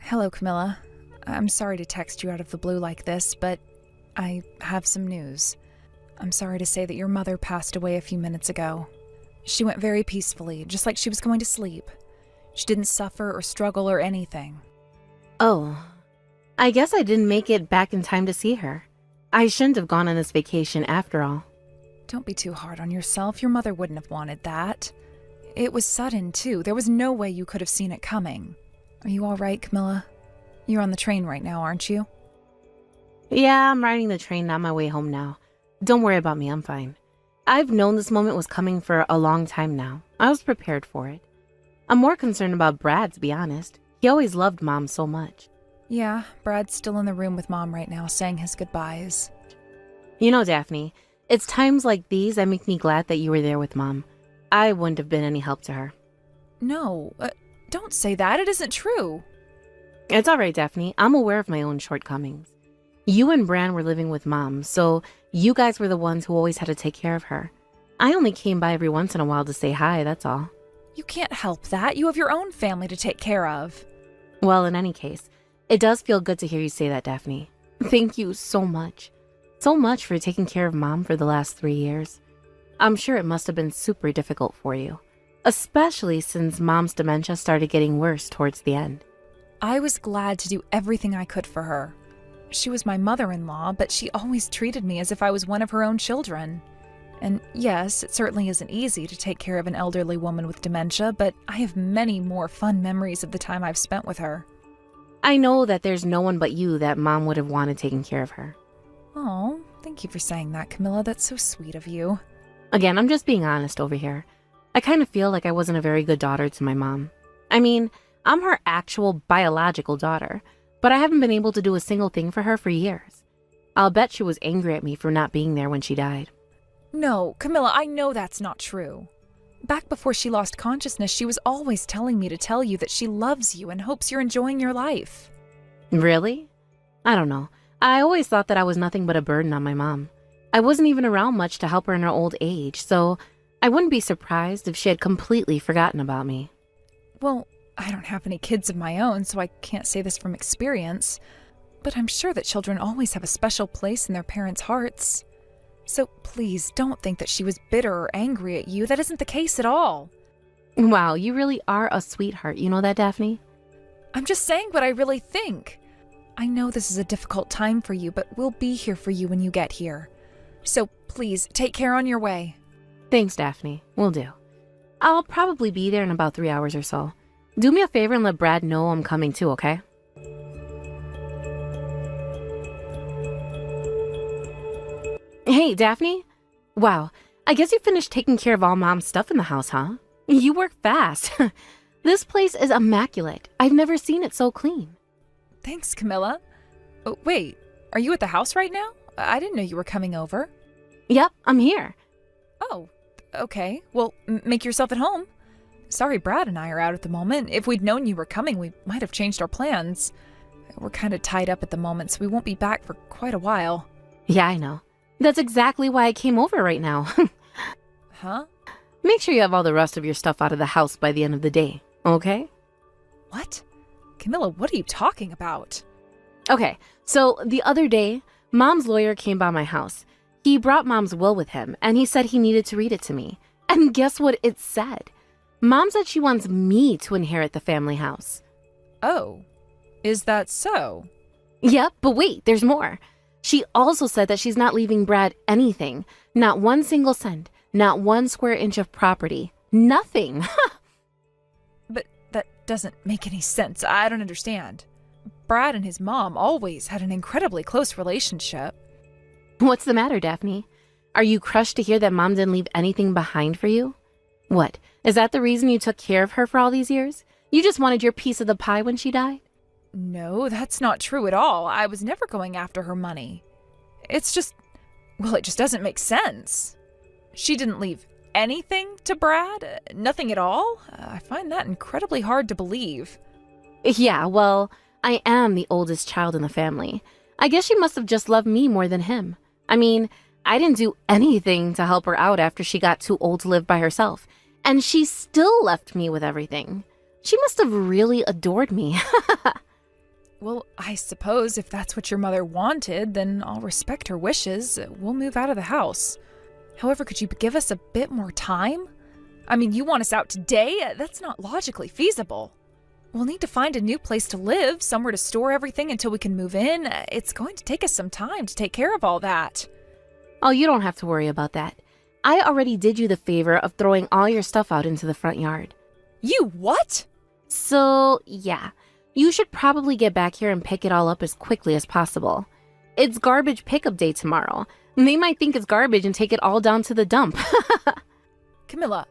Hello, Camilla. I'm sorry to text you out of the blue like this, but I have some news. I'm sorry to say that your mother passed away a few minutes ago. She went very peacefully, just like she was going to sleep. She didn't suffer or struggle or anything. Oh, I guess I didn't make it back in time to see her. I shouldn't have gone on this vacation after all. Don't be too hard on yourself. Your mother wouldn't have wanted that. It was sudden, too. There was no way you could have seen it coming. Are you all right, Camilla? You're on the train right now, aren't you? Yeah, I'm riding the train on my way home now. Don't worry about me, I'm fine. I've known this moment was coming for a long time now. I was prepared for it. I'm more concerned about Brad, to be honest. He always loved Mom so much. Yeah, Brad's still in the room with Mom right now, saying his goodbyes. You know, Daphne, it's times like these that make me glad that you were there with Mom. I wouldn't have been any help to her. No, don't say that. It isn't true. It's all right, Daphne. I'm aware of my own shortcomings. You and Bran were living with Mom, so you guys were the ones who always had to take care of her. I only came by every once in a while to say hi, that's all. You can't help that. You have your own family to take care of. Well, in any case, it does feel good to hear you say that, Daphne. Thank you so much. So much for taking care of Mom for the last 3 years. I'm sure it must have been super difficult for you, especially since Mom's dementia started getting worse towards the end. I was glad to do everything I could for her. She was my mother-in-law, but she always treated me as if I was one of her own children. And yes, it certainly isn't easy to take care of an elderly woman with dementia, but I have many more fun memories of the time I've spent with her. I know that there's no one but you that Mom would have wanted taking care of her. Oh, thank you for saying that, Camilla. That's so sweet of you. Again, I'm just being honest over here. I kind of feel like I wasn't a very good daughter to my mom. I mean, I'm her actual biological daughter, but I haven't been able to do a single thing for her for years. I'll bet she was angry at me for not being there when she died. No, Camilla, I know that's not true. Back before she lost consciousness, she was always telling me to tell you that she loves you and hopes you're enjoying your life. Really? I don't know. I always thought that I was nothing but a burden on my mom. I wasn't even around much to help her in her old age, so I wouldn't be surprised if she had completely forgotten about me. Well, I don't have any kids of my own, so I can't say this from experience, but I'm sure that children always have a special place in their parents' hearts. So please don't think that she was bitter or angry at you. That isn't the case at all. Wow, you really are a sweetheart. You know that, Daphne? I'm just saying what I really think. I know this is a difficult time for you, but we'll be here for you when you get here. So please, take care on your way. Thanks, Daphne. Will do. I'll probably be there in about 3 hours or so. Do me a favor and let Brad know I'm coming too, okay? Hey, Daphne? Wow, I guess you finished taking care of all Mom's stuff in the house, huh? You work fast. This place is immaculate. I've never seen it so clean. Thanks, Camilla. Oh, wait, are you at the house right now? I didn't know you were coming over. Yep, I'm here. Oh, okay. Well, make yourself at home. Sorry, Brad and I are out at the moment. If we'd known you were coming, we might have changed our plans. We're kind of tied up at the moment, so we won't be back for quite a while. Yeah, I know. That's exactly why I came over right now. Huh? Make sure you have all the rest of your stuff out of the house by the end of the day, okay? What? Camilla, what are you talking about? Okay, so the other day, Mom's lawyer came by my house. He brought Mom's will with him, and he said he needed to read it to me. And guess what it said? Mom said she wants me to inherit the family house. Oh, is that so? Yep, but wait, there's more. She also said that she's not leaving Brad anything. Not one single cent. Not 1 square inch of property. Nothing. But that doesn't make any sense. I don't understand. Brad and his mom always had an incredibly close relationship. What's the matter, Daphne? Are you crushed to hear that Mom didn't leave anything behind for you? What, is that the reason you took care of her for all these years? You just wanted your piece of the pie when she died? No, that's not true at all. I was never going after her money. It's just, well, it just doesn't make sense. She didn't leave anything to Brad? Nothing at all? I find that incredibly hard to believe. Yeah, well, I am the oldest child in the family. I guess she must have just loved me more than him. I mean, I didn't do anything to help her out after she got too old to live by herself. And she still left me with everything. She must have really adored me. Well, I suppose if that's what your mother wanted, then I'll respect her wishes. We'll move out of the house. However, could you give us a bit more time? I mean, you want us out today? That's not logically feasible. We'll need to find a new place to live, somewhere to store everything until we can move in. It's going to take us some time to take care of all that. Oh, you don't have to worry about that. I already did you the favor of throwing all your stuff out into the front yard. You what? So, yeah. You should probably get back here and pick it all up as quickly as possible. It's garbage pickup day tomorrow. They might think it's garbage and take it all down to the dump. Camilla,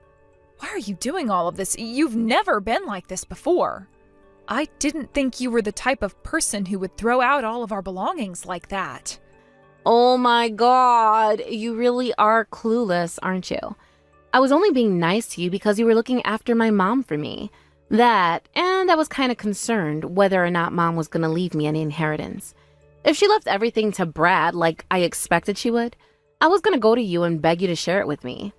why are you doing all of this? You've never been like this before. I didn't think you were the type of person who would throw out all of our belongings like that. Oh my God, you really are clueless, aren't you? I was only being nice to you because you were looking after my mom for me. That, and I was kind of concerned whether or not mom was going to leave me any inheritance. If she left everything to Brad like I expected she would, I was going to go to you and beg you to share it with me.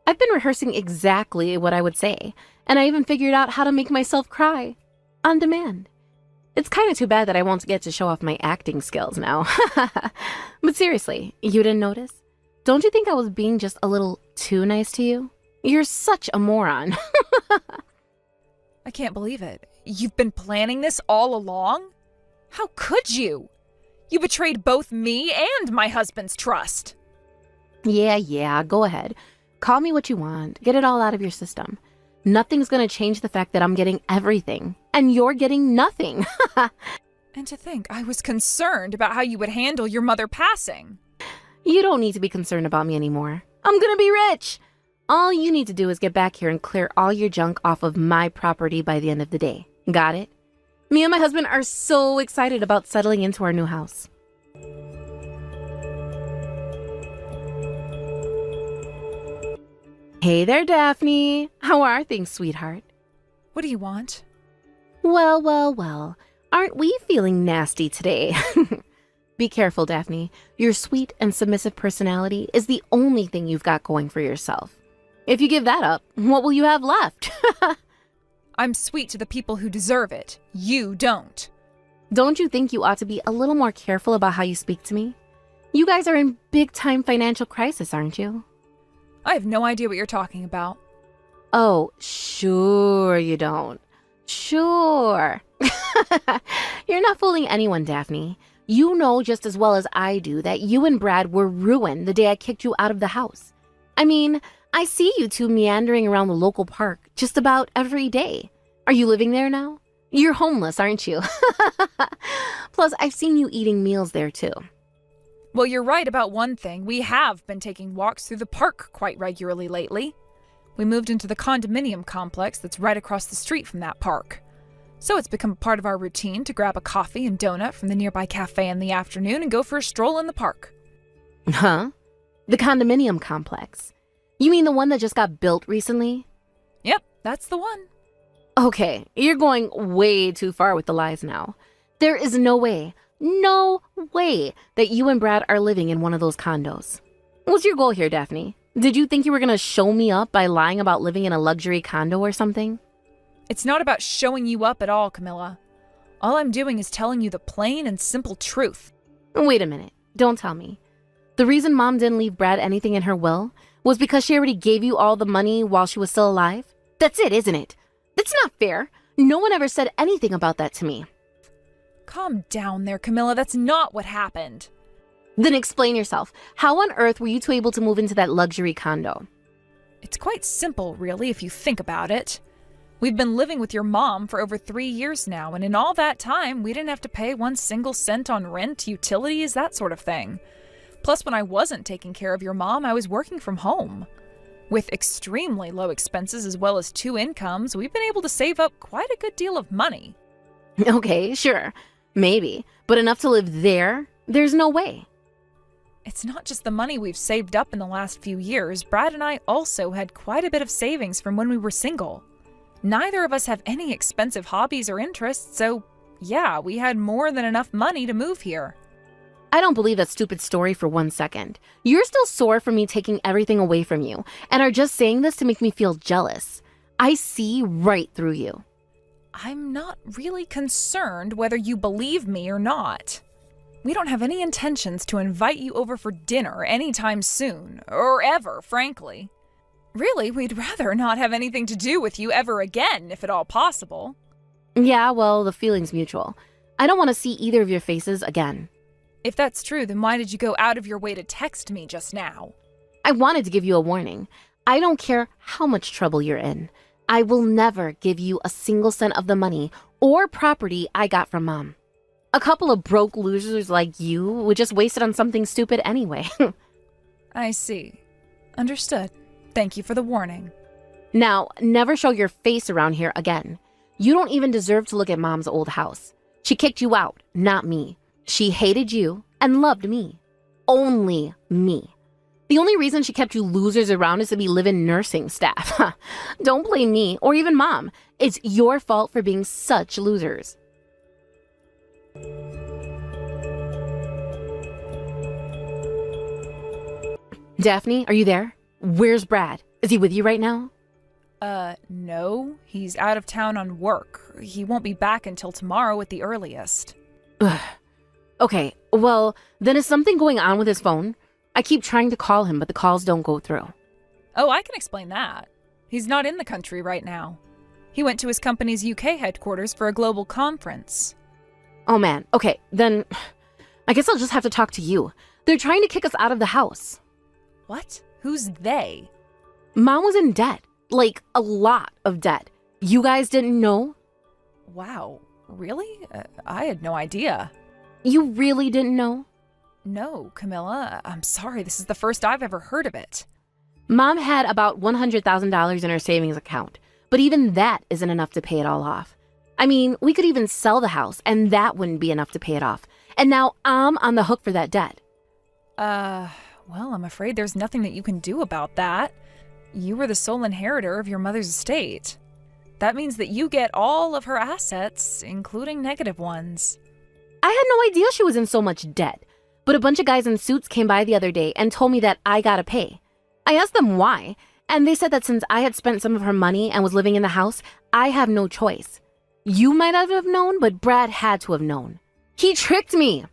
I've been rehearsing exactly what I would say, and I even figured out how to make myself cry. On demand. It's kind of too bad that I won't get to show off my acting skills now. But seriously, you didn't notice? Don't you think I was being just a little too nice to you? You're such a moron. I can't believe it. You've been planning this all along? How could you? You betrayed both me and my husband's trust. Yeah, go ahead. Call me what you want. Get it all out of your system. Nothing's gonna change the fact that I'm getting everything, and you're getting nothing. And to think I was concerned about how you would handle your mother passing. You don't need to be concerned about me anymore. I'm gonna be rich. All you need to do is get back here and clear all your junk off of my property by the end of the day. Got it? Me and my husband are so excited about settling into our new house. Hey there, Daphne. How are things, sweetheart? What do you want? Well. Aren't we feeling nasty today? Be careful, Daphne. Your sweet and submissive personality is the only thing you've got going for yourself. If you give that up, what will you have left? I'm sweet to the people who deserve it. You don't. Don't you think you ought to be a little more careful about how you speak to me? You guys are in big-time financial crisis, aren't you? I have no idea what you're talking about. Oh, sure you don't. Sure. You're not fooling anyone, Daphne. You know just as well as I do that you and Brad were ruined the day I kicked you out of the house. I mean, I see you two meandering around the local park just about every day. Are you living there now? You're homeless, aren't you? Plus, I've seen you eating meals there too. Well, you're right about one thing. We have been taking walks through the park quite regularly lately. We moved into the condominium complex that's right across the street from that park. So it's become part of our routine to grab a coffee and donut from the nearby cafe in the afternoon and go for a stroll in the park. Huh? The condominium complex? You mean the one that just got built recently? Yep, that's the one. Okay, you're going way too far with the lies now. There is no way that you and Brad are living in one of those condos. What's your goal here, Daphne? Did you think you were going to show me up by lying about living in a luxury condo or something? It's not about showing you up at all, Camilla. All I'm doing is telling you the plain and simple truth. Wait a minute. Don't tell me. The reason Mom didn't leave Brad anything in her will was because she already gave you all the money while she was still alive? That's it, isn't it? That's not fair. No one ever said anything about that to me. Calm down there, Camilla. That's not what happened. Then explain yourself. How on earth were you two able to move into that luxury condo? It's quite simple, really, if you think about it. We've been living with your mom for over 3 years now, and in all that time, we didn't have to pay 1 single cent on rent, utilities, that sort of thing. Plus, when I wasn't taking care of your mom, I was working from home. With extremely low expenses as well as 2 incomes, we've been able to save up quite a good deal of money. Okay, sure. Maybe. But enough to live there? There's no way. It's not just the money we've saved up in the last few years. Brad and I also had quite a bit of savings from when we were single. Neither of us have any expensive hobbies or interests, so yeah, we had more than enough money to move here. I don't believe that stupid story for 1 second. You're still sore for me taking everything away from you, and are just saying this to make me feel jealous. I see right through you. I'm not really concerned whether you believe me or not. We don't have any intentions to invite you over for dinner anytime soon, or ever, frankly. Really, we'd rather not have anything to do with you ever again, if at all possible. Yeah, well, the feeling's mutual. I don't want to see either of your faces again. If that's true, then why did you go out of your way to text me just now? I wanted to give you a warning. I don't care how much trouble you're in. I will never give you a single cent of the money or property I got from Mom. A couple of broke losers like you would just waste it on something stupid anyway. I see. Understood. Thank you for the warning. Now, never show your face around here again. You don't even deserve to look at Mom's old house. She kicked you out, not me. She hated you and loved me. Only me. The only reason she kept you losers around is to be live-in nursing staff. Don't blame me or even Mom. It's your fault for being such losers. Daphne, are you there? Where's Brad? Is he with you right now? No. He's out of town on work. He won't be back until tomorrow at the earliest. Ugh. Okay, well, then is something going on with his phone? I keep trying to call him, but the calls don't go through. Oh, I can explain that. He's not in the country right now. He went to his company's UK headquarters for a global conference. Oh man, okay, then I guess I'll just have to talk to you. They're trying to kick us out of the house. What? Who's they? Mom was in debt, like a lot of debt. You guys didn't know? Wow, really? I had no idea. You really didn't know? No, Camilla, I'm sorry. This is the first I've ever heard of it. Mom had about $100,000 in her savings account, but even that isn't enough to pay it all off. I mean, we could even sell the house, and that wouldn't be enough to pay it off. And now I'm on the hook for that debt. Well, I'm afraid there's nothing that you can do about that. You were the sole inheritor of your mother's estate. That means that you get all of her assets, including negative ones. I had no idea she was in so much debt, but a bunch of guys in suits came by the other day and told me that I gotta pay. I asked them why, and they said that since I had spent some of her money and was living in the house, I have no choice. You might have known, but Brad had to have known. He tricked me.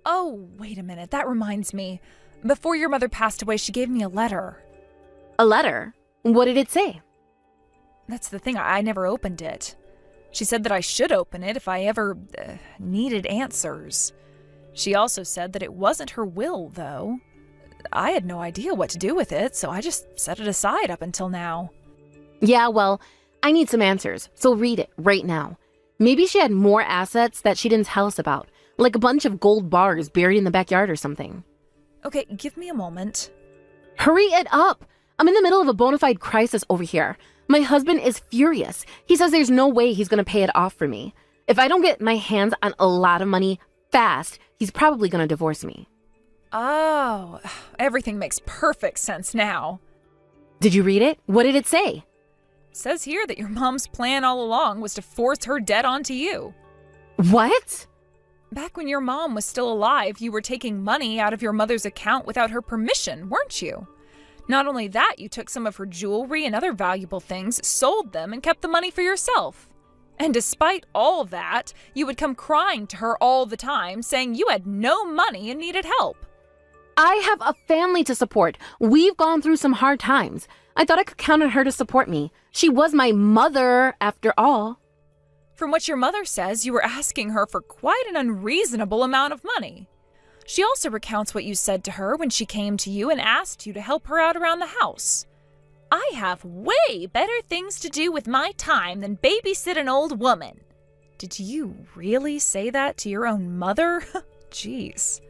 Oh, wait a minute. That reminds me. Before your mother passed away, she gave me a letter. A letter? What did it say? That's the thing. I never opened it. She said that I should open it if I ever needed answers. She also said that it wasn't her will, though. I had no idea what to do with it, so I just set it aside up until now. Yeah, well, I need some answers, so read it right now. Maybe she had more assets that she didn't tell us about, like a bunch of gold bars buried in the backyard or something. Okay, give me a moment. Hurry it up! I'm in the middle of a bona fide crisis over here. My husband is furious. He says there's no way he's gonna pay it off for me. If I don't get my hands on a lot of money fast, he's probably gonna divorce me. Oh, everything makes perfect sense now. Did you read it? What did it say? It says here that your mom's plan all along was to force her debt onto you. What? Back when your mom was still alive, you were taking money out of your mother's account without her permission, weren't you? Not only that, you took some of her jewelry and other valuable things, sold them, and kept the money for yourself. And despite all that, you would come crying to her all the time, saying you had no money and needed help. I have a family to support. We've gone through some hard times. I thought I could count on her to support me. She was my mother, after all. From what your mother says, you were asking her for quite an unreasonable amount of money. She also recounts what you said to her when she came to you and asked you to help her out around the house. I have way better things to do with my time than babysit an old woman. Did you really say that to your own mother? Jeez.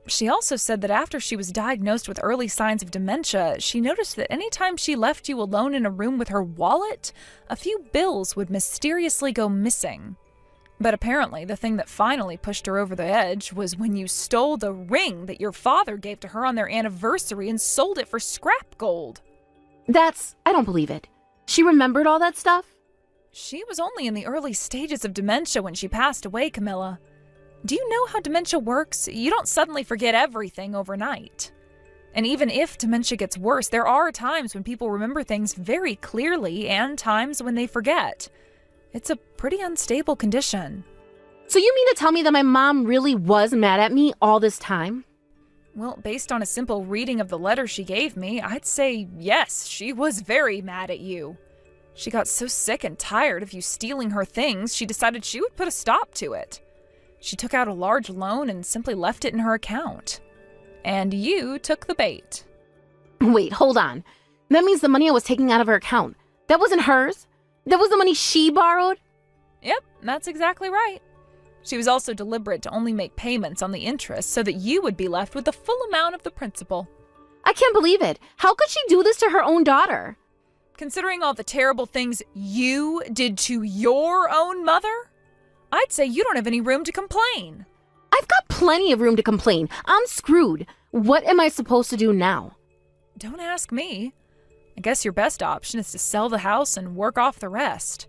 She also said that after she was diagnosed with early signs of dementia, she noticed that anytime she left you alone in a room with her wallet, a few bills would mysteriously go missing. But apparently, the thing that finally pushed her over the edge was when you stole the ring that your father gave to her on their anniversary and sold it for scrap gold. I don't believe it. She remembered all that stuff? She was only in the early stages of dementia when she passed away, Camilla. Do you know how dementia works? You don't suddenly forget everything overnight. And even if dementia gets worse, there are times when people remember things very clearly and times when they forget. It's a pretty unstable condition. So you mean to tell me that my mom really was mad at me all this time? Well, based on a simple reading of the letter she gave me, I'd say yes, she was very mad at you. She got so sick and tired of you stealing her things, she decided she would put a stop to it. She took out a large loan and simply left it in her account. And you took the bait. Wait, hold on. That means the money I was taking out of her account, that wasn't hers? That was the money she borrowed? Yep, that's exactly right. She was also deliberate to only make payments on the interest so that you would be left with the full amount of the principal. I can't believe it. How could she do this to her own daughter? Considering all the terrible things you did to your own mother, I'd say you don't have any room to complain. I've got plenty of room to complain. I'm screwed. What am I supposed to do now? Don't ask me. I guess your best option is to sell the house and work off the rest.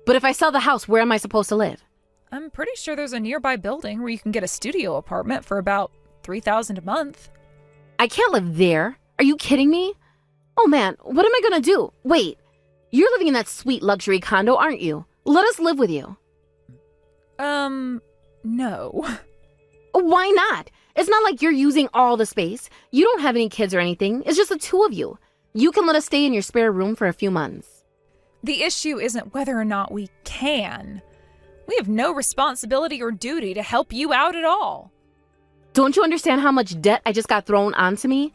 But if I sell the house, where am I supposed to live? I'm pretty sure there's a nearby building where you can get a studio apartment for about $3,000 a month. I can't live there. Are you kidding me? Oh man, what am I gonna do? Wait, you're living in that sweet luxury condo, aren't you? Let us live with you. No. Why not? It's not like you're using all the space. You don't have any kids or anything. It's just the two of you. You can let us stay in your spare room for a few months. The issue isn't whether or not we can. We have no responsibility or duty to help you out at all. Don't you understand how much debt I just got thrown onto me?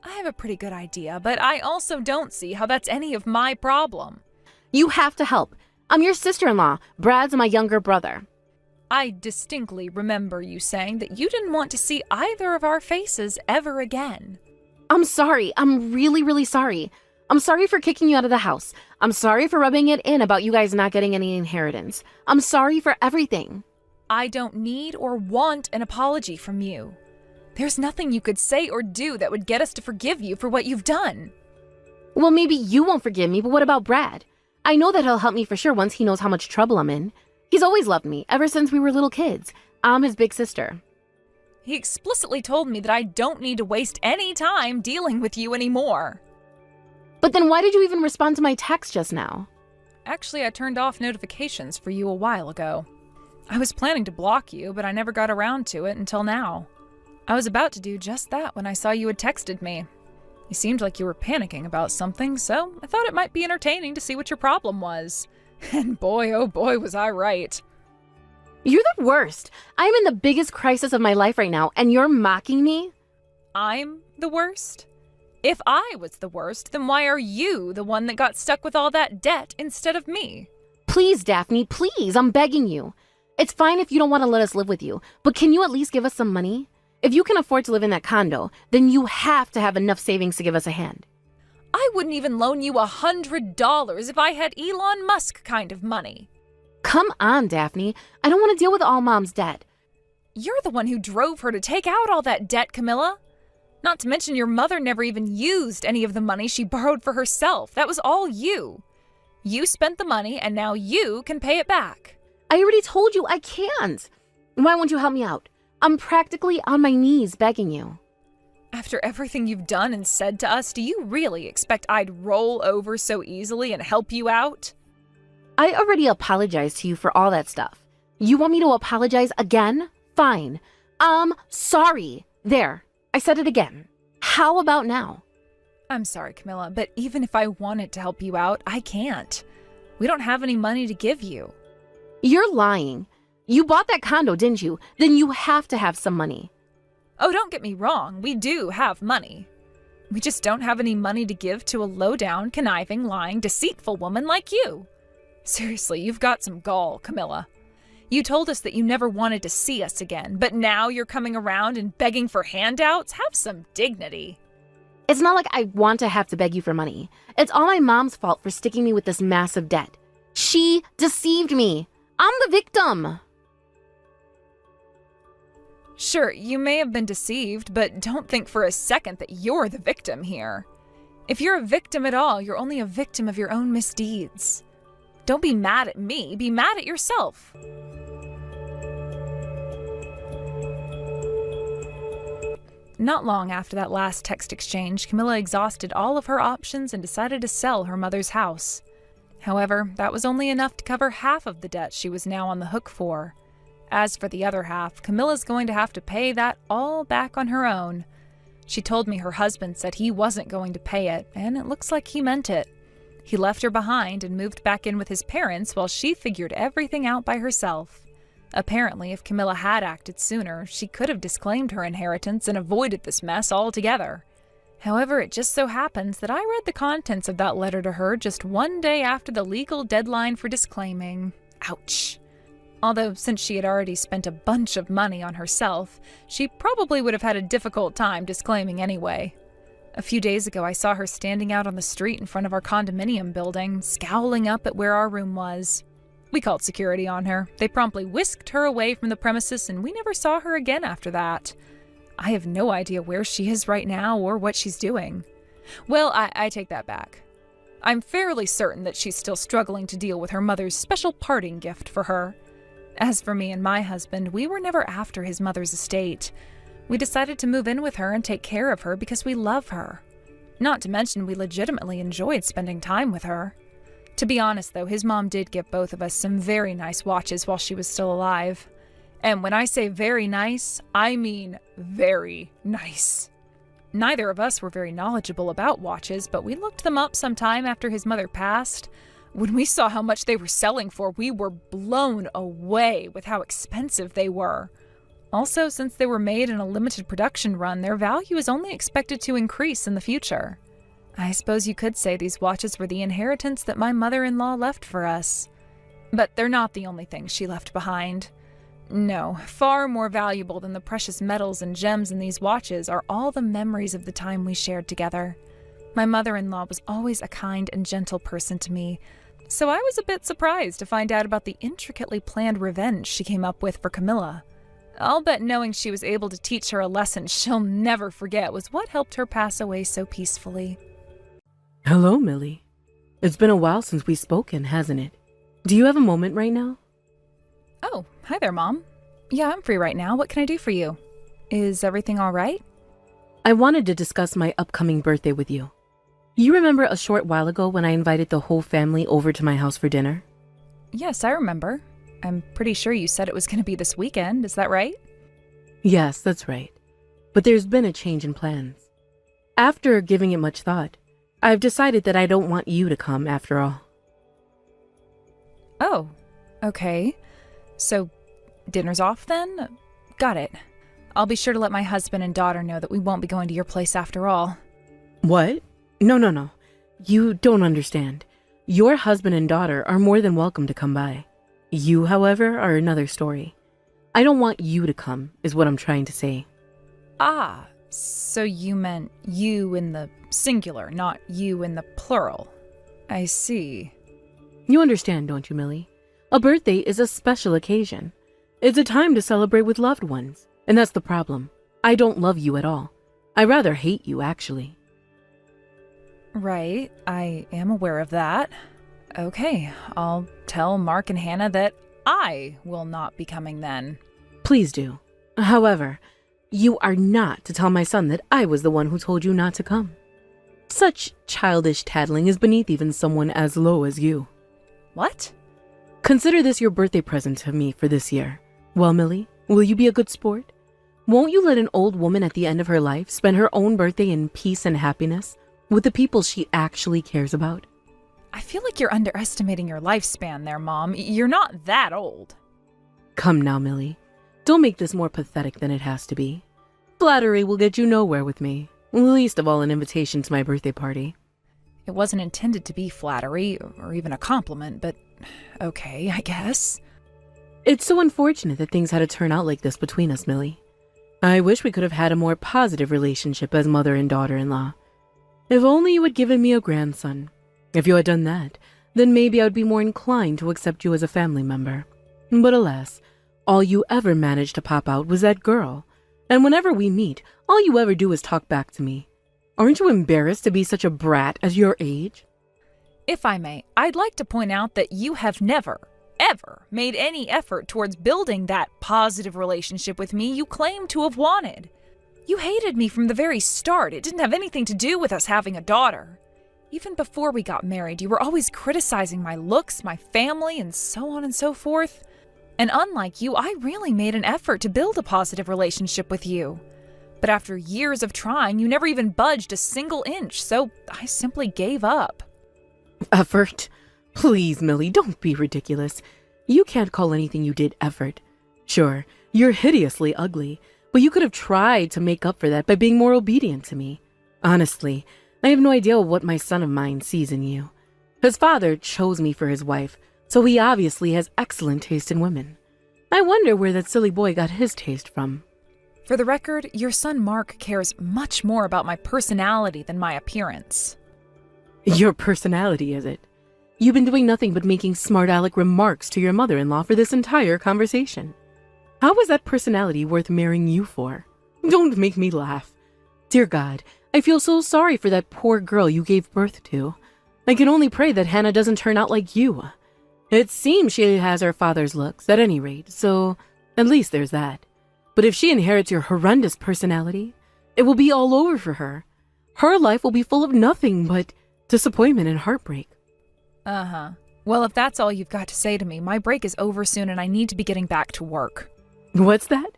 I have a pretty good idea, but I also don't see how that's any of my problem. You have to help. I'm your sister-in-law. Brad's my younger brother. I distinctly remember you saying that you didn't want to see either of our faces ever again. I'm sorry. I'm really, really sorry. I'm sorry for kicking you out of the house. I'm sorry for rubbing it in about you guys not getting any inheritance. I'm sorry for everything. I don't need or want an apology from you. There's nothing you could say or do that would get us to forgive you for what you've done. Well, maybe you won't forgive me, but what about Brad? I know that he'll help me for sure once he knows how much trouble I'm in. He's always loved me, ever since we were little kids. I'm his big sister. He explicitly told me that I don't need to waste any time dealing with you anymore. But then why did you even respond to my text just now? Actually, I turned off notifications for you a while ago. I was planning to block you, but I never got around to it until now. I was about to do just that when I saw you had texted me. You seemed like you were panicking about something, so I thought it might be entertaining to see what your problem was. And boy, oh boy, was I right. You're the worst. I'm in the biggest crisis of my life right now, and you're mocking me? I'm the worst? If I was the worst, then why are you the one that got stuck with all that debt instead of me? Please, Daphne, please, I'm begging you. It's fine if you don't want to let us live with you, but can you at least give us some money? If you can afford to live in that condo, then you have to have enough savings to give us a hand. I wouldn't even loan you $100 if I had Elon Musk kind of money. Come on, Daphne. I don't want to deal with all Mom's debt. You're the one who drove her to take out all that debt, Camilla. Not to mention your mother never even used any of the money she borrowed for herself. That was all you. You spent the money and now you can pay it back. I already told you I can't. Why won't you help me out? I'm practically on my knees begging you. After everything you've done and said to us, do you really expect I'd roll over so easily and help you out? I already apologized to you for all that stuff. You want me to apologize again? Fine. Sorry. There. I said it again. How about now? I'm sorry, Camilla, but even if I wanted to help you out, I can't. We don't have any money to give you. You're lying. You bought that condo, didn't you? Then you have to have some money. Oh, don't get me wrong. We do have money. We just don't have any money to give to a low-down, conniving, lying, deceitful woman like you. Seriously, you've got some gall, Camilla. You told us that you never wanted to see us again, but now you're coming around and begging for handouts? Have some dignity. It's not like I want to have to beg you for money. It's all my mom's fault for sticking me with this massive debt. She deceived me. I'm the victim. Sure, you may have been deceived, but don't think for a second that you're the victim here. If you're a victim at all, you're only a victim of your own misdeeds. Don't be mad at me, be mad at yourself. Not long after that last text exchange, Camilla exhausted all of her options and decided to sell her mother's house. However, that was only enough to cover half of the debt she was now on the hook for. As for the other half, Camilla's going to have to pay that all back on her own. She told me her husband said he wasn't going to pay it, and it looks like he meant it. He left her behind and moved back in with his parents while she figured everything out by herself. Apparently, if Camilla had acted sooner, she could have disclaimed her inheritance and avoided this mess altogether. However, it just so happens that I read the contents of that letter to her just one day after the legal deadline for disclaiming. Ouch. Although, since she had already spent a bunch of money on herself, she probably would have had a difficult time disclaiming anyway. A few days ago, I saw her standing out on the street in front of our condominium building, scowling up at where our room was. We called security on her. They promptly whisked her away from the premises, and we never saw her again after that. I have no idea where she is right now or what she's doing. Well, I take that back. I'm fairly certain that she's still struggling to deal with her mother's special parting gift for her. As for me and my husband, we were never after his mother's estate. We decided to move in with her and take care of her because we love her. Not to mention we legitimately enjoyed spending time with her. To be honest, though, his mom did give both of us some very nice watches while she was still alive. And when I say very nice, I mean very nice. Neither of us were very knowledgeable about watches, but we looked them up sometime after his mother passed. When we saw how much they were selling for, we were blown away with how expensive they were. Also, since they were made in a limited production run, their value is only expected to increase in the future. I suppose you could say these watches were the inheritance that my mother-in-law left for us. But they're not the only things she left behind. No, far more valuable than the precious metals and gems in these watches are all the memories of the time we shared together. My mother-in-law was always a kind and gentle person to me, so I was a bit surprised to find out about the intricately planned revenge she came up with for Camilla. I'll bet knowing she was able to teach her a lesson she'll never forget was what helped her pass away so peacefully. Hello, Millie. It's been a while since we've spoken, hasn't it? Do you have a moment right now? Oh, hi there, Mom. Yeah, I'm free right now. What can I do for you? Is everything all right? I wanted to discuss my upcoming birthday with you. You remember a short while ago when I invited the whole family over to my house for dinner? Yes, I remember. I'm pretty sure you said it was going to be this weekend. Is that right? Yes, that's right. But there's been a change in plans. After giving it much thought, I've decided that I don't want you to come after all. Oh, okay. So, dinner's off then? Got it. I'll be sure to let my husband and daughter know that we won't be going to your place after all. What? No. You don't understand. Your husband and daughter are more than welcome to come by. You, however, are another story. I don't want you to come, is what I'm trying to say. Ah, so you meant you in the singular, not you in the plural. I see. You understand, don't you, Millie? A birthday is a special occasion. It's a time to celebrate with loved ones. And that's the problem. I don't love you at all. I rather hate you, actually. Right, I am aware of that. Okay, I'll tell Mark and Hannah that I will not be coming then. Please do. However, you are not to tell my son that I was the one who told you not to come. Such childish tattling is beneath even someone as low as you. What? Consider this your birthday present to me for this year. Well, Millie, will you be a good sport? Won't you let an old woman at the end of her life spend her own birthday in peace and happiness with the people she actually cares about? I feel like you're underestimating your lifespan there, Mom. You're not that old. Come now, Millie. Don't make this more pathetic than it has to be. Flattery will get you nowhere with me, least of all an invitation to my birthday party. It wasn't intended to be flattery or even a compliment, but okay, I guess. It's so unfortunate that things had to turn out like this between us, Millie. I wish we could have had a more positive relationship as mother and daughter-in-law. If only you had given me a grandson. If you had done that, then maybe I would be more inclined to accept you as a family member. But alas, all you ever managed to pop out was that girl. And whenever we meet, all you ever do is talk back to me. Aren't you embarrassed to be such a brat at your age? If I may, I'd like to point out that you have never, ever made any effort towards building that positive relationship with me you claim to have wanted. You hated me from the very start. It didn't have anything to do with us having a daughter. Even before we got married, you were always criticizing my looks, my family, and so on and so forth. And unlike you, I really made an effort to build a positive relationship with you. But after years of trying, you never even budged a single inch, so I simply gave up. Effort? Please, Millie, don't be ridiculous. You can't call anything you did effort. Sure, you're hideously ugly, but you could have tried to make up for that by being more obedient to me. Honestly, I have no idea what my son of mine sees in you. His father chose me for his wife, so he obviously has excellent taste in women. I wonder where that silly boy got his taste from. For the record, your son Mark cares much more about my personality than my appearance. Your personality, is it? You've been doing nothing but making smart-aleck remarks to your mother-in-law for this entire conversation. How is that personality worth marrying you for? Don't make me laugh. Dear God, I feel so sorry for that poor girl you gave birth to. I can only pray that Hannah doesn't turn out like you. It seems she has her father's looks, at any rate, so at least there's that. But if she inherits your horrendous personality, it will be all over for her. Her life will be full of nothing but disappointment and heartbreak. Uh-huh. Well, if that's all you've got to say to me, my break is over soon and I need to be getting back to work. What's that?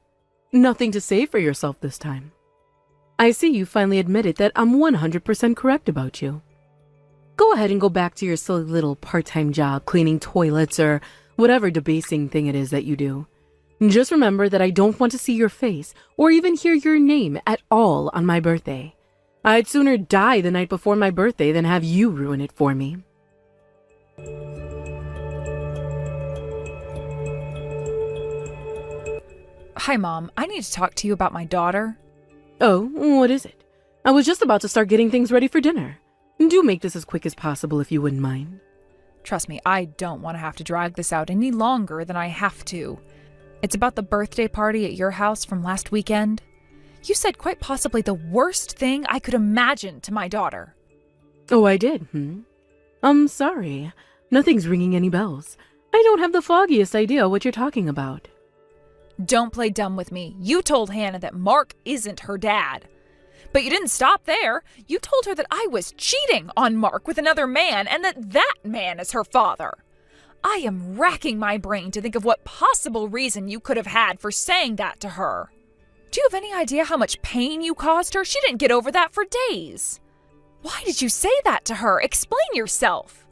Nothing to say for yourself this time. I see you finally admitted that I'm 100% correct about you. Go ahead and go back to your silly little part-time job cleaning toilets or whatever debasing thing it is that you do. Just remember that I don't want to see your face or even hear your name at all on my birthday. I'd sooner die the night before my birthday than have you ruin it for me. Hi, Mom. I need to talk to you about my daughter. Oh, what is it? I was just about to start getting things ready for dinner. Do make this as quick as possible if you wouldn't mind. Trust me, I don't want to have to drag this out any longer than I have to. It's about the birthday party at your house from last weekend. You said quite possibly the worst thing I could imagine to my daughter. Oh, I did, I'm sorry. Nothing's ringing any bells. I don't have the foggiest idea what you're talking about. Don't play dumb with me. You told Hannah that Mark isn't her dad. But you didn't stop there. You told her that I was cheating on Mark with another man and that man is her father. I am racking my brain to think of what possible reason you could have had for saying that to her. Do you have any idea how much pain you caused her? She didn't get over that for days. Why did you say that to her? Explain yourself.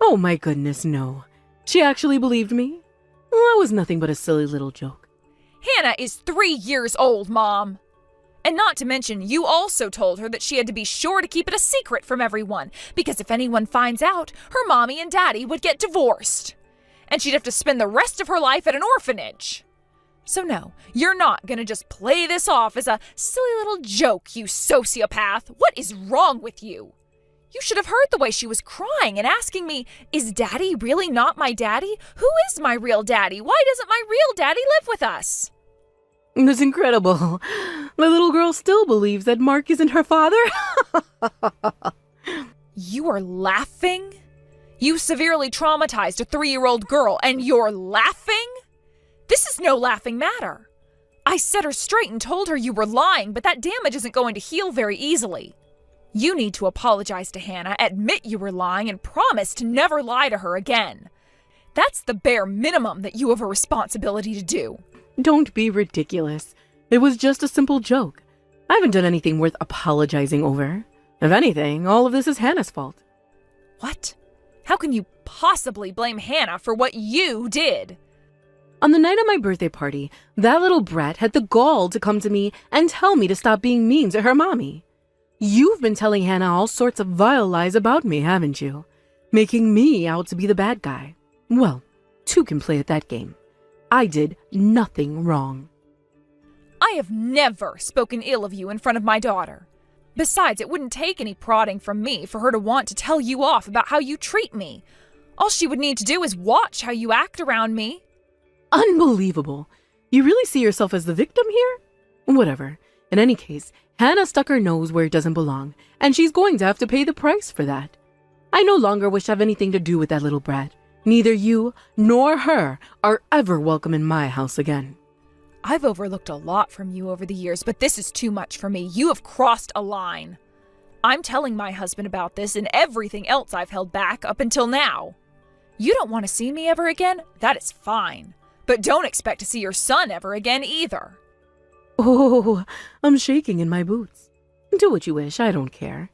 Oh my goodness, no. She actually believed me? Well, that was nothing but a silly little joke. Hannah is 3 years old, Mom. And not to mention, you also told her that she had to be sure to keep it a secret from everyone, because if anyone finds out, her mommy and daddy would get divorced. And she'd have to spend the rest of her life at an orphanage. So no, you're not gonna just play this off as a silly little joke, you sociopath. What is wrong with you? You should have heard the way she was crying and asking me, is daddy really not my daddy? Who is my real daddy? Why doesn't my real daddy live with us? That's incredible. My little girl still believes that Mark isn't her father. You are laughing? You severely traumatized a 3-year-old girl and you're laughing? This is no laughing matter. I set her straight and told her you were lying, but that damage isn't going to heal very easily. You need to apologize to Hannah, admit you were lying, and promise to never lie to her again. That's the bare minimum that you have a responsibility to do. Don't be ridiculous. It was just a simple joke. I haven't done anything worth apologizing over. If anything, all of this is Hannah's fault. What? How can you possibly blame Hannah for what you did? On the night of my birthday party, that little brat had the gall to come to me and tell me to stop being mean to her mommy. You've been telling Hannah all sorts of vile lies about me, haven't you? Making me out to be the bad guy. Well, two can play at that game. I did nothing wrong. I have never spoken ill of you in front of my daughter. Besides, it wouldn't take any prodding from me for her to want to tell you off about how you treat me. All she would need to do is watch how you act around me. Unbelievable. You really see yourself as the victim here? Whatever. In any case, Hannah stuck her nose where it doesn't belong, and she's going to have to pay the price for that. I no longer wish to have anything to do with that little brat. Neither you nor her are ever welcome in my house again. I've overlooked a lot from you over the years, but this is too much for me. You have crossed a line. I'm telling my husband about this and everything else I've held back up until now. You don't want to see me ever again? That is fine. But don't expect to see your son ever again either. Oh, I'm shaking in my boots. Do what you wish, I don't care.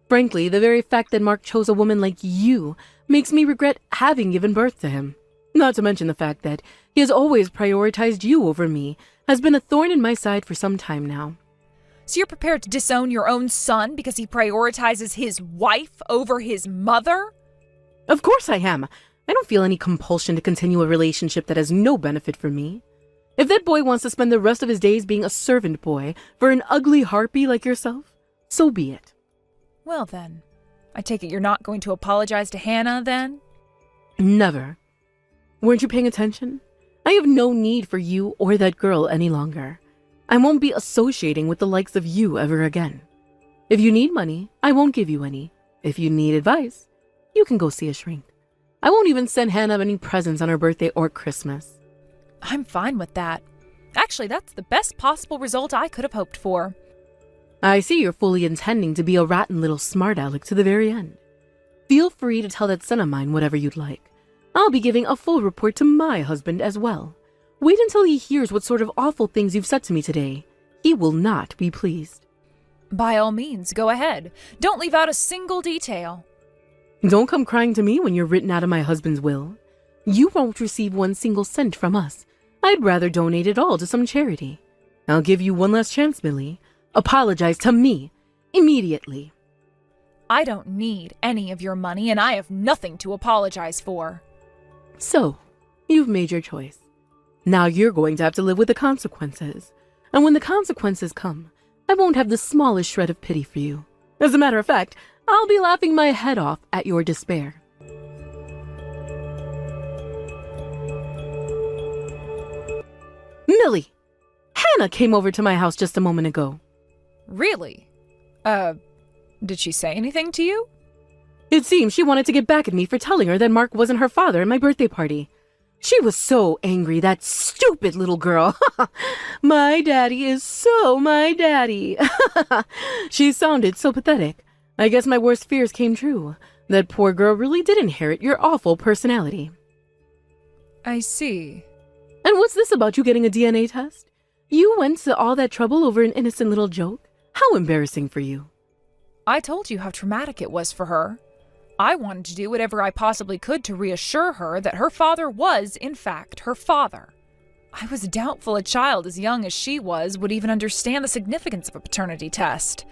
Frankly, the very fact that Mark chose a woman like you makes me regret having given birth to him. Not to mention the fact that he has always prioritized you over me has been a thorn in my side for some time now. So you're prepared to disown your own son because he prioritizes his wife over his mother? Of course I am. I don't feel any compulsion to continue a relationship that has no benefit for me. If that boy wants to spend the rest of his days being a servant boy for an ugly harpy like yourself, so be it. Well then, I take it you're not going to apologize to Hannah then? Never. Weren't you paying attention? I have no need for you or that girl any longer. I won't be associating with the likes of you ever again. If you need money, I won't give you any. If you need advice, you can go see a shrink. I won't even send Hannah any presents on her birthday or Christmas. I'm fine with that. Actually, that's the best possible result I could have hoped for. I see you're fully intending to be a rotten little smart aleck to the very end. Feel free to tell that son of mine whatever you'd like. I'll be giving a full report to my husband as well. Wait until he hears what sort of awful things you've said to me today. He will not be pleased. By all means, go ahead. Don't leave out a single detail. Don't come crying to me when you're written out of my husband's will. You won't receive 1 single cent from us. I'd rather donate it all to some charity. I'll give you one last chance, Millie. Apologize to me. Immediately. I don't need any of your money, and I have nothing to apologize for. So, you've made your choice. Now you're going to have to live with the consequences. And when the consequences come, I won't have the smallest shred of pity for you. As a matter of fact, I'll be laughing my head off at your despair. Millie! Hannah came over to my house just a moment ago. Really? Did she say anything to you? It seems she wanted to get back at me for telling her that Mark wasn't her father at my birthday party. She was so angry, that stupid little girl. My daddy is so my daddy. She sounded so pathetic. I guess my worst fears came true. That poor girl really did inherit your awful personality. I see. And what's this about you getting a DNA test? You went to all that trouble over an innocent little joke? How embarrassing for you. I told you how traumatic it was for her. I wanted to do whatever I possibly could to reassure her that her father was, in fact, her father. I was doubtful a child as young as she was would even understand the significance of a paternity test.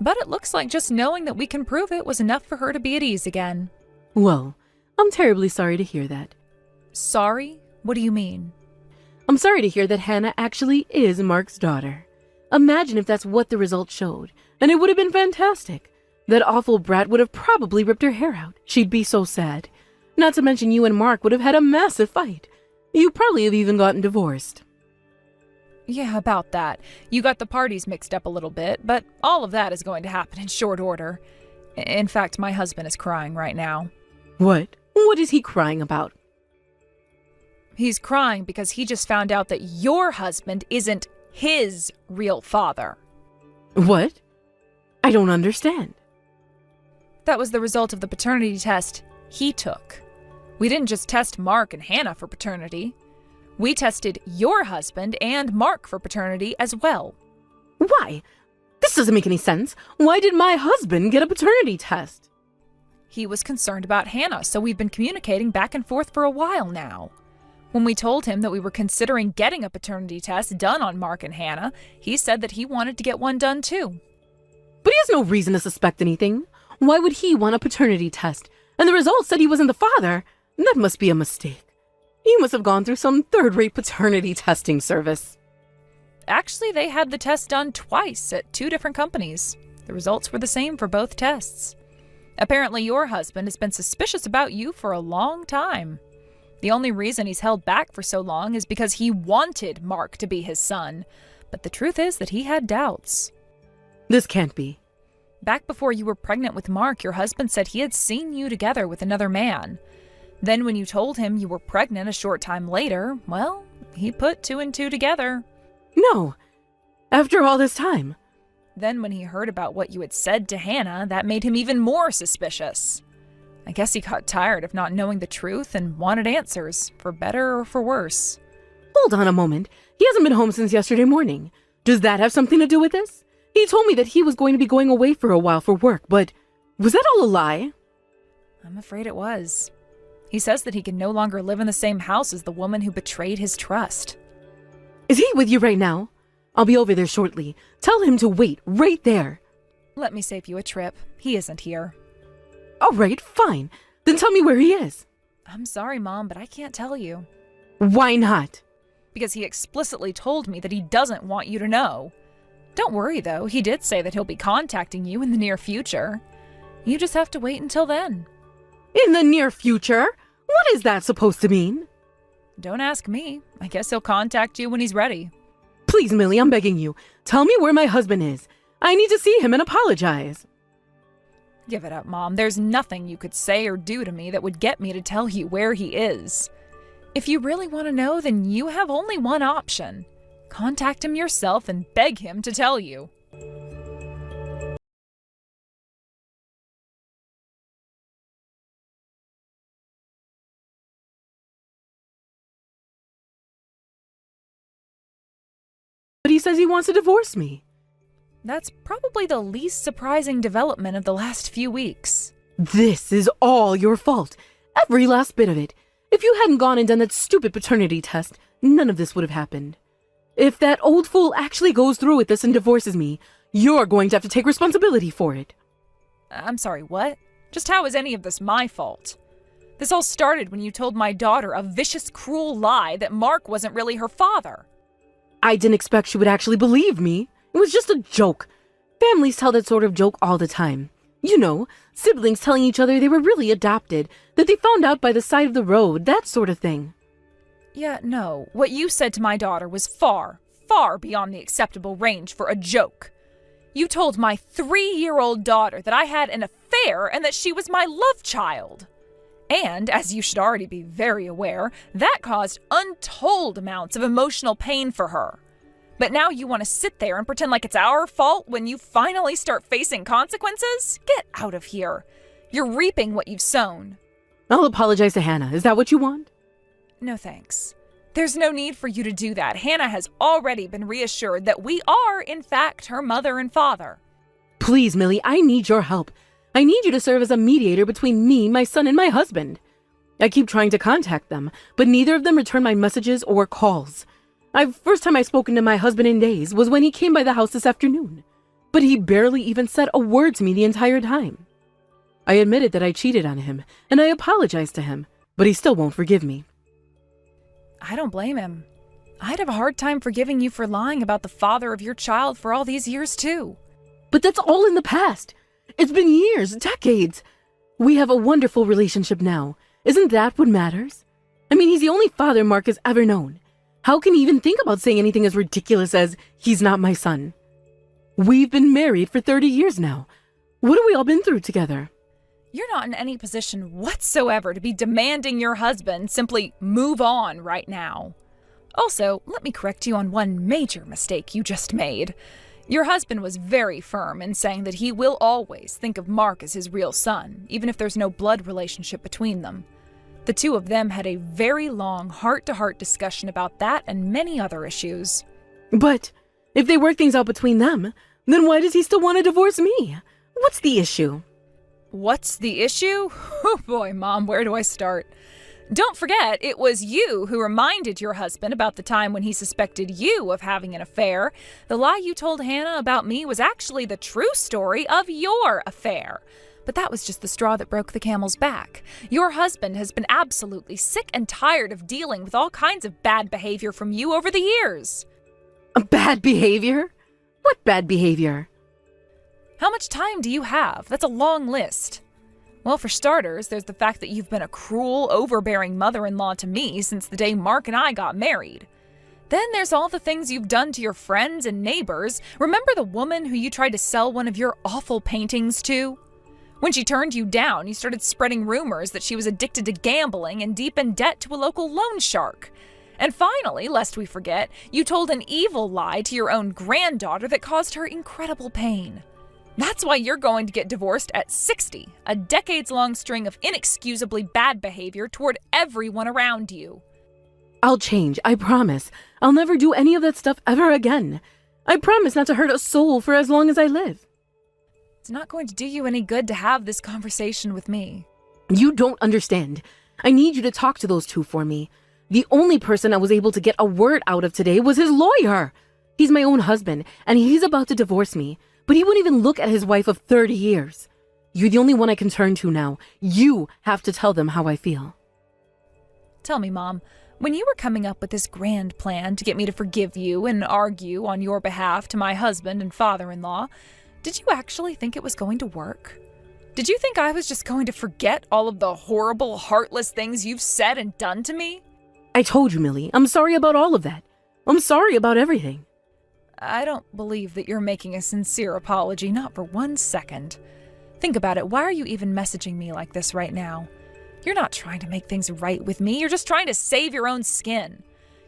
But it looks like just knowing that we can prove it was enough for her to be at ease again. Well, I'm terribly sorry to hear that. Sorry? What do you mean? I'm sorry to hear that Hannah actually is Mark's daughter. Imagine if that's what the results showed, and it would have been fantastic. That awful brat would have probably ripped her hair out. She'd be so sad. Not to mention you and Mark would have had a massive fight. You probably have even gotten divorced. Yeah, about that. You got the parties mixed up a little bit, but all of that is going to happen in short order. In fact, my husband is crying right now. What? What is he crying about? He's crying because he just found out that your husband isn't his real father. What? I don't understand. That was the result of the paternity test he took. We didn't just test Mark and Hannah for paternity. We tested your husband and Mark for paternity as well. Why? This doesn't make any sense. Why did my husband get a paternity test? He was concerned about Hannah, so we've been communicating back and forth for a while now. When we told him that we were considering getting a paternity test done on Mark and Hannah, he said that he wanted to get one done too. But he has no reason to suspect anything. Why would he want a paternity test? And the results said he wasn't the father. That must be a mistake. You must have gone through some third-rate paternity testing service. Actually, they had the test done twice at 2 different companies. The results were the same for both tests. Apparently, your husband has been suspicious about you for a long time. The only reason he's held back for so long is because he wanted Mark to be his son. But the truth is that he had doubts. This can't be. Back before you were pregnant with Mark, your husband said he had seen you together with another man. Then when you told him you were pregnant a short time later, well, he put 2 and 2 together. No. After all this time. Then when he heard about what you had said to Hannah, that made him even more suspicious. I guess he got tired of not knowing the truth and wanted answers, for better or for worse. Hold on a moment. He hasn't been home since yesterday morning. Does that have something to do with this? He told me that he was going to be going away for a while for work, but was that all a lie? I'm afraid it was. He says that he can no longer live in the same house as the woman who betrayed his trust. Is he with you right now? I'll be over there shortly. Tell him to wait right there. Let me save you a trip. He isn't here. All right, fine. Then tell me where he is. I'm sorry, Mom, but I can't tell you. Why not? Because he explicitly told me that he doesn't want you to know. Don't worry, though. He did say that he'll be contacting you in the near future. You just have to wait until then. In the near future? What is that supposed to mean? Don't ask me. I guess he'll contact you when he's ready. Please, Millie, I'm begging you. Tell me where my husband is. I need to see him and apologize. Give it up, Mom. There's nothing you could say or do to me that would get me to tell you where he is. If you really want to know, then you have only one option. Contact him yourself and beg him to tell you. But he says he wants to divorce me. That's probably the least surprising development of the last few weeks. This is all your fault. Every last bit of it. If you hadn't gone and done that stupid paternity test, none of this would have happened. If that old fool actually goes through with this and divorces me, you're going to have to take responsibility for it. I'm sorry, what? Just how is any of this my fault? This all started when you told my daughter a vicious, cruel lie that Mark wasn't really her father. I didn't expect she would actually believe me. It was just a joke. Families tell that sort of joke all the time. You know, siblings telling each other they were really adopted, that they found out by the side of the road, that sort of thing. Yeah, no. What you said to my daughter was far, far beyond the acceptable range for a joke. You told my 3-year-old daughter that I had an affair and that she was my love child. And, as you should already be very aware, that caused untold amounts of emotional pain for her. But now you want to sit there and pretend like it's our fault when you finally start facing consequences? Get out of here. You're reaping what you've sown. I'll apologize to Hannah. Is that what you want? No thanks. There's no need for you to do that. Hannah has already been reassured that we are, in fact, her mother and father. Please, Millie, I need your help. I need you to serve as a mediator between me, my son, and my husband. I keep trying to contact them, but neither of them return my messages or calls. First time I've spoken to my husband in days was when he came by the house this afternoon, but he barely even said a word to me the entire time. I admitted that I cheated on him, and I apologized to him, but he still won't forgive me. I don't blame him. I'd have a hard time forgiving you for lying about the father of your child for all these years, too. But that's all in the past. It's been years, decades. We have a wonderful relationship now. Isn't that what matters? I mean, he's the only father Mark has ever known. How can he even think about saying anything as ridiculous as, he's not my son? We've been married for 30 years now. What have we all been through together? You're not in any position whatsoever to be demanding your husband simply move on right now. Also, let me correct you on one major mistake you just made. Your husband was very firm in saying that he will always think of Mark as his real son, even if there's no blood relationship between them. The two of them had a very long heart-to-heart discussion about that and many other issues. But if they work things out between them, then why does he still want to divorce me? What's the issue? What's the issue? Oh boy, Mom, where do I start? Don't forget, it was you who reminded your husband about the time when he suspected you of having an affair. The lie you told Hannah about me was actually the true story of your affair. But that was just the straw that broke the camel's back. Your husband has been absolutely sick and tired of dealing with all kinds of bad behavior from you over the years. Bad behavior? What bad behavior? How much time do you have? That's a long list. Well, for starters, there's the fact that you've been a cruel, overbearing mother-in-law to me since the day Mark and I got married. Then there's all the things you've done to your friends and neighbors. Remember the woman who you tried to sell one of your awful paintings to? When she turned you down, you started spreading rumors that she was addicted to gambling and deep in debt to a local loan shark. And finally, lest we forget, you told an evil lie to your own granddaughter that caused her incredible pain. That's why you're going to get divorced at 60, a decades-long string of inexcusably bad behavior toward everyone around you. I'll change, I promise. I'll never do any of that stuff ever again. I promise not to hurt a soul for as long as I live. It's not going to do you any good to have this conversation with me. You don't understand. I need you to talk to those two for me. The only person I was able to get a word out of today was his lawyer. He's my own husband, and he's about to divorce me, but he wouldn't even look at his wife of 30 years. You're the only one I can turn to now. You have to tell them how I feel. Tell me, Mom, when you were coming up with this grand plan to get me to forgive you and argue on your behalf to my husband and father-in-law, did you actually think it was going to work? Did you think I was just going to forget all of the horrible, heartless things you've said and done to me? I told you, Millie, I'm sorry about all of that. I'm sorry about everything. I don't believe that you're making a sincere apology, not for 1 second. Think about it, why are you even messaging me like this right now? You're not trying to make things right with me, you're just trying to save your own skin.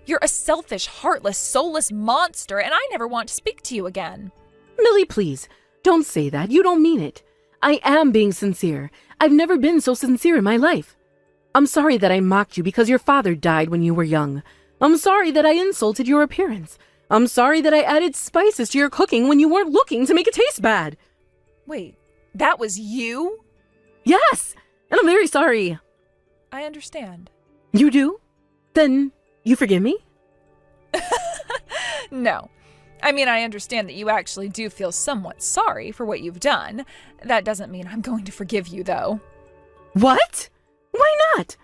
You're a selfish, heartless, soulless monster, and I never want to speak to you again. Millie, please, don't say that. You don't mean it. I am being sincere. I've never been so sincere in my life. I'm sorry that I mocked you because your father died when you were young. I'm sorry that I insulted your appearance. I'm sorry that I added spices to your cooking when you weren't looking to make it taste bad. Wait, that was you? Yes, and I'm very sorry. I understand. You do? Then you forgive me? No. I mean, I understand that you actually do feel somewhat sorry for what you've done. That doesn't mean I'm going to forgive you, though. What? Why not?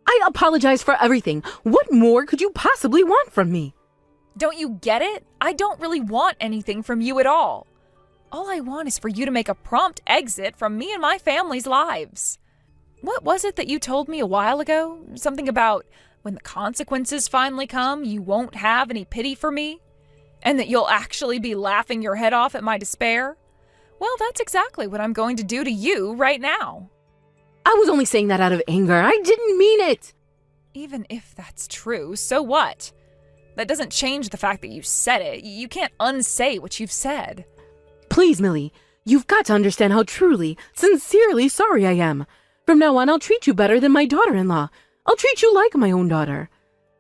I apologize for everything. What more could you possibly want from me? Don't you get it? I don't really want anything from you at all. All I want is for you to make a prompt exit from me and my family's lives. What was it that you told me a while ago? Something about when the consequences finally come, you won't have any pity for me? And that you'll actually be laughing your head off at my despair? Well, that's exactly what I'm going to do to you right now. I was only saying that out of anger. I didn't mean it. Even if that's true, so what? That doesn't change the fact that you said it. You can't unsay what you've said. Please, Millie, you've got to understand how truly, sincerely sorry I am. From now on, I'll treat you better than my daughter-in-law. I'll treat you like my own daughter.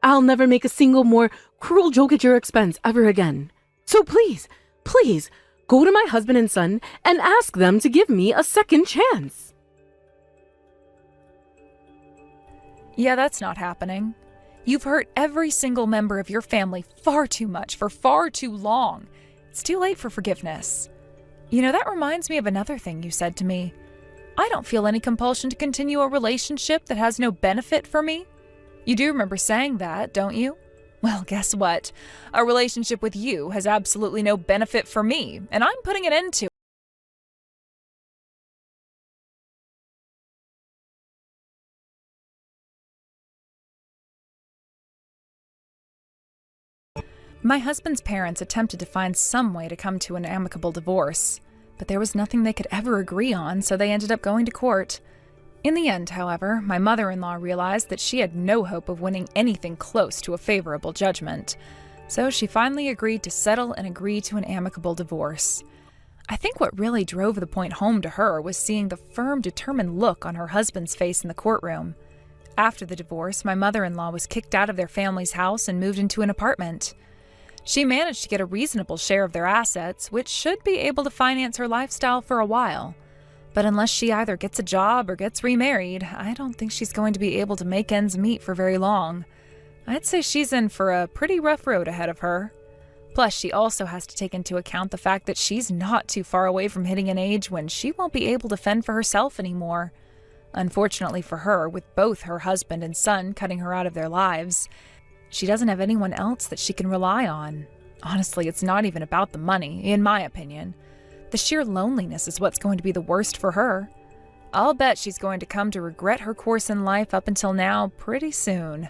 I'll never make a single more cruel joke at your expense ever again. So please, please, go to my husband and son and ask them to give me a second chance. Yeah, that's not happening. You've hurt every single member of your family far too much for far too long. It's too late for forgiveness. You know, that reminds me of another thing you said to me. I don't feel any compulsion to continue a relationship that has no benefit for me. You do remember saying that, don't you? Well, guess what? A relationship with you has absolutely no benefit for me, and I'm putting an end to it. My husband's parents attempted to find some way to come to an amicable divorce, but there was nothing they could ever agree on, so they ended up going to court. In the end, however, my mother-in-law realized that she had no hope of winning anything close to a favorable judgment, so she finally agreed to settle and agree to an amicable divorce. I think what really drove the point home to her was seeing the firm, determined look on her husband's face in the courtroom. After the divorce, my mother-in-law was kicked out of their family's house and moved into an apartment. She managed to get a reasonable share of their assets, which should be able to finance her lifestyle for a while. But unless she either gets a job or gets remarried, I don't think she's going to be able to make ends meet for very long. I'd say she's in for a pretty rough road ahead of her. Plus, she also has to take into account the fact that she's not too far away from hitting an age when she won't be able to fend for herself anymore. Unfortunately for her, with both her husband and son cutting her out of their lives, she doesn't have anyone else that she can rely on. Honestly, it's not even about the money, in my opinion. The sheer loneliness is what's going to be the worst for her. I'll bet she's going to come to regret her course in life up until now pretty soon.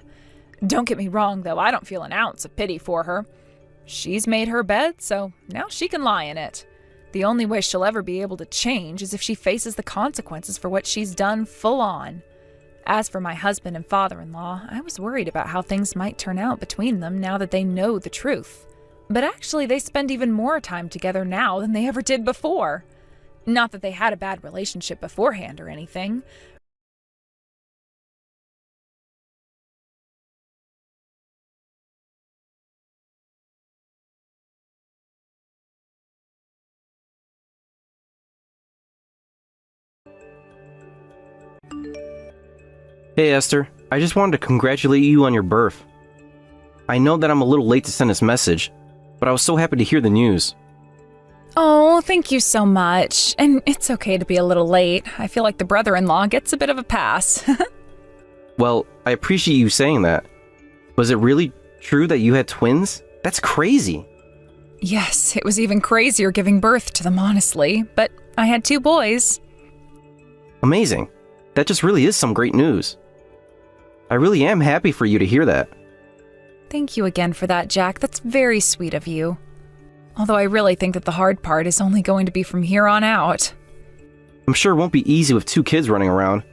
Don't get me wrong, though, I don't feel an ounce of pity for her. She's made her bed, so now she can lie in it. The only way she'll ever be able to change is if she faces the consequences for what she's done full on. As for my husband and father-in-law, I was worried about how things might turn out between them now that they know the truth. But actually, they spend even more time together now than they ever did before. Not that they had a bad relationship beforehand or anything. Hey Esther, I just wanted to congratulate you on your birth. I know that I'm a little late to send this message, but I was so happy to hear the news. Oh, thank you so much. And it's okay to be a little late. I feel like the brother-in-law gets a bit of a pass. Well, I appreciate you saying that. Was it really true that you had twins? That's crazy. Yes, it was even crazier giving birth to them, honestly. But I had 2 boys. Amazing. That just really is some great news. I really am happy for you to hear that. Thank you again for that, Jack. That's very sweet of you. Although I really think that the hard part is only going to be from here on out. I'm sure it won't be easy with 2 kids running around,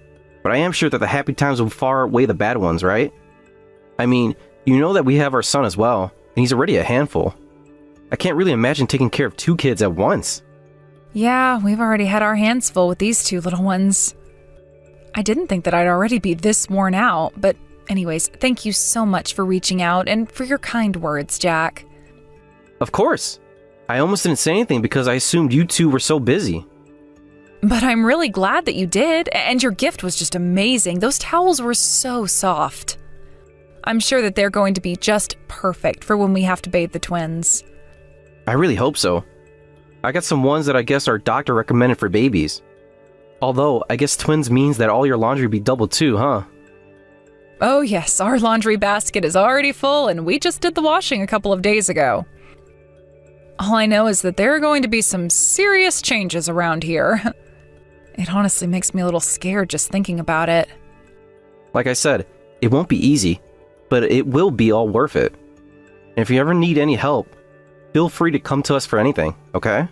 but I am sure that the happy times will far outweigh the bad ones, right? I mean, you know that we have our son as well, and he's already a handful. I can't really imagine taking care of 2 kids at once. Yeah, we've already had our hands full with these 2 little ones. I didn't think that I'd already be this worn out, but anyways, thank you so much for reaching out and for your kind words, Jack. Of course. I almost didn't say anything because I assumed you 2 were so busy. But I'm really glad that you did, and your gift was just amazing. Those towels were so soft. I'm sure that they're going to be just perfect for when we have to bathe the twins. I really hope so. I got some ones that I guess our doctor recommended for babies. Although, I guess twins means that all your laundry be double too, huh? Oh yes, our laundry basket is already full, and we just did the washing a couple of days ago. All I know is that there are going to be some serious changes around here. It honestly makes me a little scared just thinking about it. Like I said, it won't be easy, but it will be all worth it. And if you ever need any help, feel free to come to us for anything, okay?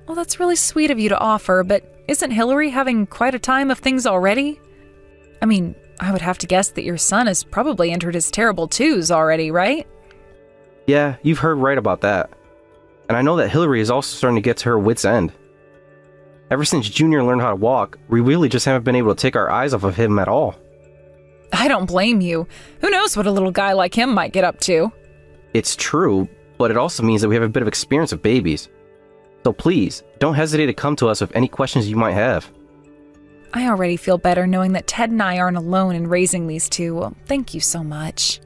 Well, that's really sweet of you to offer, but isn't Hillary having quite a time of things already? I mean, I would have to guess that your son has probably entered his terrible 2s already, right? Yeah, you've heard right about that. And I know that Hillary is also starting to get to her wit's end. Ever since Junior learned how to walk, we really just haven't been able to take our eyes off of him at all. I don't blame you. Who knows what a little guy like him might get up to? It's true, but it also means that we have a bit of experience with babies. So please, don't hesitate to come to us with any questions you might have. I already feel better knowing that Ted and I aren't alone in raising these 2. Well, thank you so much.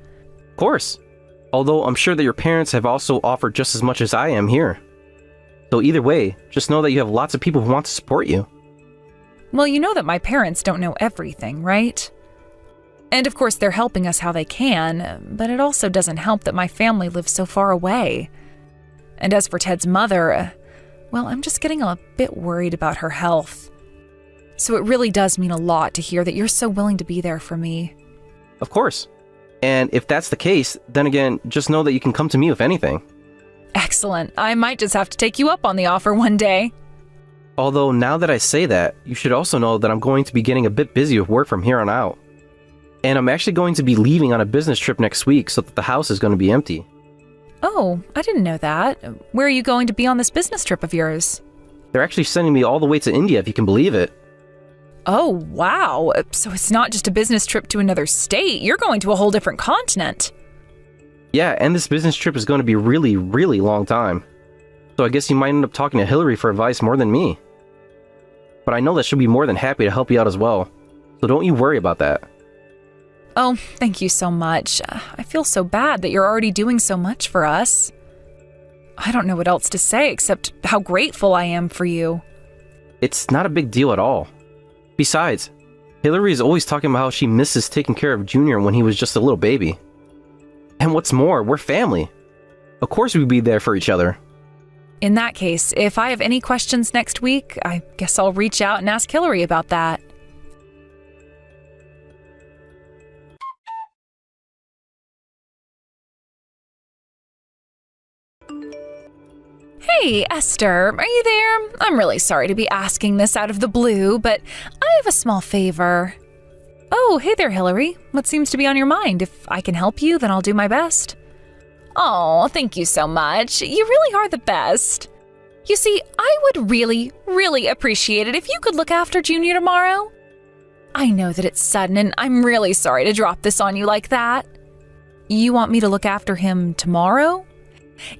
Of course. Although I'm sure that your parents have also offered just as much as I am here. So either way, just know that you have lots of people who want to support you. Well, you know that my parents don't know everything, right? And of course they're helping us how they can, but it also doesn't help that my family lives so far away. And as for Ted's mother, well, I'm just getting a bit worried about her health. So it really does mean a lot to hear that you're so willing to be there for me. Of course. And if that's the case, then again, just know that you can come to me with anything. Excellent. I might just have to take you up on the offer one day. Although now that I say that, you should also know that I'm going to be getting a bit busy with work from here on out. And I'm actually going to be leaving on a business trip next week so that the house is going to be empty. Oh, I didn't know that. Where are you going to be on this business trip of yours? They're actually sending me all the way to India, if you can believe it. Oh, wow. So it's not just a business trip to another state. You're going to a whole different continent. Yeah, and this business trip is going to be really, really long time. So I guess you might end up talking to Hillary for advice more than me. But I know that she'll be more than happy to help you out as well. So don't you worry about that. Oh, thank you so much. I feel so bad that you're already doing so much for us. I don't know what else to say except how grateful I am for you. It's not a big deal at all. Besides, Hillary is always talking about how she misses taking care of Junior when he was just a little baby. And what's more, we're family. Of course we'd be there for each other. In that case, if I have any questions next week, I guess I'll reach out and ask Hillary about that. Hey, Esther, are you there? I'm really sorry to be asking this out of the blue, but I have a small favor. Oh, hey there, Hillary. What seems to be on your mind? If I can help you, then I'll do my best. Oh, thank you so much. You really are the best. You see, I would really, really appreciate it if you could look after Junior tomorrow. I know that it's sudden, and I'm really sorry to drop this on you like that. You want me to look after him tomorrow?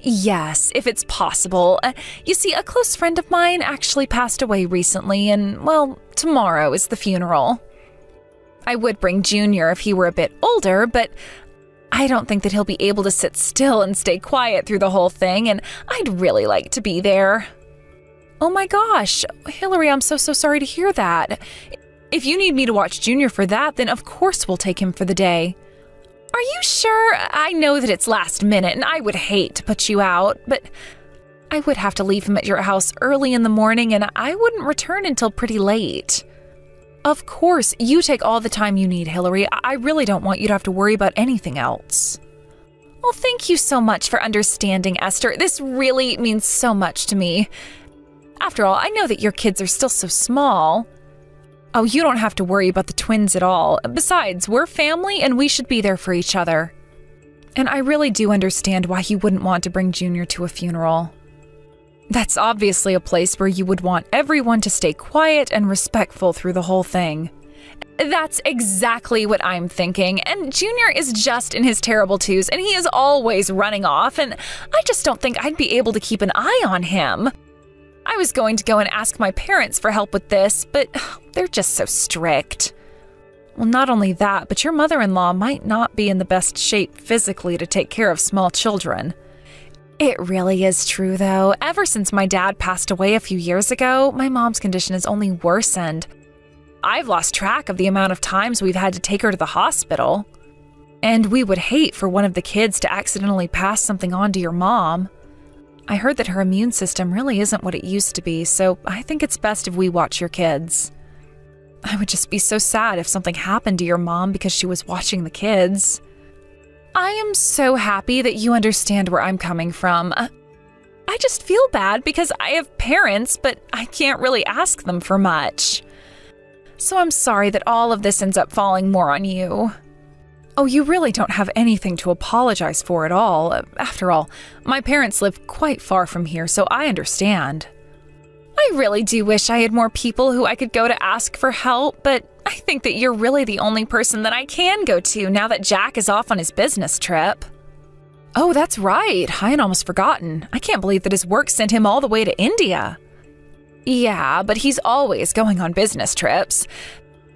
Yes, if it's possible. You see, a close friend of mine actually passed away recently, and, well, tomorrow is the funeral. I would bring Junior if he were a bit older, but I don't think that he'll be able to sit still and stay quiet through the whole thing, and I'd really like to be there. Oh my gosh, Hillary, I'm so sorry to hear that. If you need me to watch Junior for that, then of course we'll take him for the day. Are you sure? I know that it's last minute, and I would hate to put you out, but I would have to leave him at your house early in the morning, and I wouldn't return until pretty late. Of course, you take all the time you need, Hillary. I really don't want you to have to worry about anything else. Well, thank you so much for understanding, Esther. This really means so much to me. After all, I know that your kids are still so small. Oh, you don't have to worry about the twins at all. Besides, we're family and we should be there for each other. And I really do understand why you wouldn't want to bring Junior to a funeral. That's obviously a place where you would want everyone to stay quiet and respectful through the whole thing. That's exactly what I'm thinking, and Junior is just in his terrible twos, and he is always running off, and I just don't think I'd be able to keep an eye on him. I was going to go and ask my parents for help with this, but they're just so strict. Well, not only that, but your mother-in-law might not be in the best shape physically to take care of small children. It really is true, though. Ever since my dad passed away a few years ago, my mom's condition has only worsened. I've lost track of the amount of times we've had to take her to the hospital. And we would hate for one of the kids to accidentally pass something on to your mom. I heard that her immune system really isn't what it used to be, so I think it's best if we watch your kids. I would just be so sad if something happened to your mom because she was watching the kids. I am so happy that you understand where I'm coming from. I just feel bad because I have parents, but I can't really ask them for much. So I'm sorry that all of this ends up falling more on you. Oh, you really don't have anything to apologize for at all. After all, my parents live quite far from here, so I understand. I really do wish I had more people who I could go to ask for help, but I think that you're really the only person that I can go to now that Jack is off on his business trip. Oh, that's right. I had almost forgotten. I can't believe that his work sent him all the way to India. Yeah, but he's always going on business trips.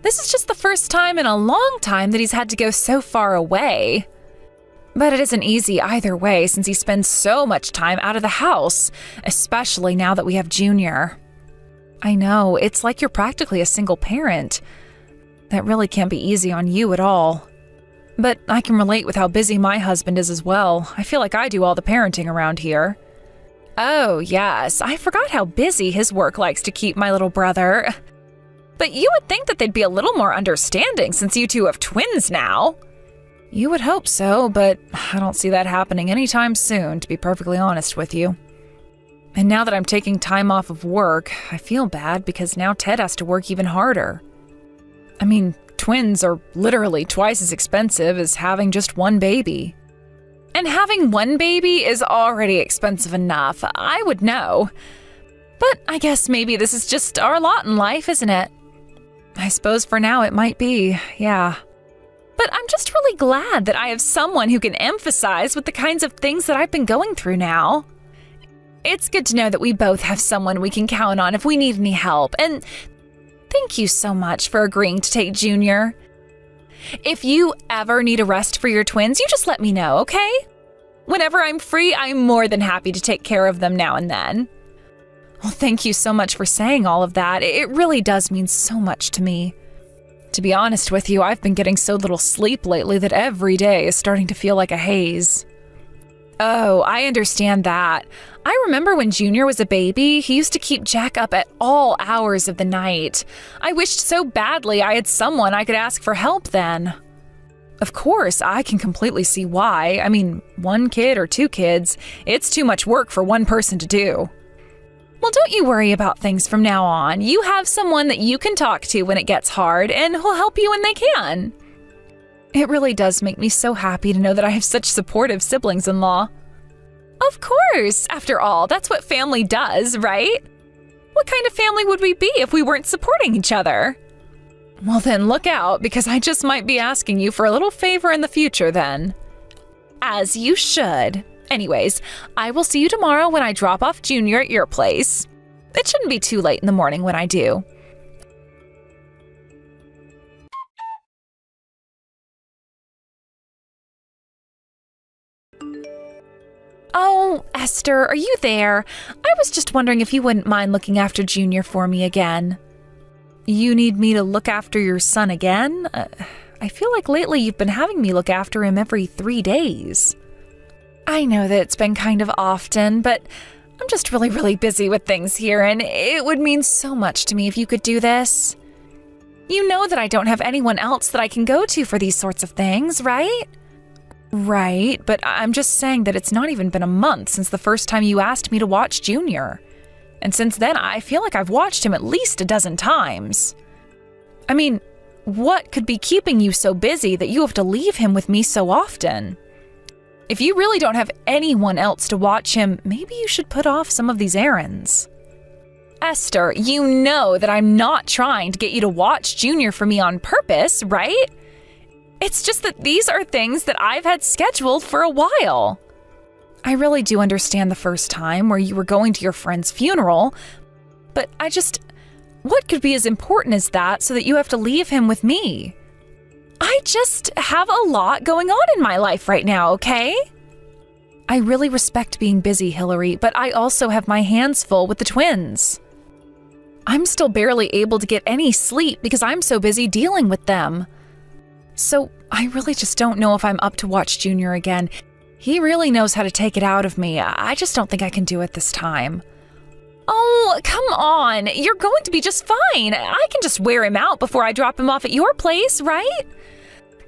This is just the first time in a long time that he's had to go so far away. But it isn't easy either way since he spends so much time out of the house, especially now that we have Junior. I know, it's like you're practically a single parent. That really can't be easy on you at all. But I can relate with how busy my husband is as well. I feel like I do all the parenting around here. Oh, yes, I forgot how busy his work likes to keep my little brother. But you would think that they'd be a little more understanding since you two have twins now. You would hope so, but I don't see that happening anytime soon, to be perfectly honest with you. And now that I'm taking time off of work, I feel bad because now Ted has to work even harder. I mean, twins are literally twice as expensive as having just one baby. And having one baby is already expensive enough, I would know. But I guess maybe this is just our lot in life, isn't it? I suppose for now it might be, yeah. But I'm just really glad that I have someone who can emphasize with the kinds of things that I've been going through now. It's good to know that we both have someone we can count on if we need any help, and thank you so much for agreeing to take Junior. If you ever need a rest for your twins, you just let me know, okay? Whenever I'm free, I'm more than happy to take care of them now and then. Well, thank you so much for saying all of that. It really does mean so much to me. To be honest with you, I've been getting so little sleep lately that every day is starting to feel like a haze. Oh, I understand that. I remember when Junior was a baby, he used to keep Jack up at all hours of the night. I wished so badly I had someone I could ask for help then. Of course, I can completely see why. I mean, one kid or two kids, it's too much work for one person to do. Well, don't you worry about things from now on. You have someone that you can talk to when it gets hard, and who'll help you when they can. It really does make me so happy to know that I have such supportive siblings-in-law. Of course! After all, that's what family does, right? What kind of family would we be if we weren't supporting each other? Well then, look out, because I just might be asking you for a little favor in the future then. As you should. Anyways, I will see you tomorrow when I drop off Junior at your place. It shouldn't be too late in the morning when I do. Oh, Esther, are you there? I was just wondering if you wouldn't mind looking after Junior for me again. You need me to look after your son again? I feel like lately you've been having me look after him every 3 days. I know that it's been kind of often, but I'm just really busy with things here, and it would mean so much to me if you could do this. You know that I don't have anyone else that I can go to for these sorts of things, right? Right, but I'm just saying that it's not even been a month since the first time you asked me to watch Junior. And since then, I feel like I've watched him at least a dozen times. I mean, what could be keeping you so busy that you have to leave him with me so often? If you really don't have anyone else to watch him, maybe you should put off some of these errands. Esther, you know that I'm not trying to get you to watch Junior for me on purpose, right? It's just that these are things that I've had scheduled for a while. I really do understand the first time where you were going to your friend's funeral, but what could be as important as that so that you have to leave him with me? I just have a lot going on in my life right now, okay? I really respect being busy, Hillary, but I also have my hands full with the twins. I'm still barely able to get any sleep because I'm so busy dealing with them. So I really just don't know if I'm up to watch Junior again. He really knows how to take it out of me. I just don't think I can do it this time. Oh, come on. You're going to be just fine. I can just wear him out before I drop him off at your place, right?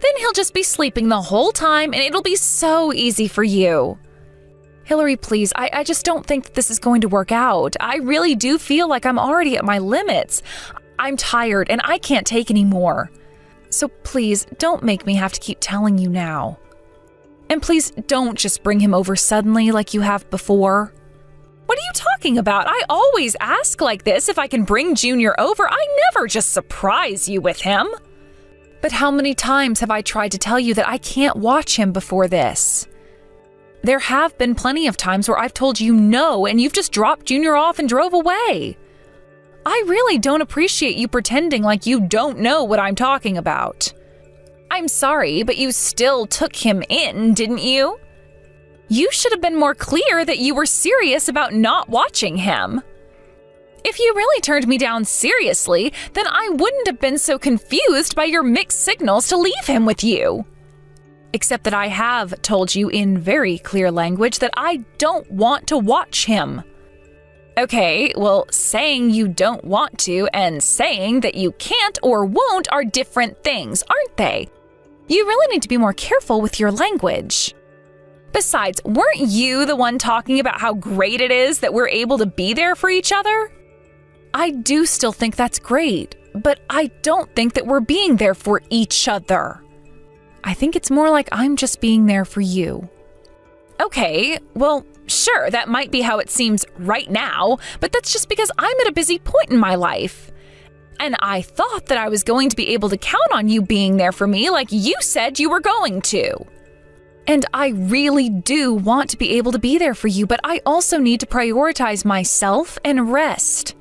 Then he'll just be sleeping the whole time and it'll be so easy for you. Hillary, please, I just don't think that this is going to work out. I really do feel like I'm already at my limits. I'm tired and I can't take any more. So please, don't make me have to keep telling you now. And please don't just bring him over suddenly like you have before. What are you talking about? I always ask like this if I can bring Junior over. I never just surprise you with him. But how many times have I tried to tell you that I can't watch him before this? There have been plenty of times where I've told you no and you've just dropped Junior off and drove away. I really don't appreciate you pretending like you don't know what I'm talking about. I'm sorry, but you still took him in, didn't you? You should have been more clear that you were serious about not watching him. If you really turned me down seriously, then I wouldn't have been so confused by your mixed signals to leave him with you. Except that I have told you in very clear language that I don't want to watch him. Okay, well, saying you don't want to and saying that you can't or won't are different things, aren't they? You really need to be more careful with your language. Besides, weren't you the one talking about how great it is that we're able to be there for each other? I do still think that's great, but I don't think that we're being there for each other. I think it's more like I'm just being there for you. Okay, well, sure, that might be how it seems right now, but that's just because I'm at a busy point in my life. And I thought that I was going to be able to count on you being there for me like you said you were going to. And I really do want to be able to be there for you, but I also need to prioritize myself and rest.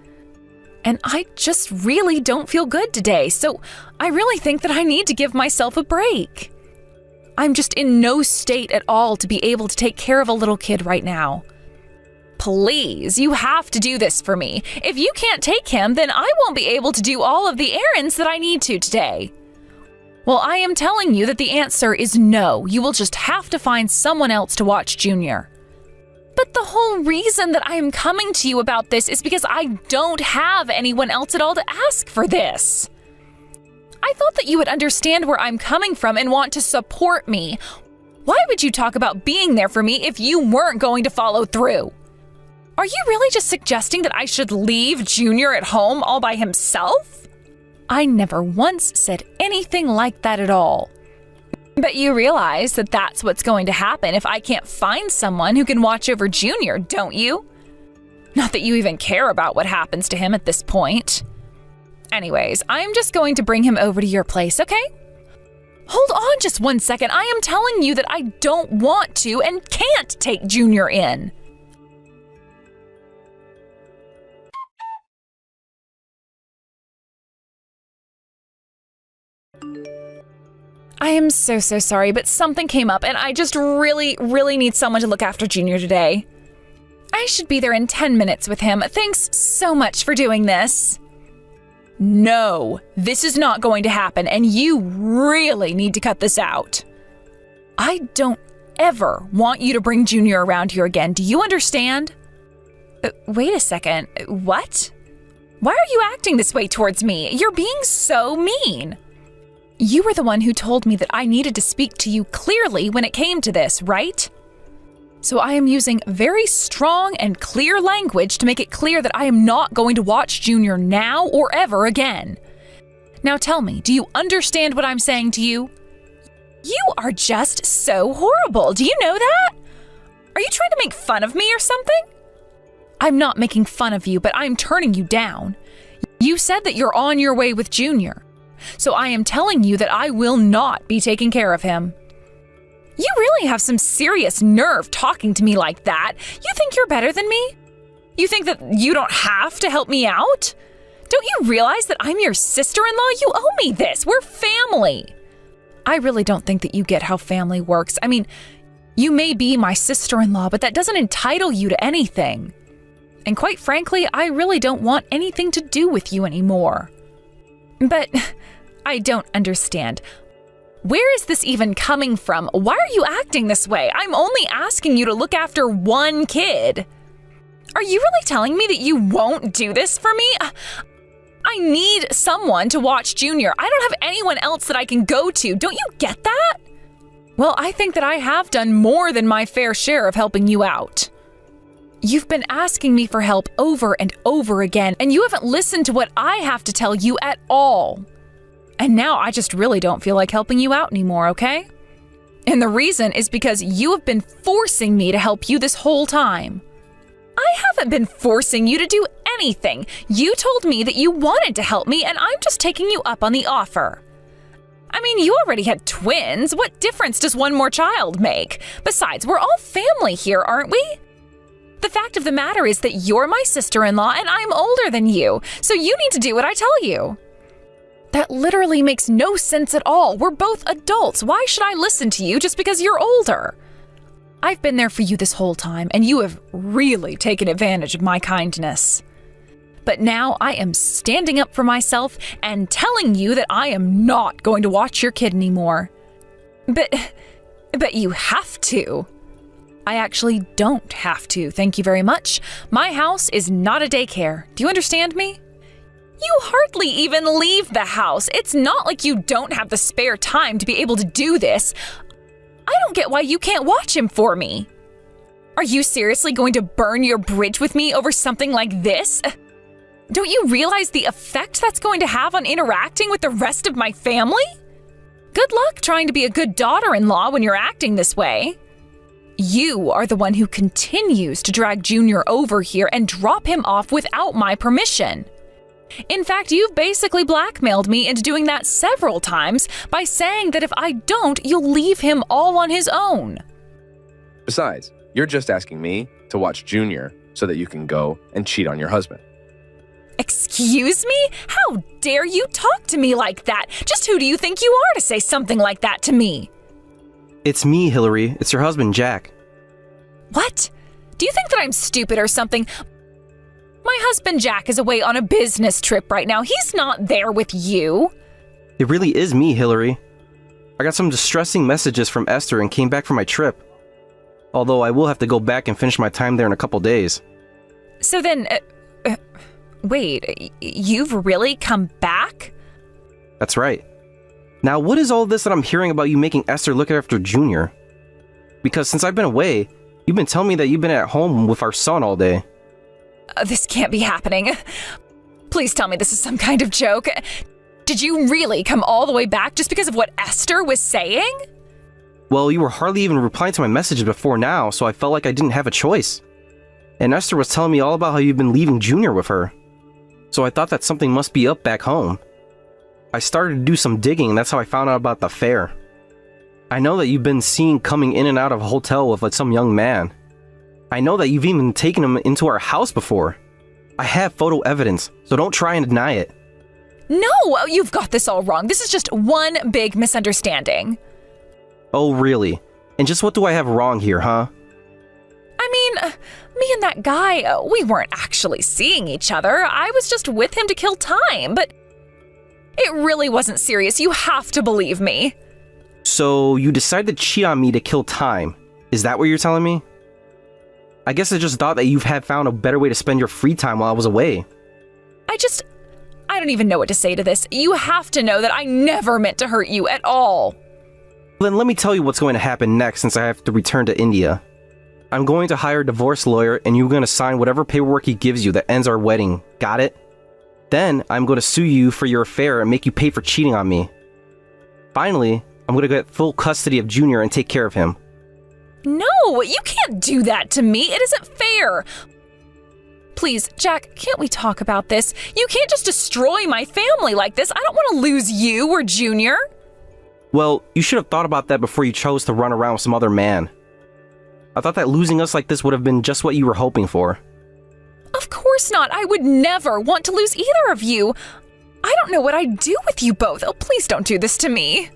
And I just really don't feel good today, so I really think that I need to give myself a break. I'm just in no state at all to be able to take care of a little kid right now. Please, you have to do this for me. If you can't take him, then I won't be able to do all of the errands that I need to today. Well, I am telling you that the answer is no. You will just have to find someone else to watch Junior. But the whole reason that I am coming to you about this is because I don't have anyone else at all to ask for this. I thought that you would understand where I'm coming from and want to support me. Why would you talk about being there for me if you weren't going to follow through? Are you really just suggesting that I should leave Junior at home all by himself? I never once said anything like that at all. But you realize that that's what's going to happen if I can't find someone who can watch over Junior, don't you? Not that you even care about what happens to him at this point. Anyways, I'm just going to bring him over to your place, okay? Hold on just 1 second. I am telling you that I don't want to and can't take Junior in. I am so sorry, but something came up and I just really need someone to look after Junior today. I should be there in 10 minutes with him. Thanks so much for doing this. No, this is not going to happen, and you really need to cut this out. I don't ever want you to bring Junior around here again. Do you understand? Wait a second. What? Why are you acting this way towards me? You're being so mean. You were the one who told me that I needed to speak to you clearly when it came to this, right? So I am using very strong and clear language to make it clear that I am not going to watch Junior now or ever again. Now tell me, do you understand what I'm saying to you? You are just so horrible. Do you know that? Are you trying to make fun of me or something? I'm not making fun of you, but I'm turning you down. You said that you're on your way with Junior. So I am telling you that I will not be taking care of him. You really have some serious nerve talking to me like that. You think you're better than me? You think that you don't have to help me out? Don't you realize that I'm your sister-in-law? You owe me this. We're family. I really don't think that you get how family works. I mean, you may be my sister-in-law, but that doesn't entitle you to anything. And quite frankly, I really don't want anything to do with you anymore. But I don't understand. Where is this even coming from? Why are you acting this way? I'm only asking you to look after one kid. Are you really telling me that you won't do this for me? I need someone to watch Junior. I don't have anyone else that I can go to. Don't you get that? Well, I think that I have done more than my fair share of helping you out. You've been asking me for help over and over again, and you haven't listened to what I have to tell you at all. And now I just really don't feel like helping you out anymore, okay? And the reason is because you have been forcing me to help you this whole time. I haven't been forcing you to do anything. You told me that you wanted to help me, and I'm just taking you up on the offer. I mean, you already had twins. What difference does one more child make? Besides, we're all family here, aren't we? The fact of the matter is that you're my sister-in-law and I'm older than you, so you need to do what I tell you. That literally makes no sense at all. We're both adults. Why should I listen to you just because you're older? I've been there for you this whole time, and you have really taken advantage of my kindness. But now I am standing up for myself and telling you that I am not going to watch your kid anymore. But you have to. I actually don't have to, thank you very much. My house is not a daycare. Do you understand me? You hardly even leave the house. It's not like you don't have the spare time to be able to do this. I don't get why you can't watch him for me. Are you seriously going to burn your bridge with me over something like this? Don't you realize the effect that's going to have on interacting with the rest of my family? Good luck trying to be a good daughter-in-law when you're acting this way. You are the one who continues to drag Junior over here and drop him off without my permission. In fact, you've basically blackmailed me into doing that several times by saying that if I don't, you'll leave him all on his own. Besides, you're just asking me to watch Junior so that you can go and cheat on your husband. Excuse me? How dare you talk to me like that? Just who do you think you are to say something like that to me? It's me, Hillary. It's your husband, Jack. What? Do you think that I'm stupid or something? My husband Jack is away on a business trip right now. He's not there with you. It really is me, Hillary. I got some distressing messages from Esther and came back from my trip. Although I will have to go back and finish my time there in a couple days. So then, wait, you've really come back? That's right. Now, what is all this that I'm hearing about you making Esther look after Junior? Because since I've been away, you've been telling me that you've been at home with our son all day. This can't be happening. Please tell me this is some kind of joke. Did you really come all the way back just because of what Esther was saying? Well, you were hardly even replying to my messages before now, so I felt like I didn't have a choice. And Esther was telling me all about how you've been leaving Junior with her. So I thought that something must be up back home. I started to do some digging, and that's how I found out about the affair. I know that you've been seen coming in and out of a hotel with some young man. I know that you've even taken him into our house before. I have photo evidence, so don't try and deny it. No, you've got this all wrong. This is just one big misunderstanding. Oh, really? And just what do I have wrong here, huh? I mean, me and that guy, we weren't actually seeing each other. I was just with him to kill time, but it really wasn't serious. You have to believe me. So you decided to cheat on me to kill time. Is that what you're telling me? I guess I just thought that you had found a better way to spend your free time while I was away. I don't even know what to say to this. You have to know that I never meant to hurt you at all. Then let me tell you what's going to happen next since I have to return to India. I'm going to hire a divorce lawyer and you're going to sign whatever paperwork he gives you that ends our wedding. Got it? Then I'm going to sue you for your affair and make you pay for cheating on me. Finally, I'm going to get full custody of Junior and take care of him. No, you can't do that to me. It isn't fair. Please, Jack, can't we talk about this? You can't just destroy my family like this. I don't want to lose you or Junior. Well, you should have thought about that before you chose to run around with some other man. I thought that losing us like this would have been just what you were hoping for. Of course not. I would never want to lose either of you. I don't know what I'd do with you both. Oh, please don't do this to me.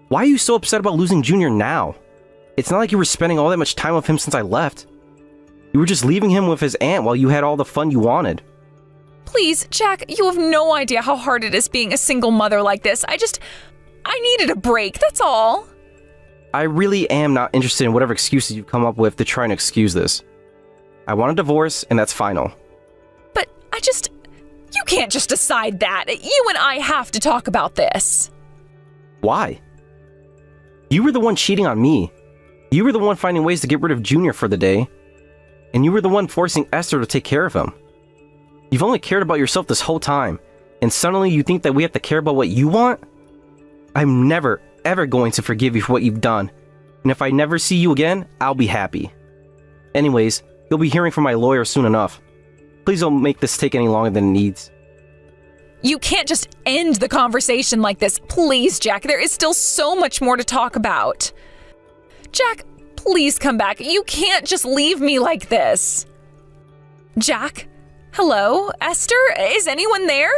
Why are you so upset about losing Junior now? It's not like you were spending all that much time with him since I left. You were just leaving him with his aunt while you had all the fun you wanted. Please, Jack, you have no idea how hard it is being a single mother like this. I needed a break, that's all. I really am not interested in whatever excuses you've come up with to try and excuse this. I want a divorce, and that's final. But you can't just decide that. You and I have to talk about this. Why? You were the one cheating on me. You were the one finding ways to get rid of Junior for the day. And you were the one forcing Esther to take care of him. You've only cared about yourself this whole time, and suddenly you think that we have to care about what you want? I'm never, ever going to forgive you for what you've done, and if I never see you again, I'll be happy. Anyways, you'll be hearing from my lawyer soon enough. Please don't make this take any longer than it needs. You can't just end the conversation like this. Please, Jack, there is still so much more to talk about. Jack, please come back. You can't just leave me like this. Jack? Hello? Esther? Is anyone there?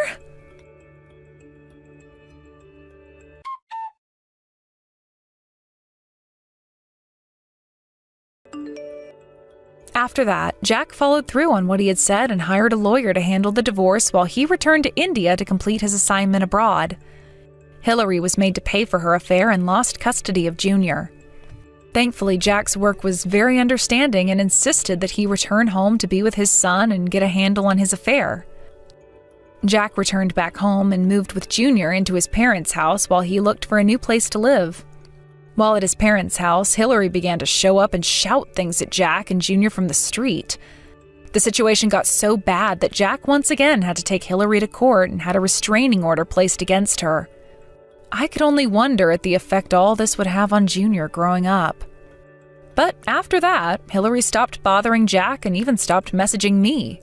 After that, Jack followed through on what he had said and hired a lawyer to handle the divorce while he returned to India to complete his assignment abroad. Hillary was made to pay for her affair and lost custody of Junior. Thankfully, Jack's work was very understanding and insisted that he return home to be with his son and get a handle on his affair. Jack returned back home and moved with Junior into his parents' house while he looked for a new place to live. While at his parents' house, Hillary began to show up and shout things at Jack and Junior from the street. The situation got so bad that Jack once again had to take Hillary to court and had a restraining order placed against her. I could only wonder at the effect all this would have on Junior growing up. But after that, Hillary stopped bothering Jack and even stopped messaging me.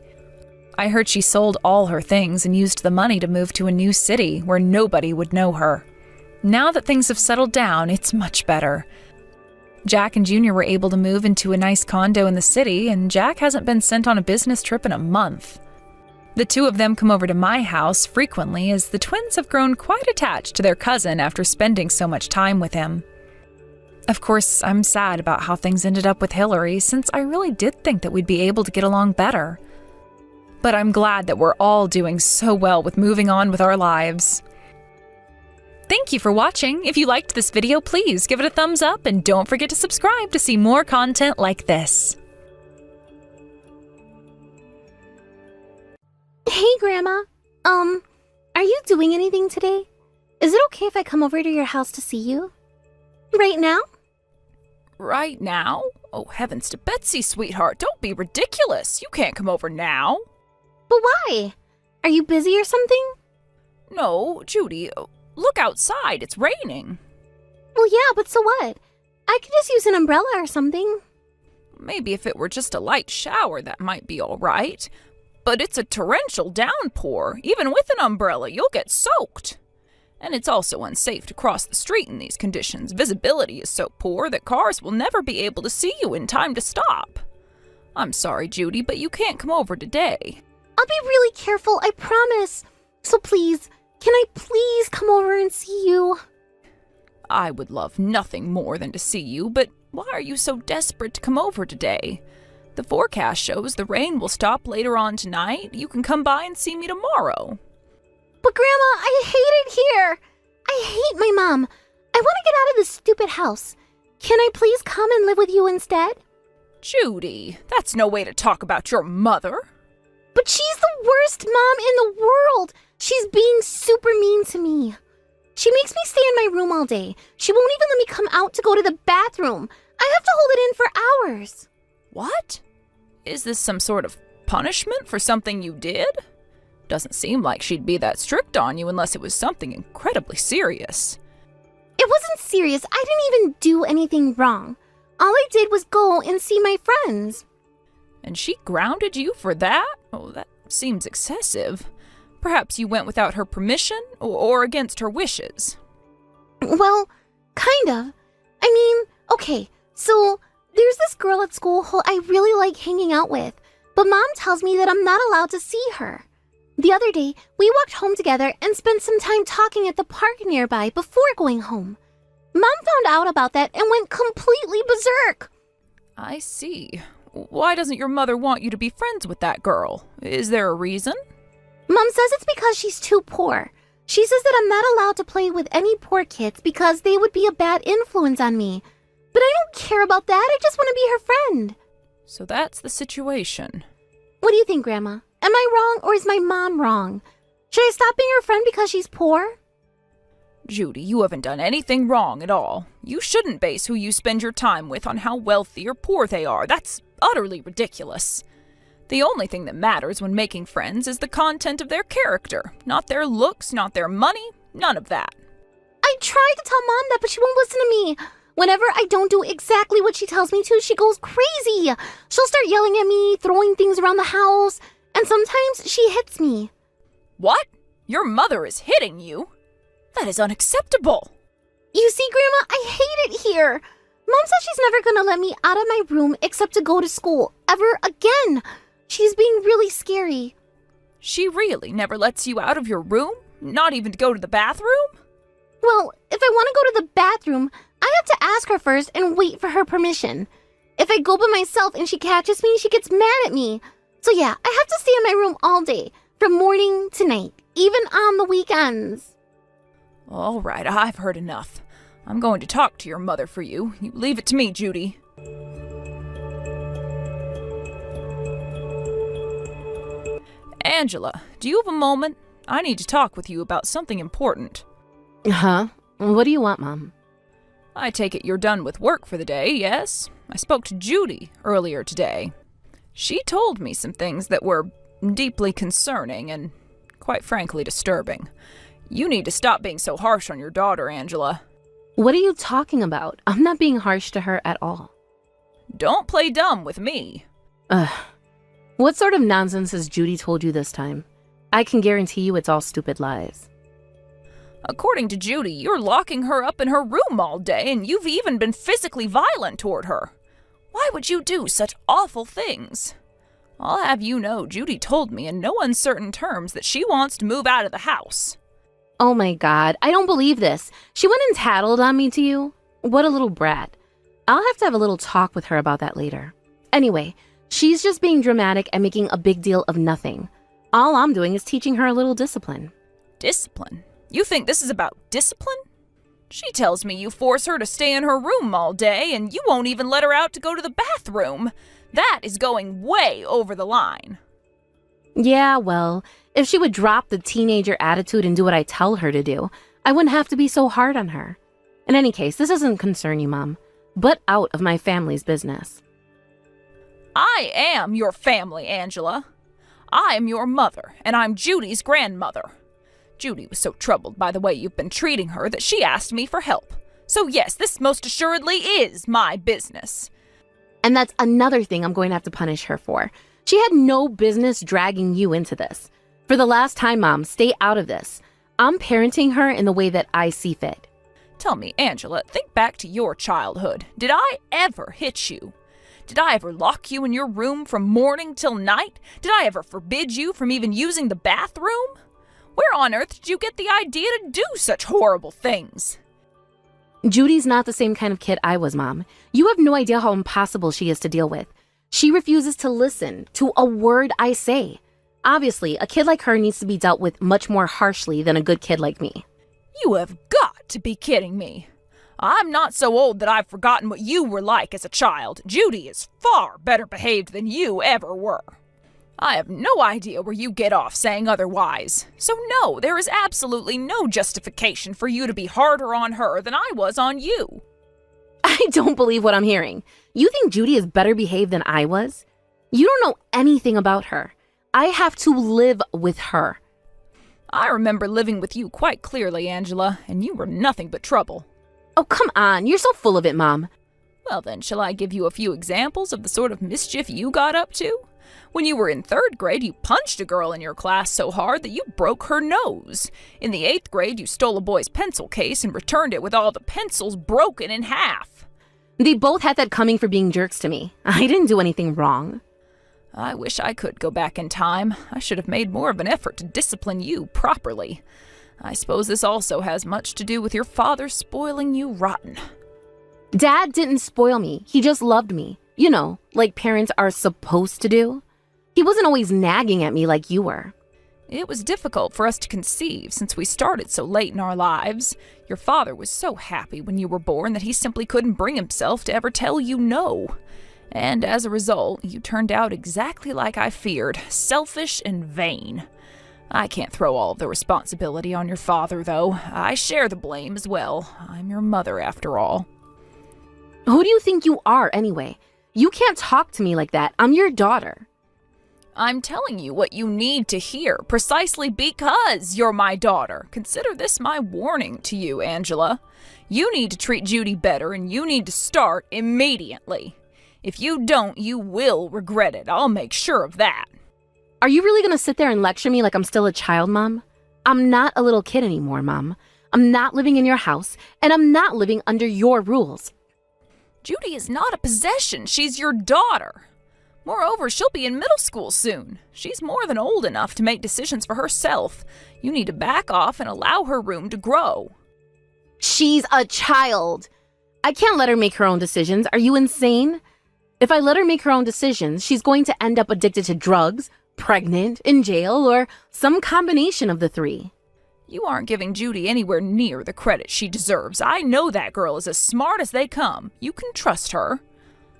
I heard she sold all her things and used the money to move to a new city where nobody would know her. Now that things have settled down, it's much better. Jack and Junior were able to move into a nice condo in the city, and Jack hasn't been sent on a business trip in a month. The two of them come over to my house frequently as the twins have grown quite attached to their cousin after spending so much time with him. Of course, I'm sad about how things ended up with Hillary, since I really did think that we'd be able to get along better. But I'm glad that we're all doing so well with moving on with our lives. Thank you for watching. If you liked this video, please give it a thumbs up and don't forget to subscribe to see more content like this. Hey, Grandma. Are you doing anything today? Is it okay if I come over to your house to see you? Right now? Right now? Oh, heavens to Betsy, sweetheart, don't be ridiculous. You can't come over now. But why? Are you busy or something? No, Judy, look outside. It's raining. Well, yeah, but so what? I could just use an umbrella or something. Maybe if it were just a light shower, that might be all right. But it's a torrential downpour. Even with an umbrella, you'll get soaked. And it's also unsafe to cross the street in these conditions. Visibility is so poor that cars will never be able to see you in time to stop. I'm sorry, Judy, but you can't come over today. I'll be really careful, I promise. So please, can I please come over and see you? I would love nothing more than to see you, but why are you so desperate to come over today? The forecast shows the rain will stop later on tonight. You can come by and see me tomorrow. But Grandma, I hate it here. I hate my mom. I want to get out of this stupid house. Can I please come and live with you instead? Judy, that's no way to talk about your mother. But she's the worst mom in the world. She's being super mean to me. She makes me stay in my room all day. She won't even let me come out to go to the bathroom. I have to hold it in for hours. What? Is this some sort of punishment for something you did? Doesn't seem like she'd be that strict on you unless it was something incredibly serious. It wasn't serious. I didn't even do anything wrong. All I did was go and see my friends. And she grounded you for that? Oh, that seems excessive. Perhaps you went without her permission or against her wishes. Well, kind of. I mean, okay, so there's this girl at school who I really like hanging out with, but Mom tells me that I'm not allowed to see her. The other day, we walked home together and spent some time talking at the park nearby before going home. Mom found out about that and went completely berserk. I see. Why doesn't your mother want you to be friends with that girl? Is there a reason? Mom says it's because she's too poor. She says that I'm not allowed to play with any poor kids because they would be a bad influence on me. But I don't care about that. I just want to be her friend. So that's the situation. What do you think, Grandma? Am I wrong or is my mom wrong? Should I stop being her friend because she's poor? Judy, you haven't done anything wrong at all. You shouldn't base who you spend your time with on how wealthy or poor they are. That's utterly ridiculous. The only thing that matters when making friends is the content of their character, not their looks, not their money, none of that. I tried to tell Mom that, but she won't listen to me. Whenever I don't do exactly what she tells me to, she goes crazy. She'll start yelling at me, throwing things around the house, and sometimes she hits me. What? Your mother is hitting you? That is unacceptable. You see, Grandma, I hate it here. Mom says she's never going to let me out of my room except to go to school, ever again. She's being really scary. She really never lets you out of your room? Not even to go to the bathroom? Well, if I want to go to the bathroom, I have to ask her first and wait for her permission. If I go by myself and she catches me, she gets mad at me. So yeah, I have to stay in my room all day, from morning to night, even on the weekends. All right, I've heard enough. I'm going to talk to your mother for you. You leave it to me, Judy. Angela, do you have a moment? I need to talk with you about something important. Huh? What do you want, Mom? I take it you're done with work for the day, yes? I spoke to Judy earlier today. She told me some things that were deeply concerning and, quite frankly, disturbing. You need to stop being so harsh on your daughter, Angela. What are you talking about? I'm not being harsh to her at all. Don't play dumb with me. What sort of nonsense has Judy told you this time? I can guarantee you it's all stupid lies. According to Judy, you're locking her up in her room all day, and you've even been physically violent toward her. Why would you do such awful things? I'll have you know, Judy told me in no uncertain terms that she wants to move out of the house. Oh my God, I don't believe this. She went and tattled on me to you? What a little brat. I'll have to have a little talk with her about that later. Anyway, she's just being dramatic and making a big deal of nothing. All I'm doing is teaching her a little discipline. Discipline? You think this is about discipline? She tells me you force her to stay in her room all day and you won't even let her out to go to the bathroom. That is going way over the line. Yeah, well, if she would drop the teenager attitude and do what I tell her to do, I wouldn't have to be so hard on her. In any case, this doesn't concern you, Mom, but out of my family's business. I am your family, Angela. I am your mother, and I'm Judy's grandmother. Judy was so troubled by the way you've been treating her that she asked me for help. So yes, this most assuredly is my business. And that's another thing I'm going to have to punish her for. She had no business dragging you into this. For the last time, Mom, stay out of this. I'm parenting her in the way that I see fit. Tell me, Angela, think back to your childhood. Did I ever hit you? Did I ever lock you in your room from morning till night? Did I ever forbid you from even using the bathroom? Where on earth did you get the idea to do such horrible things? Judy's not the same kind of kid I was, Mom. You have no idea how impossible she is to deal with. She refuses to listen to a word I say. Obviously, a kid like her needs to be dealt with much more harshly than a good kid like me. You have got to be kidding me. I'm not so old that I've forgotten what you were like as a child. Judy is far better behaved than you ever were. I have no idea where you get off saying otherwise. So no, there is absolutely no justification for you to be harder on her than I was on you. I don't believe what I'm hearing. You think Judy is better behaved than I was? You don't know anything about her. I have to live with her. I remember living with you quite clearly, Angela, and you were nothing but trouble. Oh, come on. You're so full of it, Mom. Well then, shall I give you a few examples of the sort of mischief you got up to? When you were in 3rd grade, you punched a girl in your class so hard that you broke her nose. In the 8th grade, you stole a boy's pencil case and returned it with all the pencils broken in half. They both had that coming for being jerks to me. I didn't do anything wrong. I wish I could go back in time. I should have made more of an effort to discipline you properly. I suppose this also has much to do with your father spoiling you rotten. Dad didn't spoil me. He just loved me. You know, like parents are supposed to do. He wasn't always nagging at me like you were. It was difficult for us to conceive since we started so late in our lives. Your father was so happy when you were born that he simply couldn't bring himself to ever tell you no. And as a result, you turned out exactly like I feared, selfish and vain. I can't throw all of the responsibility on your father, though. I share the blame as well. I'm your mother, after all. Who do you think you are, anyway? You can't talk to me like that. I'm your daughter. I'm telling you what you need to hear, precisely because you're my daughter. Consider this my warning to you, Angela. You need to treat Judy better, and you need to start immediately. If you don't, you will regret it. I'll make sure of that. Are you really going to sit there and lecture me like I'm still a child, Mom? I'm not a little kid anymore, Mom. I'm not living in your house, and I'm not living under your rules. Judy is not a possession. She's your daughter. Moreover, she'll be in middle school soon. She's more than old enough to make decisions for herself. You need to back off and allow her room to grow. She's a child. I can't let her make her own decisions. Are you insane? If I let her make her own decisions, she's going to end up addicted to drugs, pregnant, in jail, or some combination of the three. You aren't giving Judy anywhere near the credit she deserves. I know that girl is as smart as they come. You can trust her.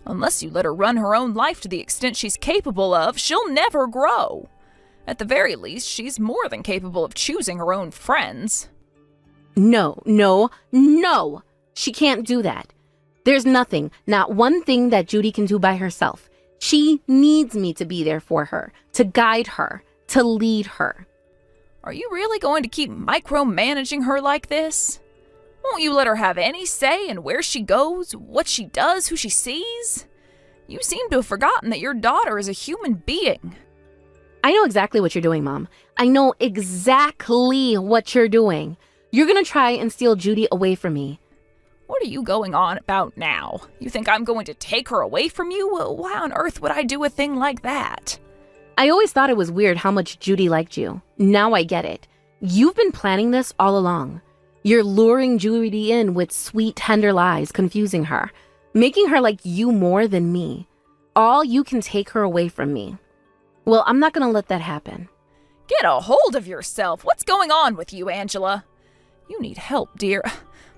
Unless you let her run her own life to the extent she's capable of, she'll never grow. At the very least, she's more than capable of choosing her own friends. No. She can't do that. There's nothing, not one thing that Judy can do by herself. She needs me to be there for her, to guide her, to lead her. Are you really going to keep micromanaging her like this? Won't you let her have any say in where she goes, what she does, who she sees? You seem to have forgotten that your daughter is a human being. I know exactly what you're doing, Mom. I know exactly what you're doing. You're going to try and steal Judy away from me. What are you going on about now? You think I'm going to take her away from you? Why on earth would I do a thing like that? I always thought it was weird how much Judy liked you. Now I get it. You've been planning this all along. You're luring Judy in with sweet, tender lies, confusing her, making her like you more than me. All you can take her away from me. Well, I'm not going to let that happen. Get a hold of yourself. What's going on with you, Angela? You need help, dear.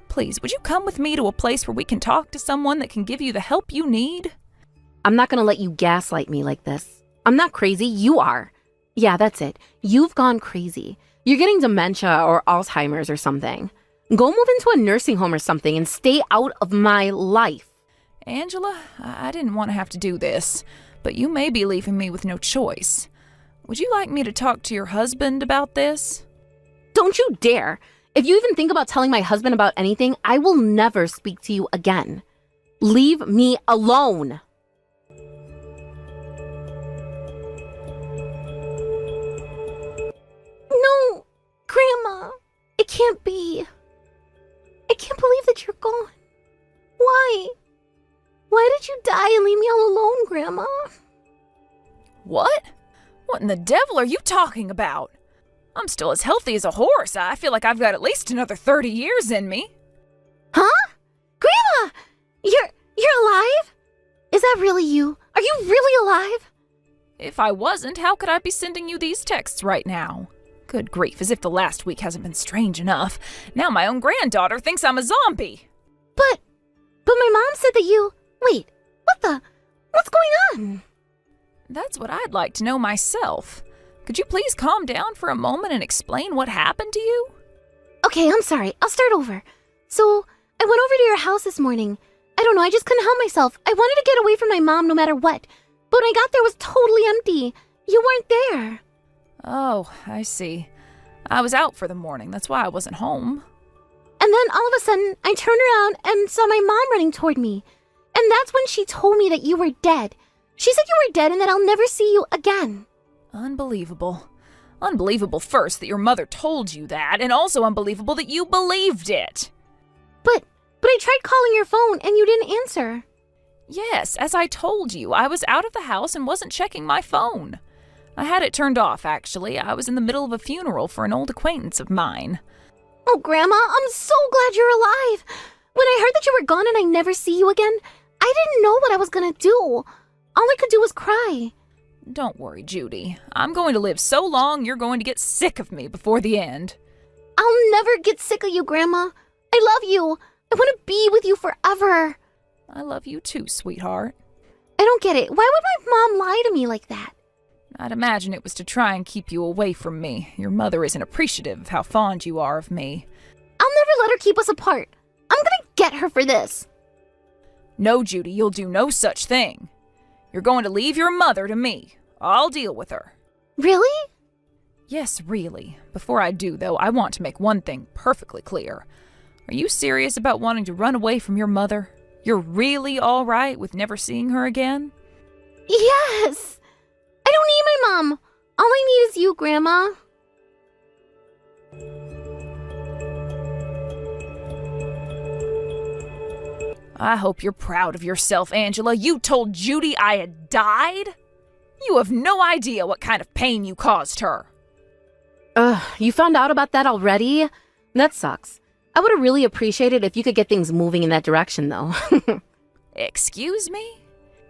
Please, would you come with me to a place where we can talk to someone that can give you the help you need? I'm not going to let you gaslight me like this. I'm not crazy. You are. Yeah, that's it. You've gone crazy. You're getting dementia or Alzheimer's or something. Go move into a nursing home or something and stay out of my life. Angela, I didn't want to have to do this, but you may be leaving me with no choice. Would you like me to talk to your husband about this? Don't you dare! If you even think about telling my husband about anything, I will never speak to you again. Leave me alone! No, Grandma, it can't be. I can't believe that you're gone. Why? Why did you die and leave me all alone, Grandma? What? What in the devil are you talking about? I'm still as healthy as a horse. I feel like I've got at least another 30 years in me. Huh? Grandma! You're alive? Is that really you? Are you really alive? If I wasn't, how could I be sending you these texts right now? Good grief, as if the last week hasn't been strange enough. Now my own granddaughter thinks I'm a zombie. But my mom said that you... Wait, what's going on? That's what I'd like to know myself. Could you please calm down for a moment and explain what happened to you? Okay, I'm sorry. I'll start over. So, I went over to your house this morning. I don't know, I just couldn't help myself. I wanted to get away from my mom no matter what. But when I got there, it was totally empty. You weren't there. Oh, I see. I was out for the morning. That's why I wasn't home. And then all of a sudden, I turned around and saw my mom running toward me. And that's when she told me that you were dead. She said you were dead and that I'll never see you again. Unbelievable. Unbelievable first that your mother told you that, and also unbelievable that you believed it. But I tried calling your phone and you didn't answer. Yes, as I told you, I was out of the house and wasn't checking my phone. I had it turned off, actually. I was in the middle of a funeral for an old acquaintance of mine. Oh, Grandma, I'm so glad you're alive. When I heard that you were gone and I'd never see you again, I didn't know what I was gonna do. All I could do was cry. Don't worry, Judy. I'm going to live so long you're going to get sick of me before the end. I'll never get sick of you, Grandma. I love you. I want to be with you forever. I love you too, sweetheart. I don't get it. Why would my mom lie to me like that? I'd imagine it was to try and keep you away from me. Your mother isn't appreciative of how fond you are of me. I'll never let her keep us apart. I'm gonna get her for this. No, Judy, you'll do no such thing. You're going to leave your mother to me. I'll deal with her. Really? Yes, really. Before I do, though, I want to make one thing perfectly clear. Are you serious about wanting to run away from your mother? You're really all right with never seeing her again? Yes. I don't need my mom. All I need is you, Grandma. I hope you're proud of yourself, Angela. You told Judy I had died? You have no idea what kind of pain you caused her. You found out about that already? That sucks. I would have really appreciated if you could get things moving in that direction, though. Excuse me?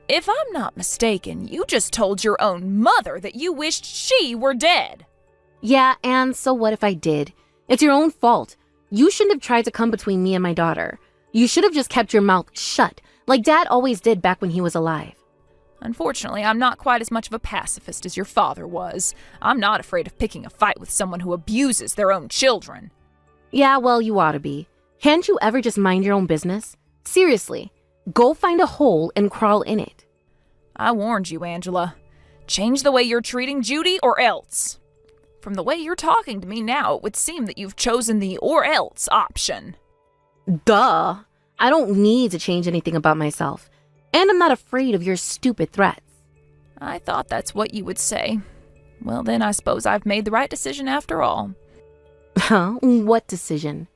If I'm not mistaken, you just told your own mother that you wished she were dead. Yeah, and so what if I did? It's your own fault. You shouldn't have tried to come between me and my daughter. You should have just kept your mouth shut, like Dad always did back when he was alive. Unfortunately, I'm not quite as much of a pacifist as your father was. I'm not afraid of picking a fight with someone who abuses their own children. Yeah, well, you ought to be. Can't you ever just mind your own business? Seriously, go find a hole and crawl in it. I warned you, Angela. Change the way you're treating Judy or else. From the way you're talking to me now, it would seem that you've chosen the or else option. Duh. I don't need to change anything about myself. And I'm not afraid of your stupid threats. I thought that's what you would say. Well, then I suppose I've made the right decision after all. Huh? What decision?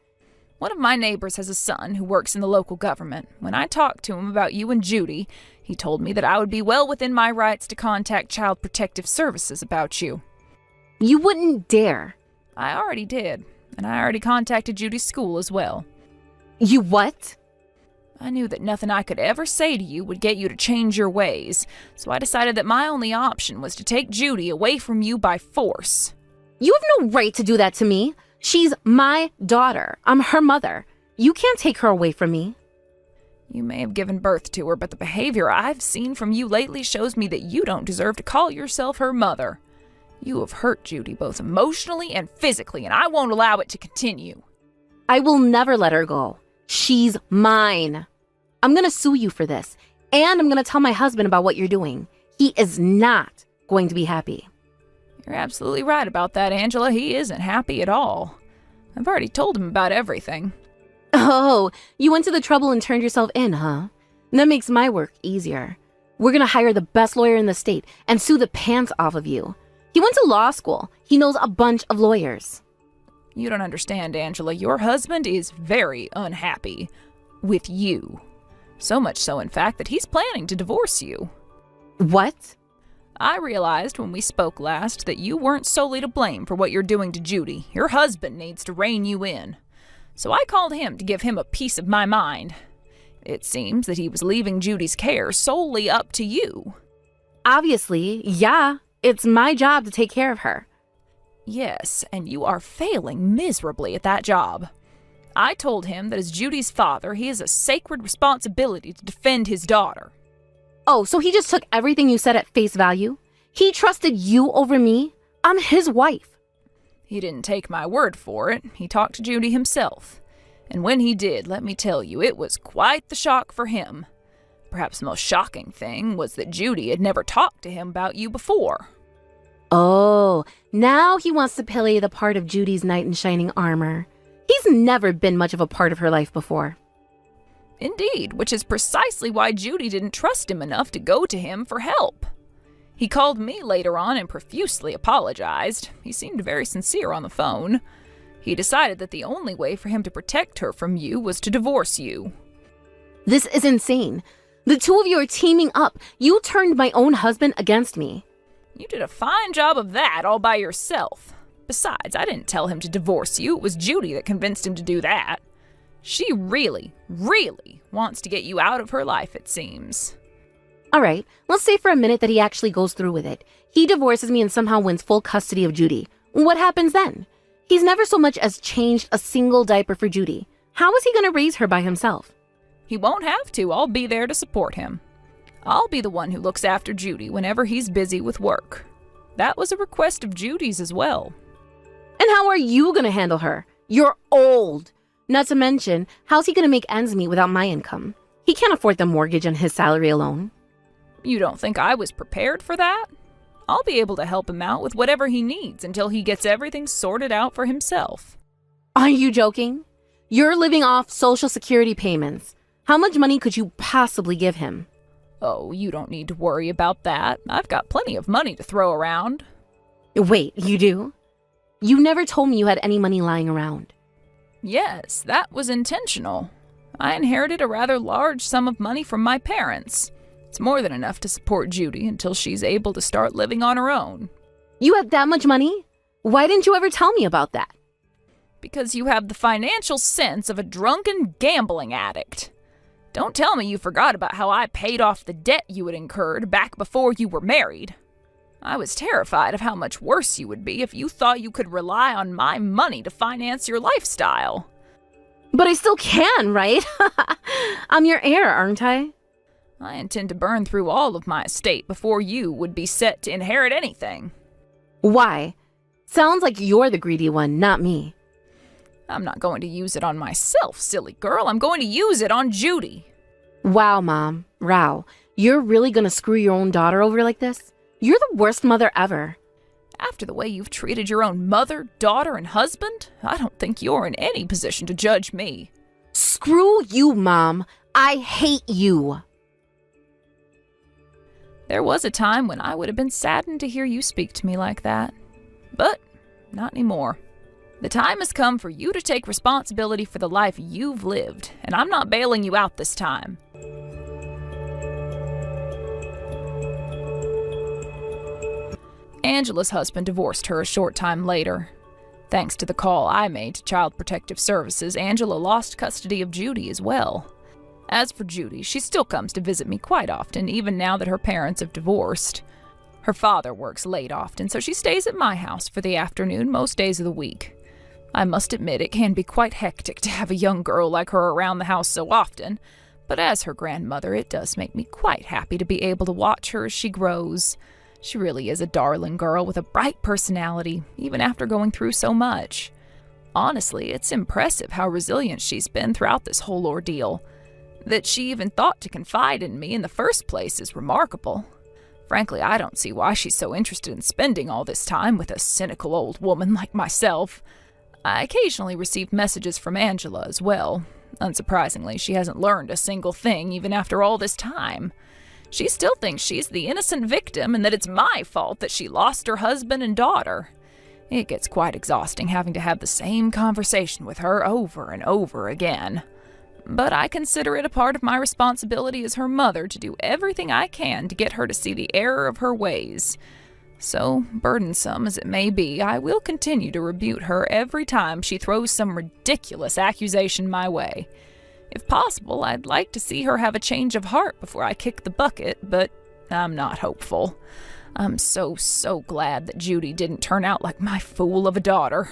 One of my neighbors has a son who works in the local government. When I talked to him about you and Judy, he told me that I would be well within my rights to contact Child Protective Services about you. You wouldn't dare. I already did, and I already contacted Judy's school as well. You what? I knew that nothing I could ever say to you would get you to change your ways, so I decided that my only option was to take Judy away from you by force. You have no right to do that to me. She's my daughter. I'm her mother. You can't take her away from me. You may have given birth to her, but the behavior I've seen from you lately shows me that you don't deserve to call yourself her mother. You have hurt Judy both emotionally and physically, and I won't allow it to continue. I will never let her go. She's mine. I'm gonna sue you for this, and I'm gonna tell my husband about what you're doing. He is not going to be happy. You're absolutely right about that, Angela. He isn't happy at all. I've already told him about everything. Oh, you went to the trouble and turned yourself in, huh? That makes my work easier. We're gonna hire the best lawyer in the state and sue the pants off of you. He went to law school. He knows a bunch of lawyers. You don't understand, Angela. Your husband is very unhappy with you. So much so, in fact, that he's planning to divorce you. What? I realized when we spoke last that you weren't solely to blame for what you're doing to Judy. Your husband needs to rein you in. So I called him to give him a piece of my mind. It seems that he was leaving Judy's care solely up to you. Obviously, yeah. It's my job to take care of her. Yes, and you are failing miserably at that job. I told him that as Judy's father, he has a sacred responsibility to defend his daughter. Oh, so he just took everything you said at face value? He trusted you over me? I'm his wife. He didn't take my word for it. He talked to Judy himself. And when he did, let me tell you, it was quite the shock for him. Perhaps the most shocking thing was that Judy had never talked to him about you before. Oh, now he wants to play the part of Judy's knight in shining armor. He's never been much of a part of her life before. Indeed, which is precisely why Judy didn't trust him enough to go to him for help. He called me later on and profusely apologized. He seemed very sincere on the phone. He decided that the only way for him to protect her from you was to divorce you. This is insane. The two of you are teaming up. You turned my own husband against me. You did a fine job of that all by yourself. Besides, I didn't tell him to divorce you. It was Judy that convinced him to do that. She really, really wants to get you out of her life, it seems. All right, let's say for a minute that he actually goes through with it. He divorces me and somehow wins full custody of Judy. What happens then? He's never so much as changed a single diaper for Judy. How is he going to raise her by himself? He won't have to. I'll be there to support him. I'll be the one who looks after Judy whenever he's busy with work. That was a request of Judy's as well. And how are you going to handle her? You're old. Not to mention, how's he going to make ends meet without my income? He can't afford the mortgage on his salary alone. You don't think I was prepared for that? I'll be able to help him out with whatever he needs until he gets everything sorted out for himself. Are you joking? You're living off Social Security payments. How much money could you possibly give him? Oh, you don't need to worry about that. I've got plenty of money to throw around. Wait, you do? You never told me you had any money lying around. Yes, that was intentional. I inherited a rather large sum of money from my parents. It's more than enough to support Judy until she's able to start living on her own. You had that much money? Why didn't you ever tell me about that? Because you have the financial sense of a drunken gambling addict. Don't tell me you forgot about how I paid off the debt you had incurred back before you were married. I was terrified of how much worse you would be if you thought you could rely on my money to finance your lifestyle. But I still can, right? I'm your heir, aren't I? I intend to burn through all of my estate before you would be set to inherit anything. Why? Sounds like you're the greedy one, not me. I'm not going to use it on myself, silly girl. I'm going to use it on Judy. Wow, Mom. Row. You're really gonna screw your own daughter over like this? You're the worst mother ever. After the way you've treated your own mother, daughter, and husband, I don't think you're in any position to judge me. Screw you, Mom. I hate you. There was a time when I would have been saddened to hear you speak to me like that. But not anymore. The time has come for you to take responsibility for the life you've lived, and I'm not bailing you out this time. Angela's husband divorced her a short time later. Thanks to the call I made to Child Protective Services, Angela lost custody of Judy as well. As for Judy, she still comes to visit me quite often, even now that her parents have divorced. Her father works late often, so she stays at my house for the afternoon most days of the week. I must admit it can be quite hectic to have a young girl like her around the house so often, but as her grandmother, it does make me quite happy to be able to watch her as she grows. She really is a darling girl with a bright personality, even after going through so much. Honestly, it's impressive how resilient she's been throughout this whole ordeal. That she even thought to confide in me in the first place is remarkable. Frankly, I don't see why she's so interested in spending all this time with a cynical old woman like myself. I occasionally receive messages from Angela as well. Unsurprisingly, she hasn't learned a single thing even after all this time. She still thinks she's the innocent victim and that it's my fault that she lost her husband and daughter. It gets quite exhausting having to have the same conversation with her over and over again. But I consider it a part of my responsibility as her mother to do everything I can to get her to see the error of her ways. So, burdensome as it may be, I will continue to rebuke her every time she throws some ridiculous accusation my way. If possible, I'd like to see her have a change of heart before I kick the bucket, but I'm not hopeful. I'm so glad that Judy didn't turn out like my fool of a daughter.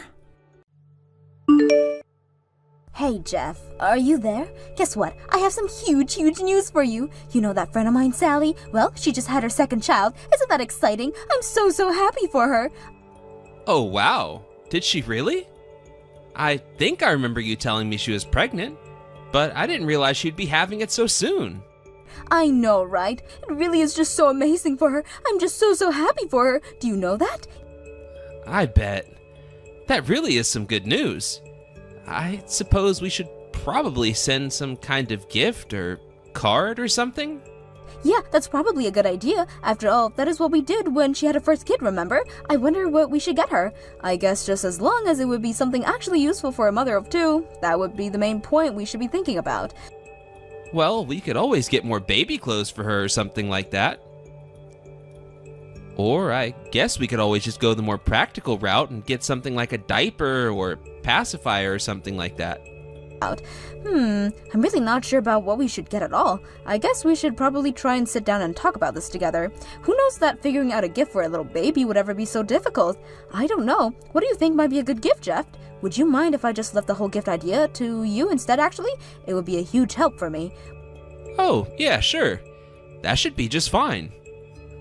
Hey, Jeff, are you there? Guess what? I have some huge news for you. You know that friend of mine, Sally? Well, she just had her second child. Isn't that exciting? I'm so happy for her. Oh, wow. Did she really? I think I remember you telling me she was pregnant, but I didn't realize she'd be having it so soon. I know, right? It really is just so amazing for her. I'm just so happy for her. Do you know that? I bet. That really is some good news. I suppose we should probably send some kind of gift or card or something? Yeah, that's probably a good idea. After all, that is what we did when she had her first kid, remember? I wonder what we should get her. I guess just as long as it would be something actually useful for a mother of two, that would be the main point we should be thinking about. Well, we could always get more baby clothes for her or something like that. Or I guess we could always just go the more practical route and get something like a diaper or pacifier or something like that. I'm really not sure about what we should get at all. I guess we should probably try and sit down and talk about this together. Who knows that figuring out a gift for a little baby would ever be so difficult? I don't know. What do you think might be a good gift, Jeff? Would you mind if I just left the whole gift idea to you instead, actually? It would be a huge help for me. Oh, yeah, sure. That should be just fine.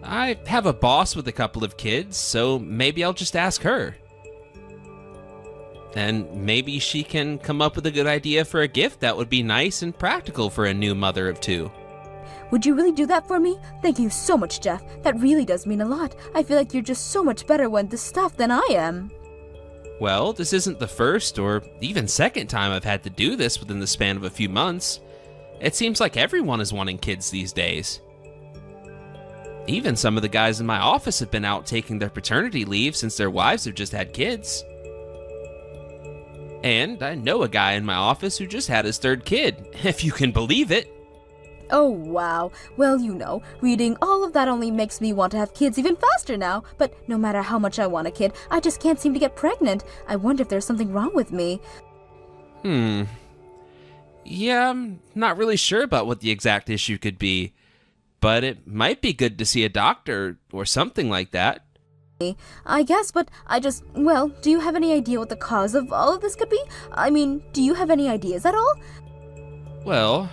I have a boss with a couple of kids, so maybe I'll just ask her. And maybe she can come up with a good idea for a gift that would be nice and practical for a new mother of two. Would you really do that for me? Thank you so much, Jeff. That really does mean a lot. I feel like you're just so much better with this stuff than I am. Well, this isn't the first or even second time I've had to do this within the span of a few months. It seems like everyone is wanting kids these days. Even some of the guys in my office have been out taking their paternity leave since their wives have just had kids. And I know a guy in my office who just had his third kid, if you can believe it. Oh, wow. Well, you know, reading all of that only makes me want to have kids even faster now. But no matter how much I want a kid, I just can't seem to get pregnant. I wonder if there's something wrong with me. Yeah, I'm not really sure about what the exact issue could be, but it might be good to see a doctor or something like that. I guess, but well, do you have any idea what the cause of all of this could be? I mean, do you have any ideas at all? Well,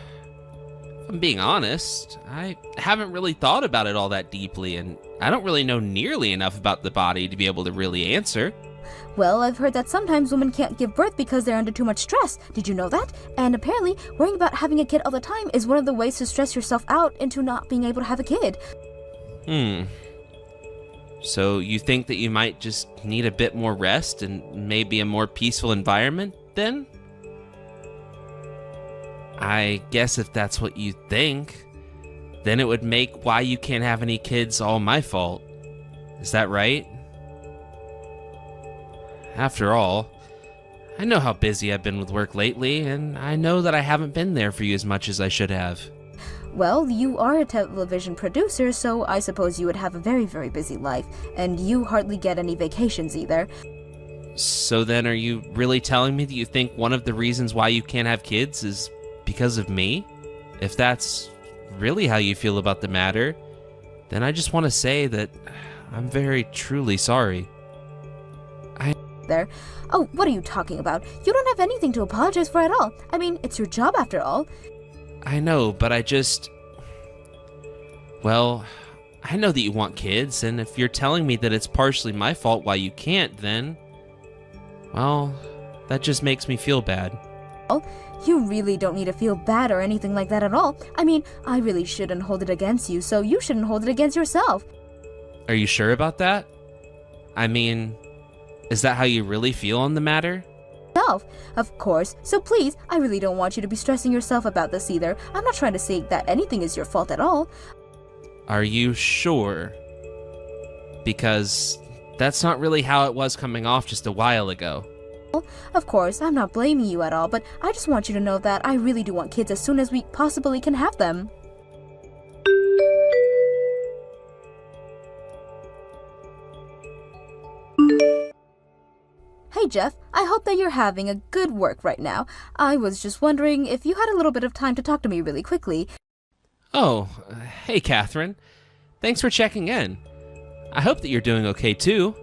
if I'm being honest, I haven't really thought about it all that deeply, and I don't really know nearly enough about the body to be able to really answer. Well, I've heard that sometimes women can't give birth because they're under too much stress. Did you know that? And apparently, worrying about having a kid all the time is one of the ways to stress yourself out into not being able to have a kid. So you think that you might just need a bit more rest and maybe a more peaceful environment then? I guess if that's what you think, then it would make why you can't have any kids all my fault. Is that right? After all, I know how busy I've been with work lately, and I know that I haven't been there for you as much as I should have. Well, you are a television producer, so I suppose you would have a very, very busy life, and you hardly get any vacations either. So then are you really telling me that you think one of the reasons why you can't have kids is because of me? If that's really how you feel about the matter, then I just want to say that I'm very truly sorry. There. Oh, what are you talking about? You don't have anything to apologize for at all. I mean, it's your job after all. I know, but well, I know that you want kids, and if you're telling me that it's partially my fault why you can't, then, well, that just makes me feel bad. You really don't need to feel bad or anything like that at all. I mean, I really shouldn't hold it against you, so you shouldn't hold it against yourself. Are you sure about that? I mean, is that how you really feel on the matter? Of course. So please, I really don't want you to be stressing yourself about this either. I'm not trying to say that anything is your fault at all. Are you sure? Because that's not really how it was coming off just a while ago. Of course, I'm not blaming you at all, but I just want you to know that I really do want kids as soon as we possibly can have them. Hey Jeff, I hope that you're having a good work right now. I was just wondering if you had a little bit of time to talk to me really quickly. Oh, hey Catherine. Thanks for checking in. I hope that you're doing okay too.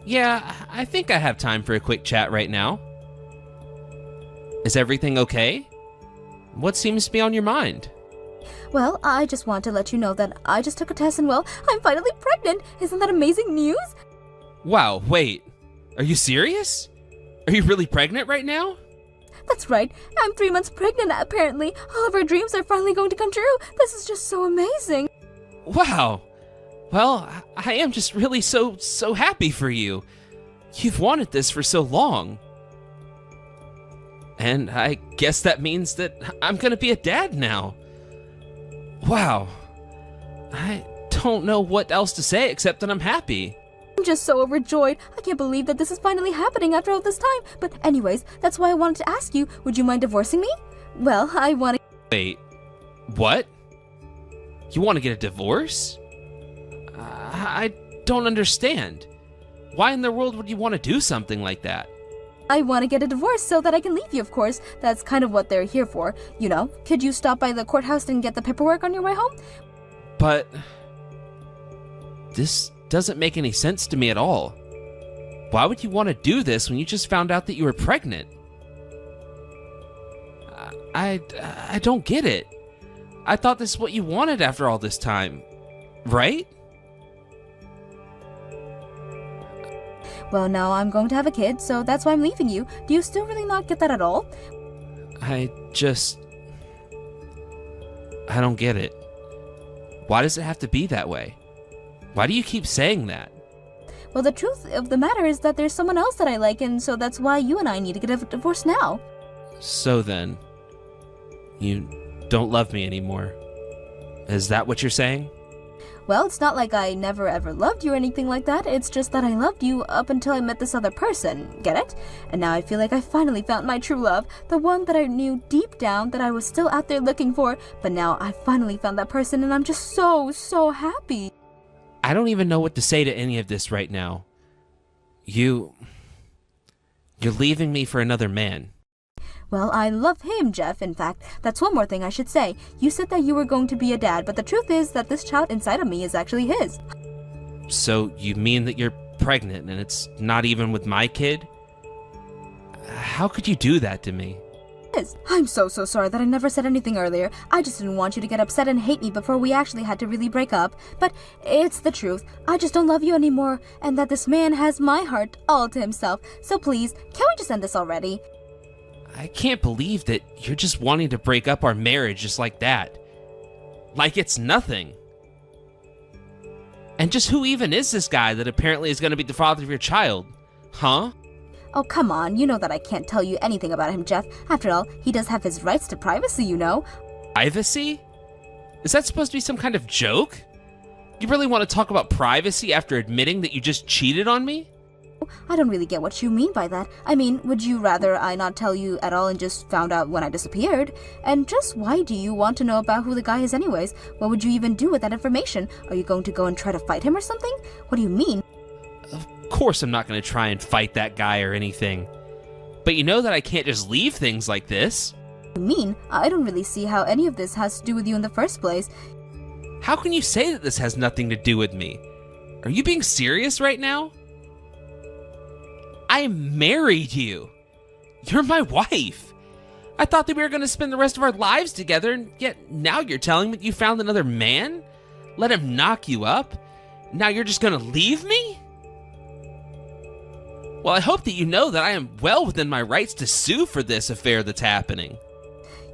Yeah, I think I have time for a quick chat right now. Is everything okay? What seems to be on your mind? Well, I just want to let you know that I just took a test and well, I'm finally pregnant. Isn't that amazing news? Wow, wait. Are you serious? Are you really pregnant right now? That's right. I'm 3 months pregnant, apparently. All of our dreams are finally going to come true. This is just so amazing. Wow. Well, I am just really so happy for you. You've wanted this for so long. And I guess that means that I'm gonna be a dad now. Wow. I don't know what else to say except that I'm happy. I'm just so overjoyed. I can't believe that this is finally happening after all this time. But anyways, that's why I wanted to ask you, would you mind divorcing me? Well, I want to... Wait, what? You want to get a divorce? I don't understand. Why in the world would you want to do something like that? I want to get a divorce so that I can leave you, of course. That's kind of what they're here for. You know, could you stop by the courthouse and get the paperwork on your way home? But this doesn't make any sense to me at all. Why would you want to do this when you just found out that you were pregnant? I don't get it. I thought this is what you wanted after all this time, right? Well, now I'm going to have a kid, so that's why I'm leaving you. Do you still really not get that at all? I don't get it. Why does it have to be that way? Why do you keep saying that? Well, the truth of the matter is that there's someone else that I like, and so that's why you and I need to get a divorce now. So then, you don't love me anymore. Is that what you're saying? Well, it's not like I never ever loved you or anything like that. It's just that I loved you up until I met this other person. Get it? And now I feel like I finally found my true love. The one that I knew deep down that I was still out there looking for. But now I finally found that person and I'm just so happy. I don't even know what to say to any of this right now. You're leaving me for another man. Well, I love him, Jeff. In fact, that's one more thing I should say. You said that you were going to be a dad, but the truth is that this child inside of me is actually his. So you mean that you're pregnant and it's not even with my kid? How could you do that to me? I'm so sorry that I never said anything earlier. I just didn't want you to get upset and hate me before we actually had to really break up. But it's the truth. I just don't love you anymore, and that this man has my heart all to himself. So please, can we just end this already? I can't believe that you're just wanting to break up our marriage just like that. Like it's nothing. And just who even is this guy that apparently is going to be the father of your child? Huh? Oh, come on. You know that I can't tell you anything about him, Jeff. After all, he does have his rights to privacy, you know. Privacy? Is that supposed to be some kind of joke? You really want to talk about privacy after admitting that you just cheated on me? I don't really get what you mean by that. I mean, would you rather I not tell you at all and just found out when I disappeared? And just why do you want to know about who the guy is anyways? What would you even do with that information? Are you going to go and try to fight him or something? What do you mean? Of course I'm not going to try and fight that guy or anything. But you know that I can't just leave things like this. What do you mean? I don't really see how any of this has to do with you in the first place. How can you say that this has nothing to do with me? Are you being serious right now? I married you. You're my wife. I thought that we were going to spend the rest of our lives together, and yet now you're telling me that you found another man? Let him knock you up? Now you're just going to leave me? Well, I hope that you know that I am well within my rights to sue for this affair that's happening.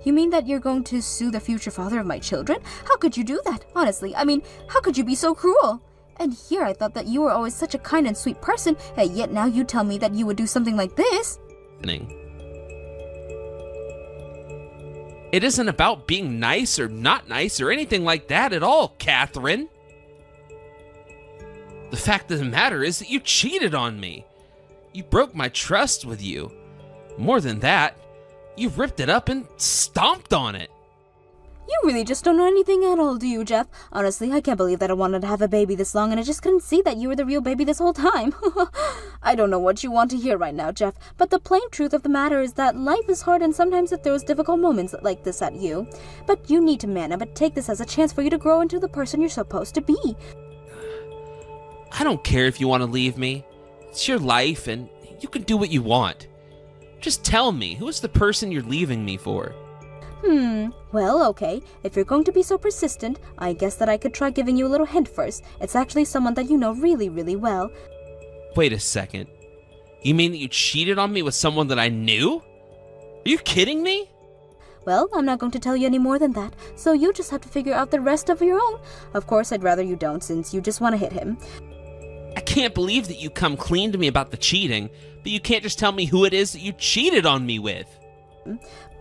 You mean that you're going to sue the future father of my children? How could you do that? Honestly, I mean, how could you be so cruel? And here I thought that you were always such a kind and sweet person, and yet now you tell me that you would do something like this? It isn't about being nice or not nice or anything like that at all, Catherine. The fact of the matter is that you cheated on me. You broke my trust with you. More than that, you ripped it up and stomped on it. You really just don't know anything at all, do you, Jeff? Honestly, I can't believe that I wanted to have a baby this long and I just couldn't see that you were the real baby this whole time. I don't know what you want to hear right now, Jeff, but the plain truth of the matter is that life is hard and sometimes it throws difficult moments like this at you. But you need to man up and take this as a chance for you to grow into the person you're supposed to be. I don't care if you want to leave me. It's your life and you can do what you want. Just tell me, who is the person you're leaving me for? Well, okay. If you're going to be so persistent, I guess that I could try giving you a little hint first. It's actually someone that you know really, really well. Wait a second. You mean that you cheated on me with someone that I knew? Are you kidding me? Well, I'm not going to tell you any more than that, so you just have to figure out the rest of your own. Of course, I'd rather you don't, since you just want to hit him. I can't believe that you come clean to me about the cheating, but you can't just tell me who it is that you cheated on me with.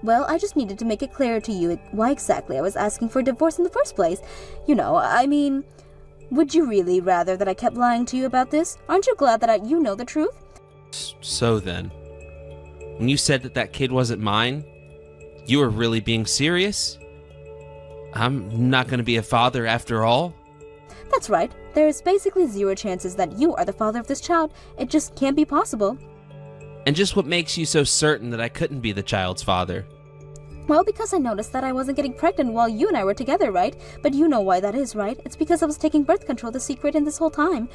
Well, I just needed to make it clear to you why exactly I was asking for a divorce in the first place. You know, I mean, would you really rather that I kept lying to you about this? Aren't you glad that you know the truth? So then, when you said that that kid wasn't mine, you were really being serious? I'm not going to be a father after all? That's right. There's basically zero chances that you are the father of this child. It just can't be possible. And just what makes you so certain that I couldn't be the child's father? Well, because I noticed that I wasn't getting pregnant while you and I were together, right? But you know why that is, right? It's because I was taking birth control the secret in this whole time.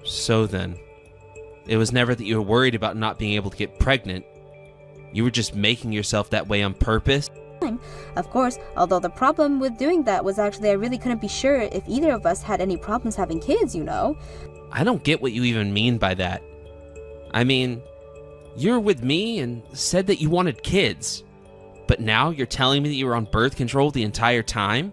So then, it was never that you were worried about not being able to get pregnant. You were just making yourself that way on purpose? Of course, although the problem with doing that was actually I really couldn't be sure if either of us had any problems having kids, you know? I don't get what you even mean by that. I mean, you were with me and said that you wanted kids, but now you're telling me that you were on birth control the entire time?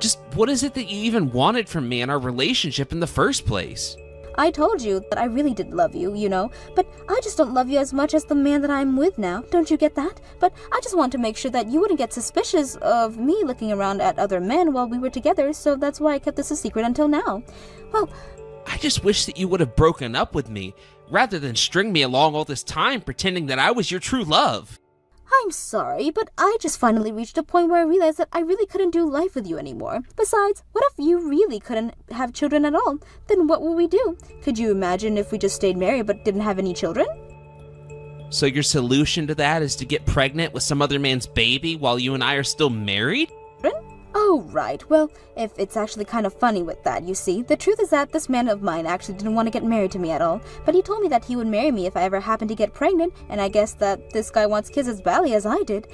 Just what is it that you even wanted from me in our relationship in the first place? I told you that I really did love you, you know, but I just don't love you as much as the man that I'm with now. Don't you get that? But I just want to make sure that you wouldn't get suspicious of me looking around at other men while we were together, so that's why I kept this a secret until now. Well, I just wish that you would have broken up with me, rather than string me along all this time pretending that I was your true love. I'm sorry, but I just finally reached a point where I realized that I really couldn't do life with you anymore. Besides, what if you really couldn't have children at all? Then what will we do? Could you imagine if we just stayed married but didn't have any children? So your solution to that is to get pregnant with some other man's baby while you and I are still married? Oh, right. Well, if it's actually kind of funny with that, you see. The truth is that this man of mine actually didn't want to get married to me at all. But he told me that he would marry me if I ever happened to get pregnant, and I guess that this guy wants kids as badly as I did.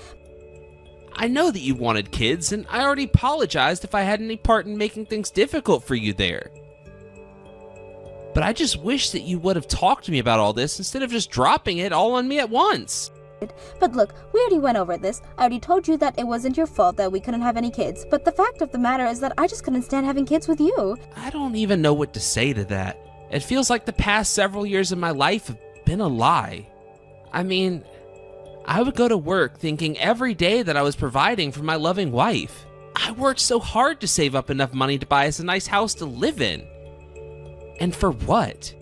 I know that you wanted kids, and I already apologized if I had any part in making things difficult for you there. But I just wish that you would have talked to me about all this instead of just dropping it all on me at once. But look, we already went over this. I already told you that it wasn't your fault that we couldn't have any kids. But the fact of the matter is that I just couldn't stand having kids with you. I don't even know what to say to that. It feels like the past several years of my life have been a lie. I mean, I would go to work thinking every day that I was providing for my loving wife. I worked so hard to save up enough money to buy us a nice house to live in. And for what?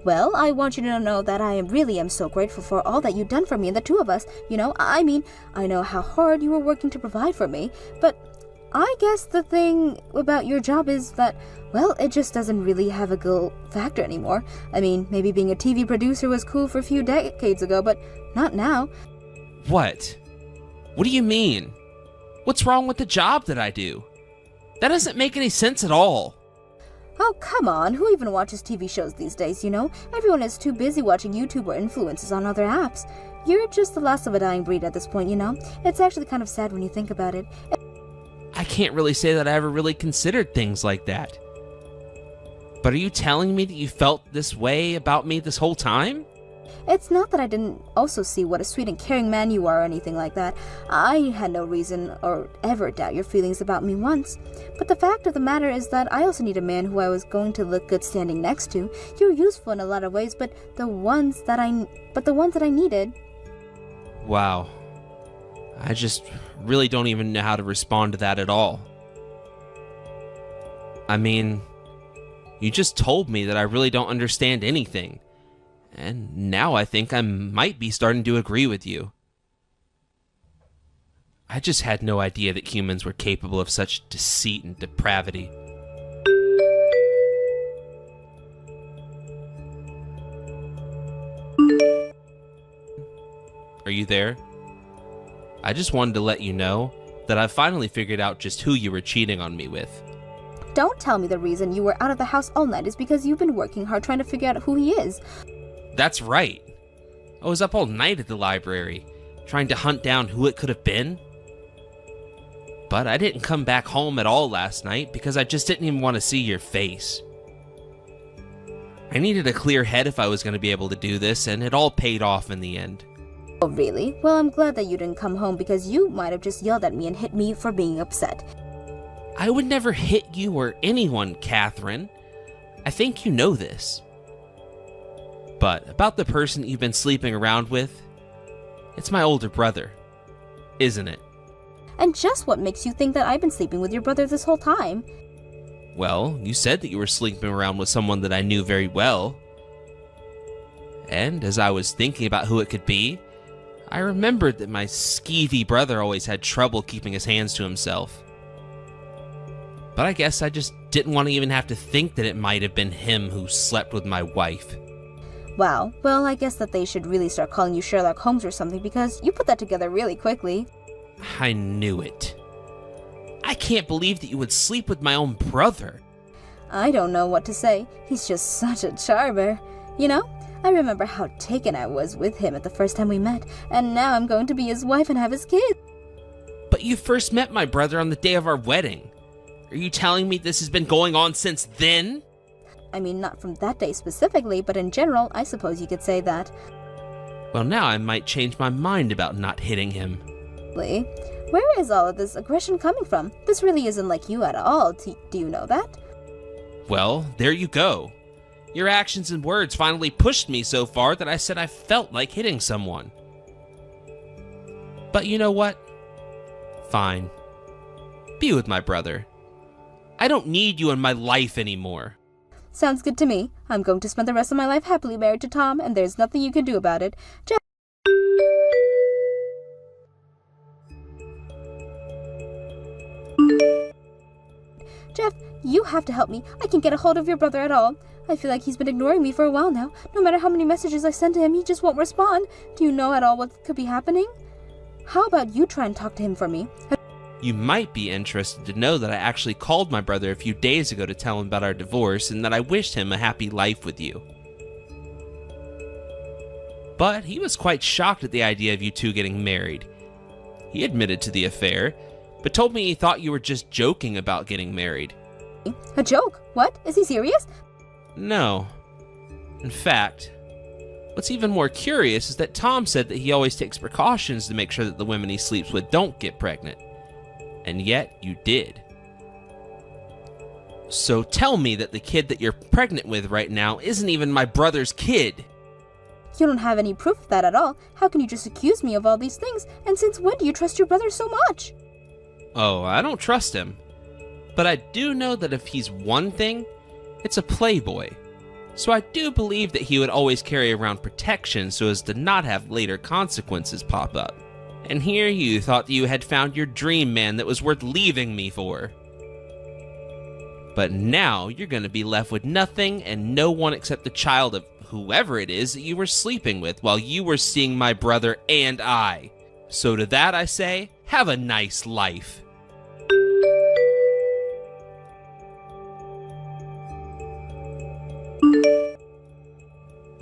Well, I want you to know that I really am so grateful for all that you've done for me and the two of us. You know, I mean, I know how hard you were working to provide for me, but I guess the thing about your job is that, well, it just doesn't really have a cool factor anymore. I mean, maybe being a TV producer was cool for a few decades ago, but not now. What? What do you mean? What's wrong with the job that I do? That doesn't make any sense at all. Oh, come on. Who even watches TV shows these days, you know? Everyone is too busy watching YouTube or influencers on other apps. You're just the last of a dying breed at this point, you know? It's actually kind of sad when you think about it. I can't really say that I ever really considered things like that. But are you telling me that you felt this way about me this whole time? It's not that I didn't also see what a sweet and caring man you are or anything like that. I had no reason or ever doubt your feelings about me once. But the fact of the matter is that I also need a man who I was going to look good standing next to. You're useful in a lot of ways, but the ones that I needed. Wow. I just really don't even know how to respond to that at all. I mean, you just told me that I really don't understand anything. And now I think I might be starting to agree with you. I just had no idea that humans were capable of such deceit and depravity. Are you there? I just wanted to let you know that I finally figured out just who you were cheating on me with. Don't tell me the reason you were out of the house all night is because you've been working hard trying to figure out who he is. That's right. I was up all night at the library, trying to hunt down who it could have been. But I didn't come back home at all last night because I just didn't even want to see your face. I needed a clear head if I was going to be able to do this, and it all paid off in the end. Oh, really? Well, I'm glad that you didn't come home because you might have just yelled at me and hit me for being upset. I would never hit you or anyone, Catherine. I think you know this. But about the person you've been sleeping around with, it's my older brother, isn't it? And just what makes you think that I've been sleeping with your brother this whole time? Well, you said that you were sleeping around with someone that I knew very well. And as I was thinking about who it could be, I remembered that my skeevy brother always had trouble keeping his hands to himself. But I guess I just didn't want to even have to think that it might have been him who slept with my wife. Wow, well, I guess that they should really start calling you Sherlock Holmes or something because you put that together really quickly. I knew it. I can't believe that you would sleep with my own brother. I don't know what to say. He's just such a charmer. You know, I remember how taken I was with him at the first time we met, and now I'm going to be his wife and have his kids. But you first met my brother on the day of our wedding. Are you telling me this has been going on since then? I mean, not from that day specifically, but in general, I suppose you could say that. Well, now I might change my mind about not hitting him. Lee, where is all of this aggression coming from? This really isn't like you at all. Do you know that? Well, there you go. Your actions and words finally pushed me so far that I said I felt like hitting someone. But you know what? Fine. Be with my brother. I don't need you in my life anymore. Sounds good to me. I'm going to spend the rest of my life happily married to Tom, and there's nothing you can do about it. Jeff, you have to help me. I can't get a hold of your brother at all. I feel like he's been ignoring me for a while now. No matter how many messages I send to him, he just won't respond. Do you know at all what could be happening? How about you try and talk to him for me? You might be interested to know that I actually called my brother a few days ago to tell him about our divorce and that I wished him a happy life with you. But he was quite shocked at the idea of you two getting married. He admitted to the affair, but told me he thought you were just joking about getting married. A joke? What? Is he serious? No. In fact, what's even more curious is that Tom said that he always takes precautions to make sure that the women he sleeps with don't get pregnant. And yet, you did. So tell me that the kid that you're pregnant with right now isn't even my brother's kid. You don't have any proof of that at all. How can you just accuse me of all these things? And since when do you trust your brother so much? Oh, I don't trust him. But I do know that if he's one thing, it's a playboy. So I do believe that he would always carry around protection so as to not have later consequences pop up. And here you thought that you had found your dream man that was worth leaving me for. But now you're going to be left with nothing and no one except the child of whoever it is that you were sleeping with while you were seeing my brother and I. So to that I say, have a nice life.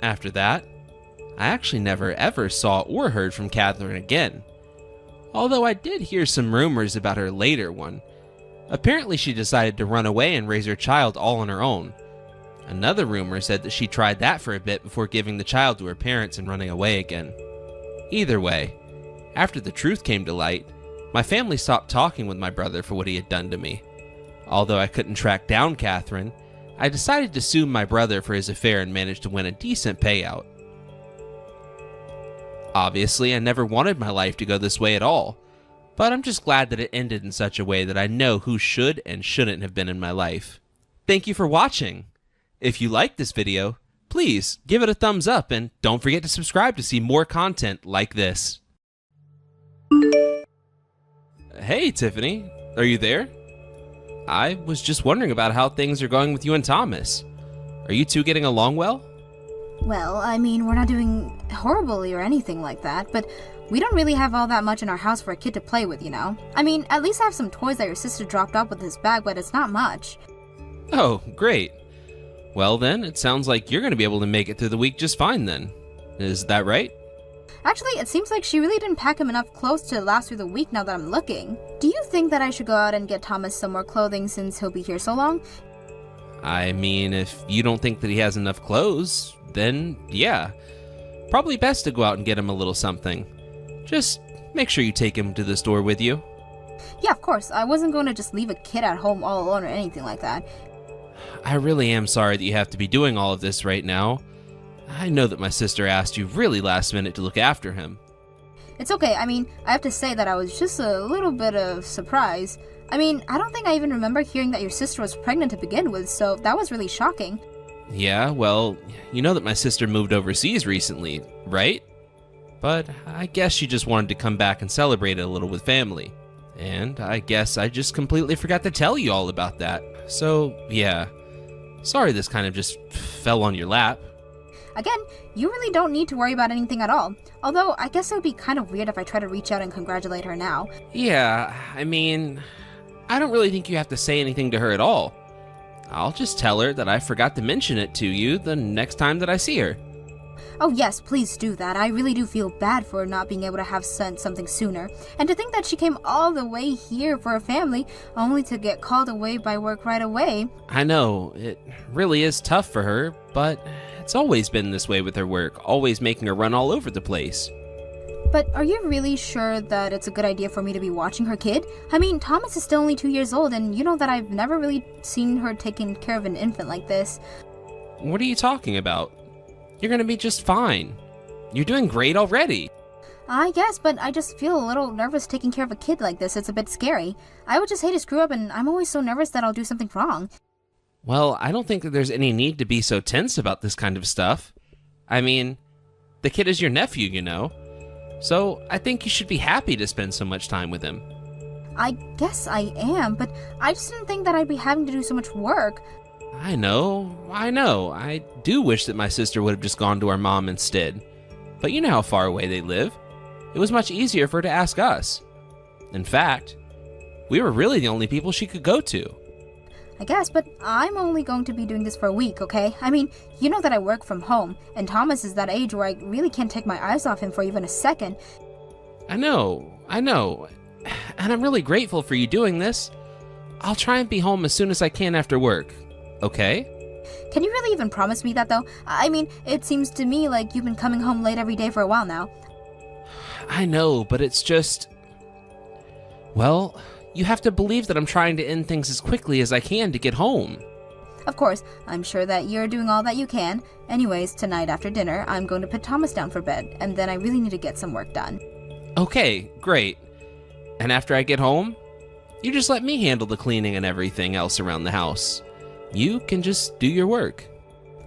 After that, I actually never ever saw or heard from Catherine again. Although I did hear some rumors about her later one. Apparently she decided to run away and raise her child all on her own. Another rumor said that she tried that for a bit before giving the child to her parents and running away again. Either way, after the truth came to light, my family stopped talking with my brother for what he had done to me. Although I couldn't track down Catherine, I decided to sue my brother for his affair and managed to win a decent payout. Obviously, I never wanted my life to go this way at all, but I'm just glad that it ended in such a way that I know who should and shouldn't have been in my life. Thank you for watching! If you liked this video, please give it a thumbs up and don't forget to subscribe to see more content like this. Hey Tiffany, are you there? I was just wondering about how things are going with you and Thomas. Are you two getting along well? Well, I mean, we're not doing horribly or anything like that, but we don't really have all that much in our house for a kid to play with, you know? I mean, at least I have some toys that your sister dropped off with his bag, but it's not much. Oh, great. Well then, it sounds like you're going to be able to make it through the week just fine then. Is that right? Actually, it seems like she really didn't pack him enough clothes to last through the week now that I'm looking. Do you think that I should go out and get Thomas some more clothing since he'll be here so long? I mean, if you don't think that he has enough clothes, then yeah. Probably best to go out and get him a little something. Just make sure you take him to the store with you. Yeah, of course. I wasn't going to just leave a kid at home all alone or anything like that. I really am sorry that you have to be doing all of this right now. I know that my sister asked you really last minute to look after him. It's okay. I mean, I have to say that I was just a little bit of surprise. I mean, I don't think I even remember hearing that your sister was pregnant to begin with, so that was really shocking. Yeah, well, you know that my sister moved overseas recently, right? But I guess she just wanted to come back and celebrate it a little with family. And I guess I just completely forgot to tell you all about that. So, yeah. Sorry this kind of just fell on your lap. Again, you really don't need to worry about anything at all. Although, I guess it would be kind of weird if I try to reach out and congratulate her now. Yeah, I mean, I don't really think you have to say anything to her at all. I'll just tell her that I forgot to mention it to you the next time that I see her. Oh yes, please do that. I really do feel bad for not being able to have sent something sooner. And to think that she came all the way here for her family, only to get called away by work right away. I know, it really is tough for her, but it's always been this way with her work, always making her run all over the place. But are you really sure that it's a good idea for me to be watching her kid? I mean, Thomas is still only 2 years old, and you know that I've never really seen her taking care of an infant like this. What are you talking about? You're gonna be just fine. You're doing great already. I guess, but I just feel a little nervous taking care of a kid like this. It's a bit scary. I would just hate to screw up, and I'm always so nervous that I'll do something wrong. Well, I don't think that there's any need to be so tense about this kind of stuff. I mean, the kid is your nephew, you know. So I think you should be happy to spend so much time with him. I guess I am, but I just didn't think that I'd be having to do so much work. I know. I do wish that my sister would have just gone to our mom instead. But you know how far away they live. It was much easier for her to ask us. In fact, we were really the only people she could go to. I guess, but I'm only going to be doing this for a week, okay? I mean, you know that I work from home, and Thomas is that age where I really can't take my eyes off him for even a second. I know. And I'm really grateful for you doing this. I'll try and be home as soon as I can after work. Okay? Can you really even promise me that, though? I mean, it seems to me like you've been coming home late every day for a while now. I know, but it's just... Well, you have to believe that I'm trying to end things as quickly as I can to get home. Of course, I'm sure that you're doing all that you can. Anyways, tonight after dinner, I'm going to put Thomas down for bed, and then I really need to get some work done. Okay, great. And after I get home, you just let me handle the cleaning and everything else around the house. You can just do your work.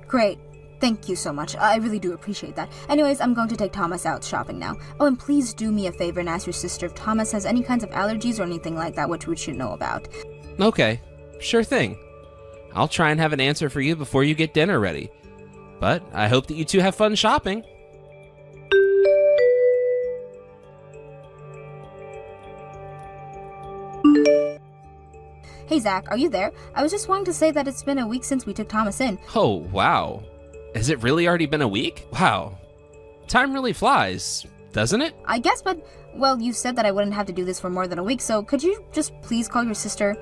Great. Thank you so much. I really do appreciate that. Anyways, I'm going to take Thomas out shopping now. Oh, and please do me a favor and ask your sister if Thomas has any kinds of allergies or anything like that which we should know about. Okay, sure thing. I'll try and have an answer for you before you get dinner ready. But I hope that you two have fun shopping. Hey Zach, are you there? I was just wanting to say that it's been a week since we took Thomas in. Oh, wow. Has it really already been a week? Wow. Time really flies, doesn't it? I guess, but, well, you said that I wouldn't have to do this for more than a week, so could you just please call your sister?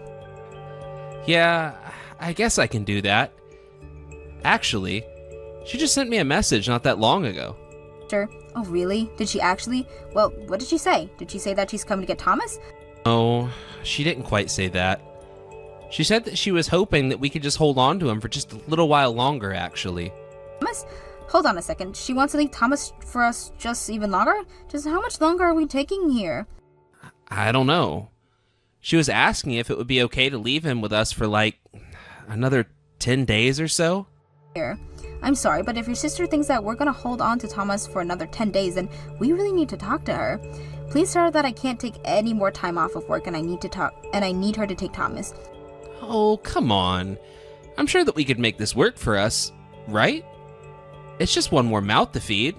Yeah, I guess I can do that. Actually, she just sent me a message not that long ago. Sure. Oh, really? Did she actually? Well, what did she say? Did she say that she's coming to get Thomas? Oh, she didn't quite say that. She said that she was hoping that we could just hold on to him for just a little while longer, actually. Thomas? Hold on a second. She wants to leave Thomas for us just even longer? Just how much longer are we taking here? I don't know. She was asking if it would be okay to leave him with us for like another 10 days or so. Here. I'm sorry, but if your sister thinks that we're gonna hold on to Thomas for another 10 days, then we really need to talk to her. Please tell her that I can't take any more time off of work and I need her to take Thomas. Oh, come on. I'm sure that we could make this work for us, right? It's just one more mouth to feed.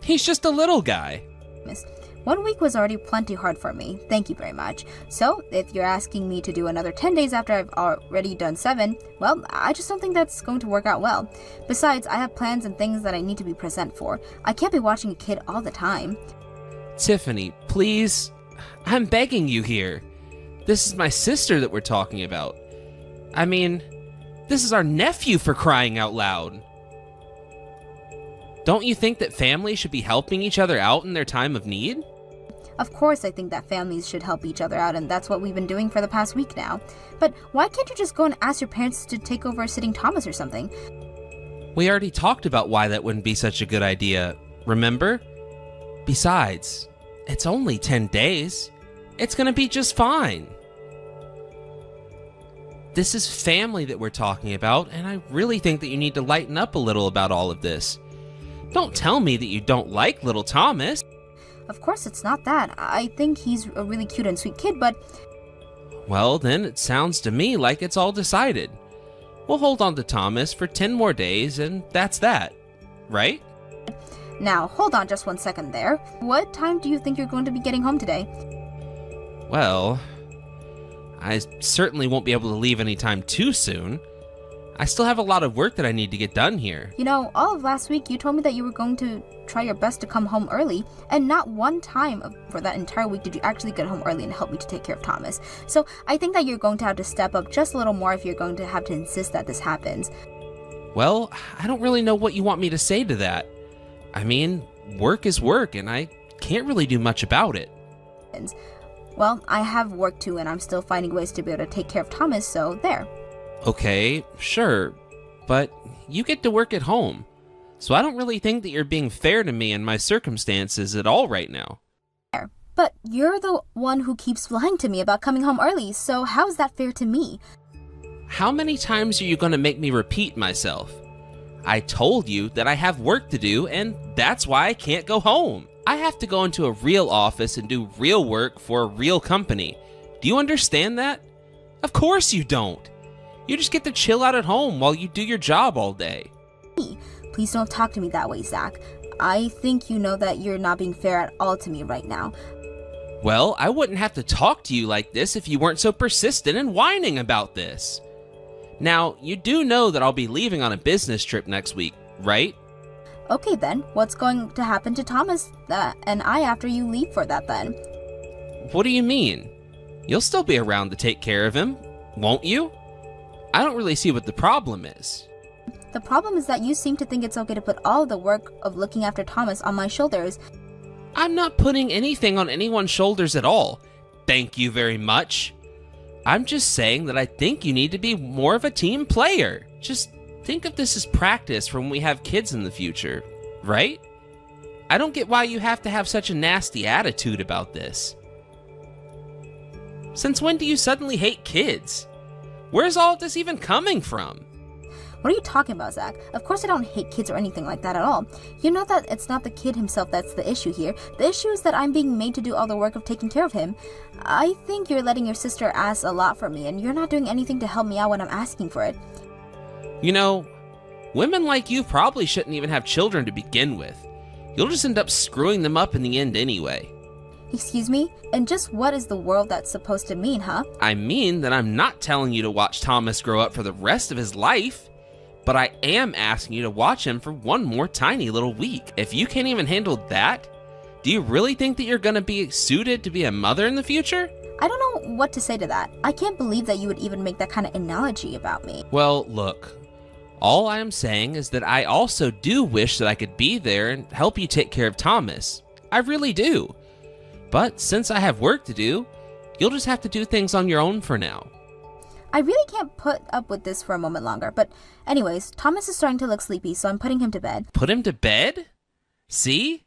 He's just a little guy. Miss, 1 week was already plenty hard for me. Thank you very much. So, if you're asking me to do another 10 days after I've already done 7, well, I just don't think that's going to work out well. Besides, I have plans and things that I need to be present for. I can't be watching a kid all the time. Tiffany, please. I'm begging you here. This is my sister that we're talking about. I mean, this is our nephew, for crying out loud. Don't you think that families should be helping each other out in their time of need? Of course I think that families should help each other out, and that's what we've been doing for the past week now. But why can't you just go and ask your parents to take over sitting Thomas or something? We already talked about why that wouldn't be such a good idea, remember? Besides, it's only 10 days. It's gonna be just fine. This is family that we're talking about, and I really think that you need to lighten up a little about all of this. Don't tell me that you don't like little Thomas. Of course it's not that. I think he's a really cute and sweet kid, but... Well, then it sounds to me like it's all decided. We'll hold on to Thomas for 10 more days, and that's that. Right? Now, hold on just 1 second there. What time do you think you're going to be getting home today? Well, I certainly won't be able to leave anytime too soon. I still have a lot of work that I need to get done here. You know, all of last week you told me that you were going to try your best to come home early, and not one time for that entire week did you actually get home early and help me to take care of Thomas. So I think that you're going to have to step up just a little more if you're going to have to insist that this happens. Well, I don't really know what you want me to say to that. I mean, work is work, and I can't really do much about it. Well, I have work too, and I'm still finding ways to be able to take care of Thomas, so there. Okay, sure, but you get to work at home, so I don't really think that you're being fair to me and my circumstances at all right now. But you're the one who keeps lying to me about coming home early, so how is that fair to me? How many times are you going to make me repeat myself? I told you that I have work to do, and that's why I can't go home. I have to go into a real office and do real work for a real company. Do you understand that? Of course you don't. You just get to chill out at home while you do your job all day. Please don't talk to me that way, Zach. I think you know that you're not being fair at all to me right now. Well, I wouldn't have to talk to you like this if you weren't so persistent and whining about this. Now, you do know that I'll be leaving on a business trip next week, right? Okay then, what's going to happen to Thomas and I after you leave for that then? What do you mean? You'll still be around to take care of him, won't you? I don't really see what the problem is. The problem is that you seem to think it's okay to put all the work of looking after Thomas on my shoulders. I'm not putting anything on anyone's shoulders at all. Thank you very much. I'm just saying that I think you need to be more of a team player. Just think of this as practice for when we have kids in the future, right? I don't get why you have to have such a nasty attitude about this. Since when do you suddenly hate kids? Where's all of this even coming from? What are you talking about, Zach? Of course I don't hate kids or anything like that at all. You know that it's not the kid himself that's the issue here. The issue is that I'm being made to do all the work of taking care of him. I think you're letting your sister ask a lot from me, and you're not doing anything to help me out when I'm asking for it. You know, women like you probably shouldn't even have children to begin with. You'll just end up screwing them up in the end anyway. Excuse me? And just what is the world that's supposed to mean, huh? I mean that I'm not telling you to watch Thomas grow up for the rest of his life, but I am asking you to watch him for one more tiny little week. If you can't even handle that, do you really think that you're going to be suited to be a mother in the future? I don't know what to say to that. I can't believe that you would even make that kind of analogy about me. Well, look, All I am saying is that I also do wish that I could be there and help you take care of Thomas. I really do. But since I have work to do, you'll just have to do things on your own for now. I really can't put up with this for a moment longer, but anyways, Thomas is starting to look sleepy, so I'm putting him to bed. Put him to bed? See?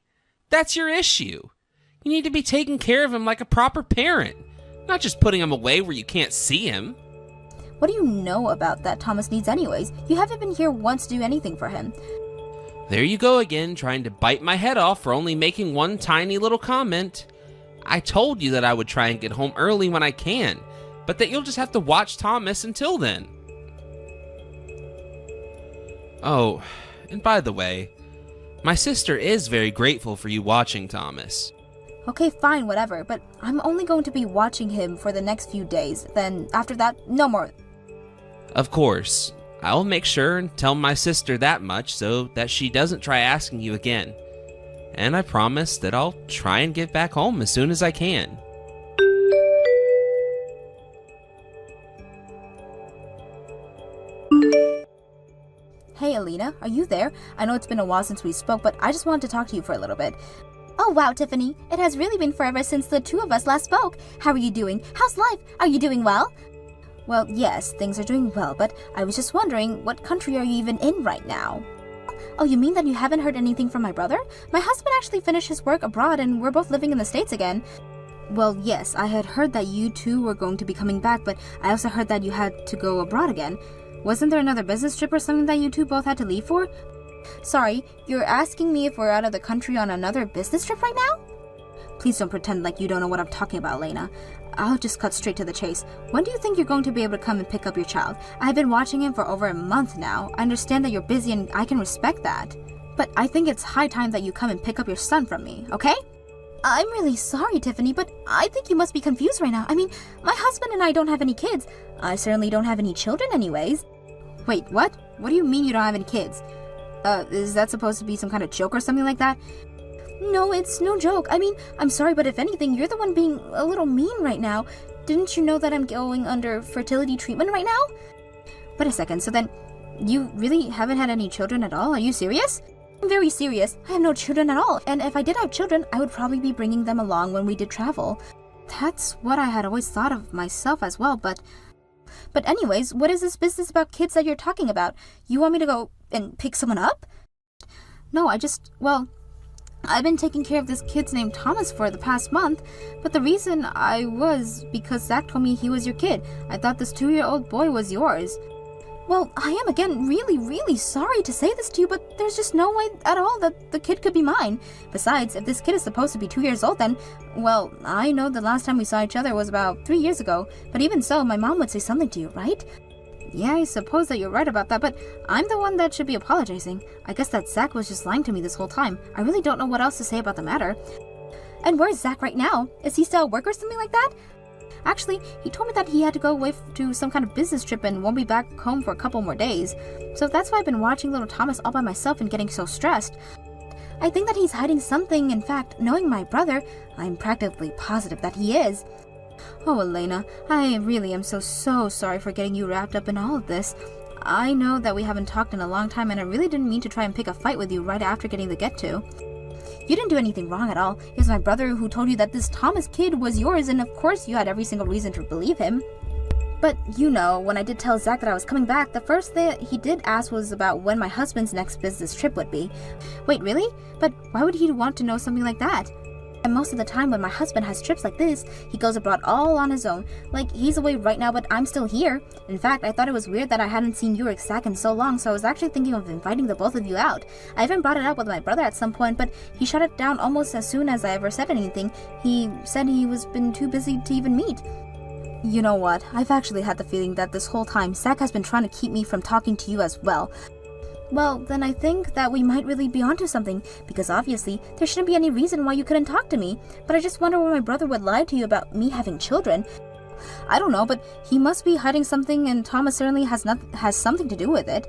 That's your issue. You need to be taking care of him like a proper parent, not just putting him away where you can't see him. What do you know about that Thomas needs anyways? You haven't been here once to do anything for him. There you go again, trying to bite my head off for only making one tiny little comment. I told you that I would try and get home early when I can, but that you'll just have to watch Thomas until then. Oh, and by the way, my sister is very grateful for you watching Thomas. Okay, fine, whatever, but I'm only going to be watching him for the next few days. Then after that, no more. Of course, I'll make sure and tell my sister that much so that she doesn't try asking you again. And I promise that I'll try and get back home as soon as I can. Hey, Alina, are you there? I know it's been a while since we spoke, but I just wanted to talk to you for a little bit. Oh wow, Tiffany. It has really been forever since the two of us last spoke. How are you doing? How's life? Are you doing well? Well, yes, things are doing well, but I was just wondering, what country are you even in right now? Oh, you mean that you haven't heard anything from my brother? My husband actually finished his work abroad and we're both living in the States again. Well, yes, I had heard that you two were going to be coming back, but I also heard that you had to go abroad again. Wasn't there another business trip or something that you two both had to leave for? Sorry, you're asking me if we're out of the country on another business trip right now? Please don't pretend like you don't know what I'm talking about, Lena. I'll just cut straight to the chase. When do you think you're going to be able to come and pick up your child? I've been watching him for over a month now. I understand that you're busy and I can respect that. But I think it's high time that you come and pick up your son from me, okay? I'm really sorry, Tiffany, but I think you must be confused right now. I mean, my husband and I don't have any kids. I certainly don't have any children anyways. Wait, what? What do you mean you don't have any kids? Is that supposed to be some kind of joke or something like that? No, it's no joke. I mean, I'm sorry, but if anything, you're the one being a little mean right now. Didn't you know that I'm going under fertility treatment right now? Wait a second, so then, you really haven't had any children at all? Are you serious? I'm very serious. I have no children at all, and if I did have children, I would probably be bringing them along when we did travel. That's what I had always thought of myself as well, but anyways, what is this business about kids that you're talking about? You want me to go and pick someone up? No, I've been taking care of this kid named Thomas for the past month, but the reason I was because Zach told me he was your kid. I thought this 2-year-old boy was yours. Well, I am again really, really sorry to say this to you, but there's just no way at all that the kid could be mine. Besides, if this kid is supposed to be 2 years old, then, well, I know the last time we saw each other was about 3 years ago, but even so, my mom would say something to you, right? Yeah, I suppose that you're right about that, but I'm the one that should be apologizing. I guess that Zach was just lying to me this whole time. I really don't know what else to say about the matter. And where's Zach right now? Is he still at work or something like that? Actually, he told me that he had to go away to some kind of business trip and won't be back home for a couple more days. So that's why I've been watching little Thomas all by myself and getting so stressed. I think that he's hiding something. In fact, knowing my brother, I'm practically positive that he is. Oh, Elena, I really am so sorry for getting you wrapped up in all of this. I know that we haven't talked in a long time, and I really didn't mean to try and pick a fight with you right after getting the get-to. You didn't do anything wrong at all. It was my brother who told you that this Thomas kid was yours, and of course you had every single reason to believe him. But, you know, when I did tell Zach that I was coming back, the first thing he did ask was about when my husband's next business trip would be. Wait, really? But why would he want to know something like that? And most of the time when my husband has trips like this, he goes abroad all on his own. Like, he's away right now, but I'm still here. In fact, I thought it was weird that I hadn't seen you or Zach in so long, so I was actually thinking of inviting the both of you out. I even brought it up with my brother at some point, but he shut it down almost as soon as I ever said anything. He said he was been too busy to even meet. You know what? I've actually had the feeling that this whole time, Zach has been trying to keep me from talking to you as well. Well, then I think that we might really be onto something, because obviously there shouldn't be any reason why you couldn't talk to me, but I just wonder why my brother would lie to you about me having children. I don't know, but he must be hiding something, and Thomas certainly has something to do with it.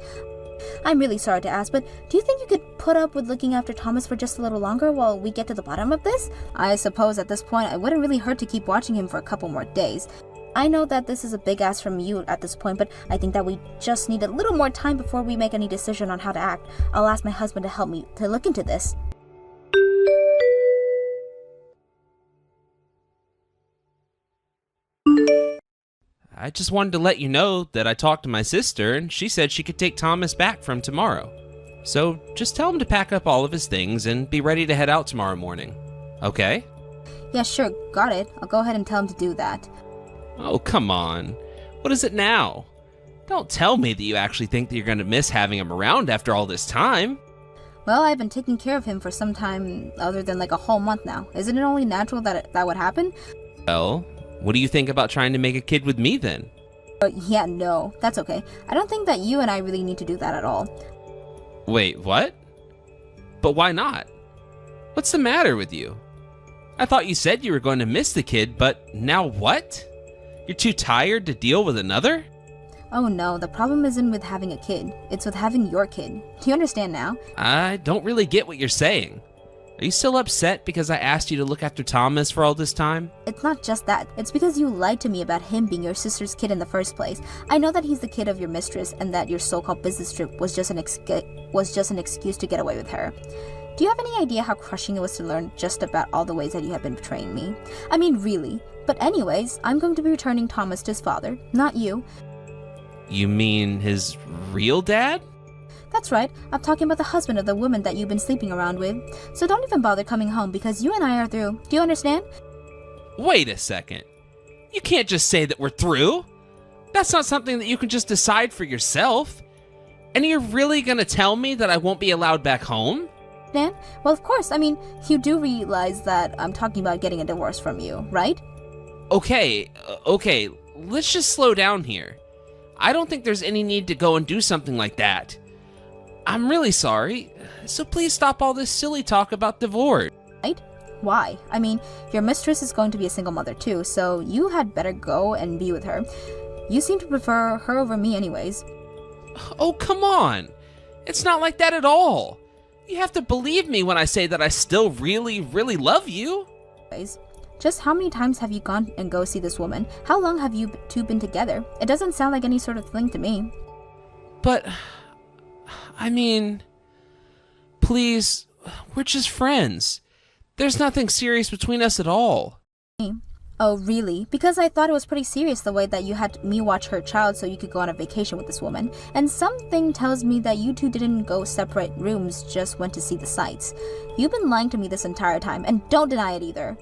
I'm really sorry to ask, but do you think you could put up with looking after Thomas for just a little longer while we get to the bottom of this? I suppose at this point it wouldn't really hurt to keep watching him for a couple more days. I know that this is a big ask from you at this point, but I think that we just need a little more time before we make any decision on how to act. I'll ask my husband to help me to look into this. I just wanted to let you know that I talked to my sister and she said she could take Thomas back from tomorrow. So just tell him to pack up all of his things and be ready to head out tomorrow morning. Okay? Yeah, sure, got it. I'll go ahead and tell him to do that. Oh, come on. What is it now? Don't tell me that you actually think that you're going to miss having him around after all this time. Well, I've been taking care of him for some time other than like a whole month now. Isn't it only natural that that would happen? Well, what do you think about trying to make a kid with me then? Yeah, no, that's okay. I don't think that you and I really need to do that at all. Wait, what? But why not? What's the matter with you? I thought you said you were going to miss the kid, but now what? You're too tired to deal with another? Oh no, the problem isn't with having a kid. It's with having your kid. Do you understand now? I don't really get what you're saying. Are you still upset because I asked you to look after Thomas for all this time? It's not just that. It's because you lied to me about him being your sister's kid in the first place. I know that he's the kid of your mistress and that your so-called business trip was just an excuse to get away with her. Do you have any idea how crushing it was to learn just about all the ways that you have been betraying me? I mean, really. But anyways, I'm going to be returning Thomas to his father, not you. You mean his real dad? That's right, I'm talking about the husband of the woman that you've been sleeping around with. So don't even bother coming home because you and I are through. Do you understand? Wait a second. You can't just say that we're through. That's not something that you can just decide for yourself. And you're really gonna tell me that I won't be allowed back home? Dan? Well, of course. I mean, you do realize that I'm talking about getting a divorce from you, right? Okay, let's just slow down here. I don't think there's any need to go and do something like that. I'm really sorry, so please stop all this silly talk about divorce. Right? Why? I mean, your mistress is going to be a single mother too, so you had better go and be with her. You seem to prefer her over me anyways. Oh, come on. It's not like that at all. You have to believe me when I say that I still really, really love you. Just how many times have you gone and go see this woman? How long have you two been together? It doesn't sound like any sort of thing to me. But, I mean, please, we're just friends. There's nothing serious between us at all. Oh, really? Because I thought it was pretty serious the way that you had me watch her child so you could go on a vacation with this woman. And something tells me that you two didn't go separate rooms, just went to see the sights. You've been lying to me this entire time, and don't deny it either.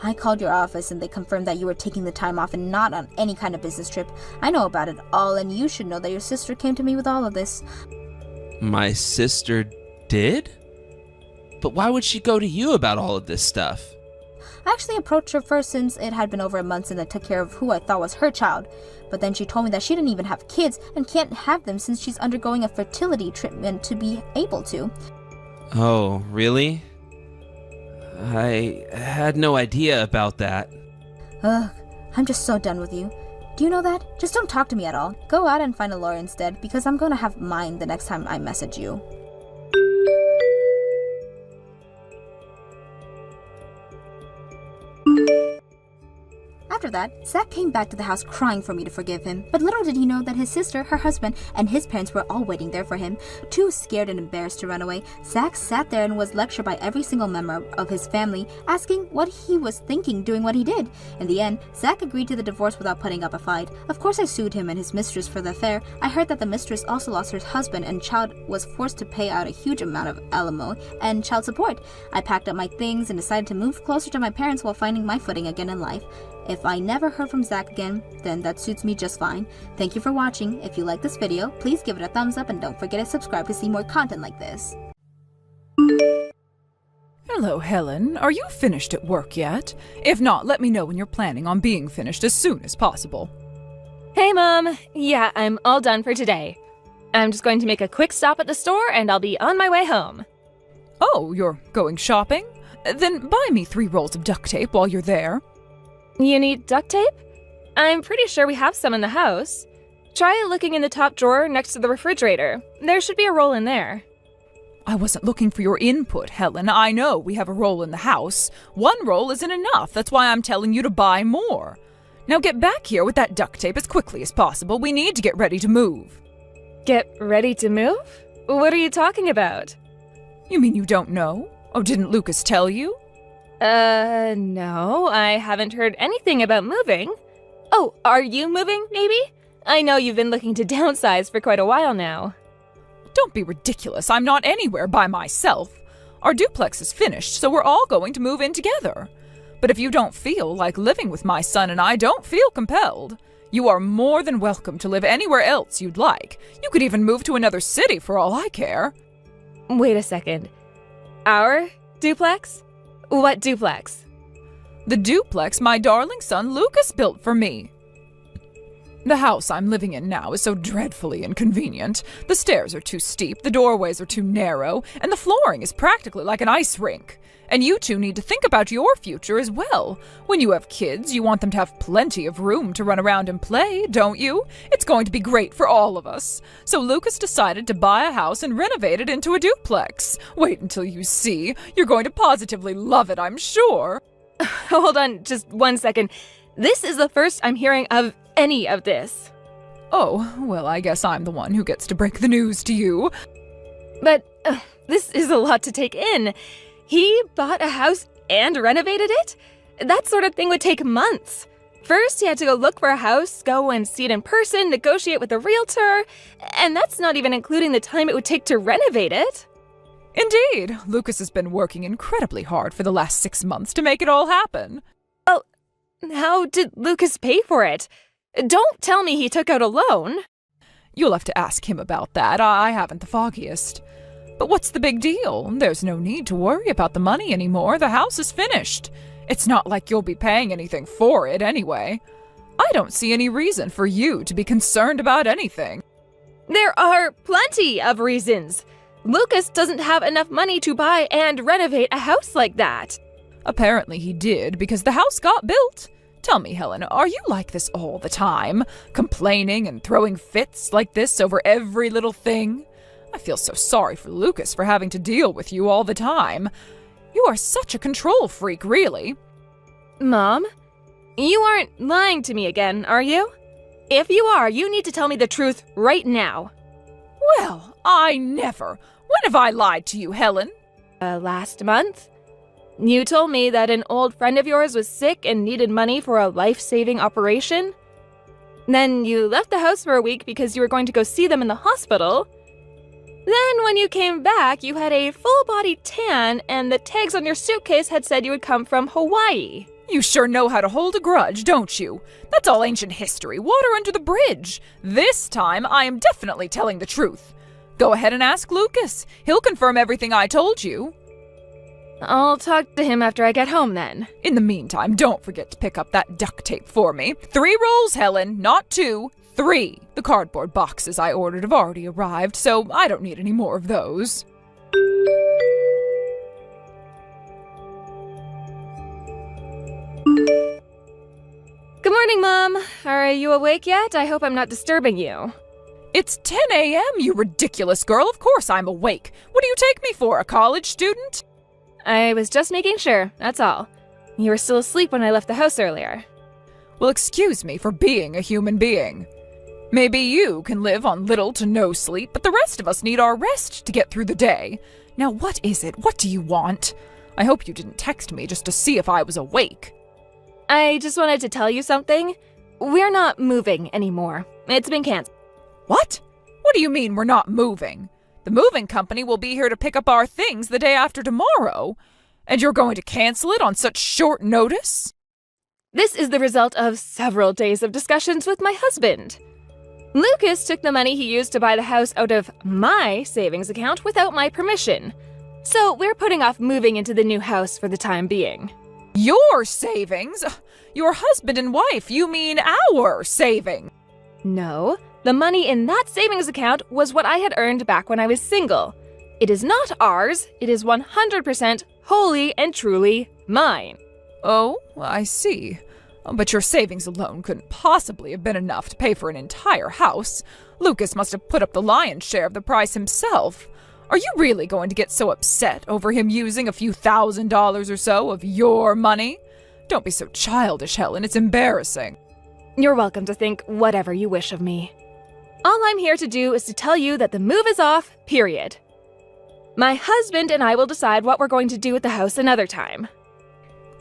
I called your office and they confirmed that you were taking the time off and not on any kind of business trip. I know about it all, and you should know that your sister came to me with all of this. My sister did? But why would she go to you about all of this stuff? I actually approached her first since it had been over a month since I took care of who I thought was her child. But then she told me that she didn't even have kids and can't have them since she's undergoing a fertility treatment to be able to. Oh, really? I had no idea about that. Ugh, I'm just so done with you. Do you know that? Just don't talk to me at all. Go out and find a lawyer instead, because I'm gonna have mine the next time I message you. After that, Zach came back to the house crying for me to forgive him, but little did he know that his sister, her husband, and his parents were all waiting there for him. Too scared and embarrassed to run away, Zach sat there and was lectured by every single member of his family, asking what he was thinking doing what he did. In the end, Zach agreed to the divorce without putting up a fight. Of course I sued him and his mistress for the affair. I heard that the mistress also lost her husband and child was forced to pay out a huge amount of alimony and child support. I packed up my things and decided to move closer to my parents while finding my footing again in life. If I never heard from Zach again, then that suits me just fine. Thank you for watching. If you like this video, please give it a thumbs up and don't forget to subscribe to see more content like this. Hello, Helen. Are you finished at work yet? If not, let me know when you're planning on being finished as soon as possible. Hey, Mom. Yeah, I'm all done for today. I'm just going to make a quick stop at the store and I'll be on my way home. Oh, you're going shopping? Then buy me 3 rolls of duct tape while you're there. You need duct tape? I'm pretty sure we have some in the house. Try looking in the top drawer next to the refrigerator. There should be a roll in there. I wasn't looking for your input, Helen. I know we have a roll in the house. 1 roll isn't enough. That's why I'm telling you to buy more. Now get back here with that duct tape as quickly as possible. We need to get ready to move. Get ready to move? What are you talking about? You mean you don't know? Oh, didn't Lucas tell you? No, I haven't heard anything about moving. Oh, are you moving, maybe? I know you've been looking to downsize for quite a while now. Don't be ridiculous. I'm not anywhere by myself. Our duplex is finished, so we're all going to move in together. But if you don't feel like living with my son and I don't feel compelled, you are more than welcome to live anywhere else you'd like. You could even move to another city for all I care. Wait a second. Our duplex? What duplex? The duplex my darling son Lucas built for me. The house I'm living in now is so dreadfully inconvenient. The stairs are too steep, the doorways are too narrow, and the flooring is practically like an ice rink. And you two need to think about your future as well. When you have kids, you want them to have plenty of room to run around and play, don't you? It's going to be great for all of us. So Lucas decided to buy a house and renovate it into a duplex. Wait until you see. You're going to positively love it, I'm sure. Hold on just 1 second. This is the first I'm hearing of any of this. Oh, well, I guess I'm the one who gets to break the news to you. But this is a lot to take in. He bought a house and renovated it? That sort of thing would take months. First, he had to go look for a house, go and see it in person, negotiate with a realtor, and that's not even including the time it would take to renovate it. Indeed, Lucas has been working incredibly hard for the last 6 months to make it all happen. Well, how did Lucas pay for it? Don't tell me he took out a loan. You'll have to ask him about that. I haven't the foggiest. But what's the big deal? There's no need to worry about the money anymore. The house is finished. It's not like you'll be paying anything for it anyway. I don't see any reason for you to be concerned about anything. There are plenty of reasons. Lucas doesn't have enough money to buy and renovate a house like that. Apparently he did, because the house got built. Tell me, Helen, are you like this all the time? Complaining and throwing fits like this over every little thing? I feel so sorry for Lucas for having to deal with you all the time. You are such a control freak, really. Mom, you aren't lying to me again, are you? If you are, you need to tell me the truth right now. Well, I never. When have I lied to you, Helen? Last month? You told me that an old friend of yours was sick and needed money for a life-saving operation. Then you left the house for a week because you were going to go see them in the hospital. Then when you came back, you had a full-body tan and the tags on your suitcase had said you would come from Hawaii. You sure know how to hold a grudge, don't you? That's all ancient history, water under the bridge. This time, I am definitely telling the truth. Go ahead and ask Lucas. He'll confirm everything I told you. I'll talk to him after I get home then. In the meantime, don't forget to pick up that duct tape for me. 3 rolls, Helen, not 2. 3. The cardboard boxes I ordered have already arrived, so I don't need any more of those. Good morning, Mom. Are you awake yet? I hope I'm not disturbing you. It's 10 a.m., you ridiculous girl. Of course I'm awake. What do you take me for, a college student? I was just making sure, that's all. You were still asleep when I left the house earlier. Well, excuse me for being a human being. Maybe you can live on little to no sleep, but the rest of us need our rest to get through the day. Now, what is it? What do you want? I hope you didn't text me just to see if I was awake. I just wanted to tell you something. We're not moving anymore. It's been canceled. What? What do you mean we're not moving? The moving company will be here to pick up our things the day after tomorrow. And you're going to cancel it on such short notice? This is the result of several days of discussions with my husband. Lucas took the money he used to buy the house out of my savings account without my permission. So we're putting off moving into the new house for the time being. Your savings? Your husband and wife, you mean our saving? No, the money in that savings account was what I had earned back when I was single. It is not ours, it is 100% wholly and truly mine. Oh, I see. But your savings alone couldn't possibly have been enough to pay for an entire house. Lucas must have put up the lion's share of the price himself. Are you really going to get so upset over him using a few $1,000s or so of your money? Don't be so childish, Helen. It's embarrassing. You're welcome to think whatever you wish of me. All I'm here to do is to tell you that the move is off, period. My husband and I will decide what we're going to do with the house another time.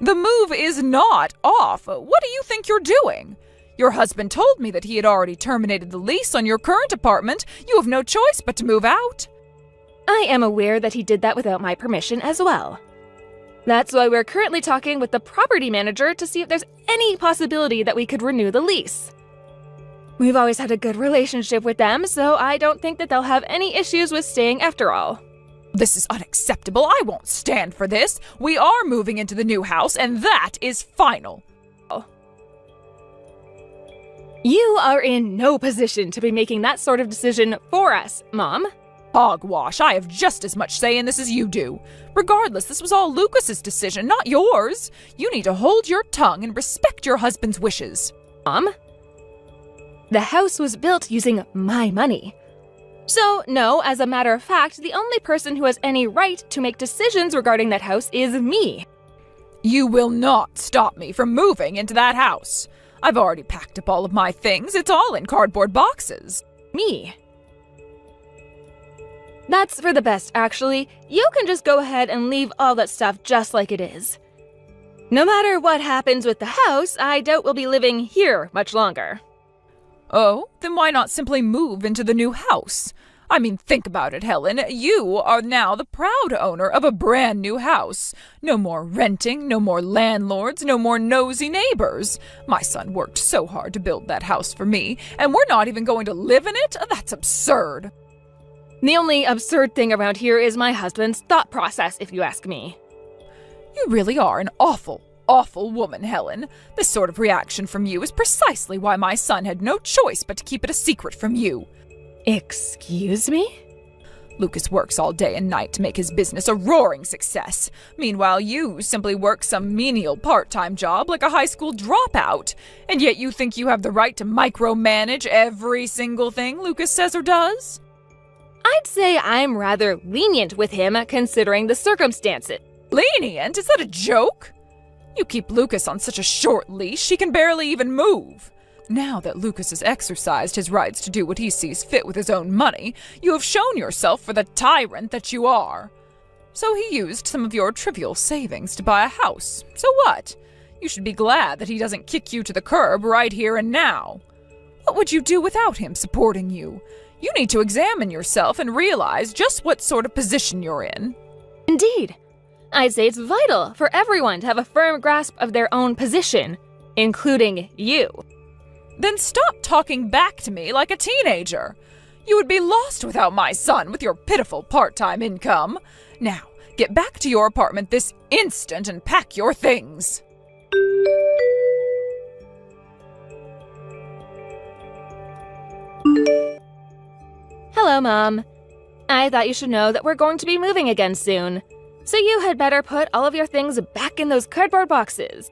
The move is not off. What do you think you're doing? Your husband told me that he had already terminated the lease on your current apartment. You have no choice but to move out. I am aware that he did that without my permission as well. That's why we're currently talking with the property manager to see if there's any possibility that we could renew the lease. We've always had a good relationship with them, so I don't think that they'll have any issues with staying after all. This is unacceptable. I won't stand for this. We are moving into the new house, and that is final. You are in no position to be making that sort of decision for us, Mom. Hogwash. I have just as much say in this as you do. Regardless, this was all Lucas's decision, not yours. You need to hold your tongue and respect your husband's wishes. Mom? The house was built using my money. So, no, as a matter of fact, the only person who has any right to make decisions regarding that house is me. You will not stop me from moving into that house. I've already packed up all of my things. It's all in cardboard boxes. Me? That's for the best, actually. You can just go ahead and leave all that stuff just like it is. No matter what happens with the house, I doubt we'll be living here much longer. Oh, then why not simply move into the new house? I mean, think about it, Helen. You are now the proud owner of a brand new house. No more renting, no more landlords, no more nosy neighbors. My son worked so hard to build that house for me, and we're not even going to live in it? That's absurd. The only absurd thing around here is my husband's thought process, if you ask me. You really are an awful woman, Helen. This sort of reaction from you is precisely why my son had no choice but to keep it a secret from you. Excuse me? Lucas works all day and night to make his business a roaring success. Meanwhile, you simply work some menial part-time job like a high school dropout. And yet you think you have the right to micromanage every single thing Lucas says or does? I'd say I'm rather lenient with him considering the circumstances. Lenient? Is that a joke? You keep Lucas on such a short leash, he can barely even move. Now that Lucas has exercised his rights to do what he sees fit with his own money, you have shown yourself for the tyrant that you are. So he used some of your trivial savings to buy a house. So what? You should be glad that he doesn't kick you to the curb right here and now. What would you do without him supporting you? You need to examine yourself and realize just what sort of position you're in. Indeed. I'd say it's vital for everyone to have a firm grasp of their own position, including you. Then stop talking back to me like a teenager. You would be lost without my son with your pitiful part-time income. Now, get back to your apartment this instant and pack your things. Hello, Mom. I thought you should know that we're going to be moving again soon. So you had better put all of your things back in those cardboard boxes.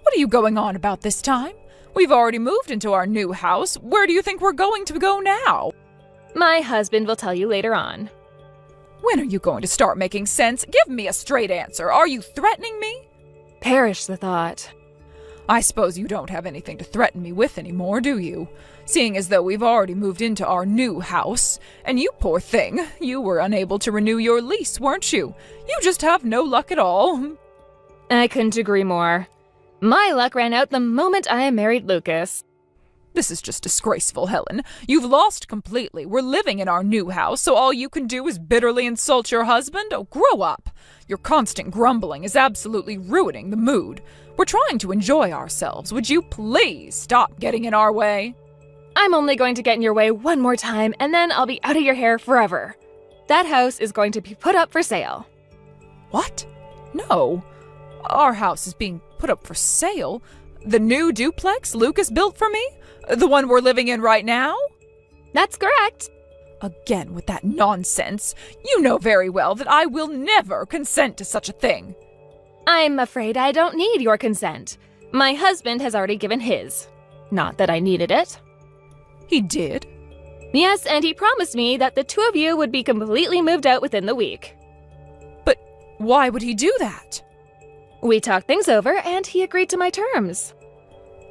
What are you going on about this time? We've already moved into our new house. Where do you think we're going to go now? My husband will tell you later on. When are you going to start making sense? Give me a straight answer. Are you threatening me? Perish the thought. I suppose you don't have anything to threaten me with anymore, do you? Seeing as though we've already moved into our new house. And you poor thing, you were unable to renew your lease, weren't you? You just have no luck at all. I couldn't agree more. My luck ran out the moment I married Lucas. This is just disgraceful, Helen. You've lost completely. We're living in our new house, so all you can do is bitterly insult your husband? Oh, grow up. Your constant grumbling is absolutely ruining the mood. We're trying to enjoy ourselves. Would you please stop getting in our way? I'm only going to get in your way one more time, and then I'll be out of your hair forever. That house is going to be put up for sale. What? No. Our house is being put up for sale? The new duplex Lucas built for me? The one we're living in right now? That's correct. Again with that nonsense. You know very well that I will never consent to such a thing. I'm afraid I don't need your consent. My husband has already given his. Not that I needed it. He did? Yes, and he promised me that the two of you would be completely moved out within the week. But why would he do that? We talked things over, and he agreed to my terms.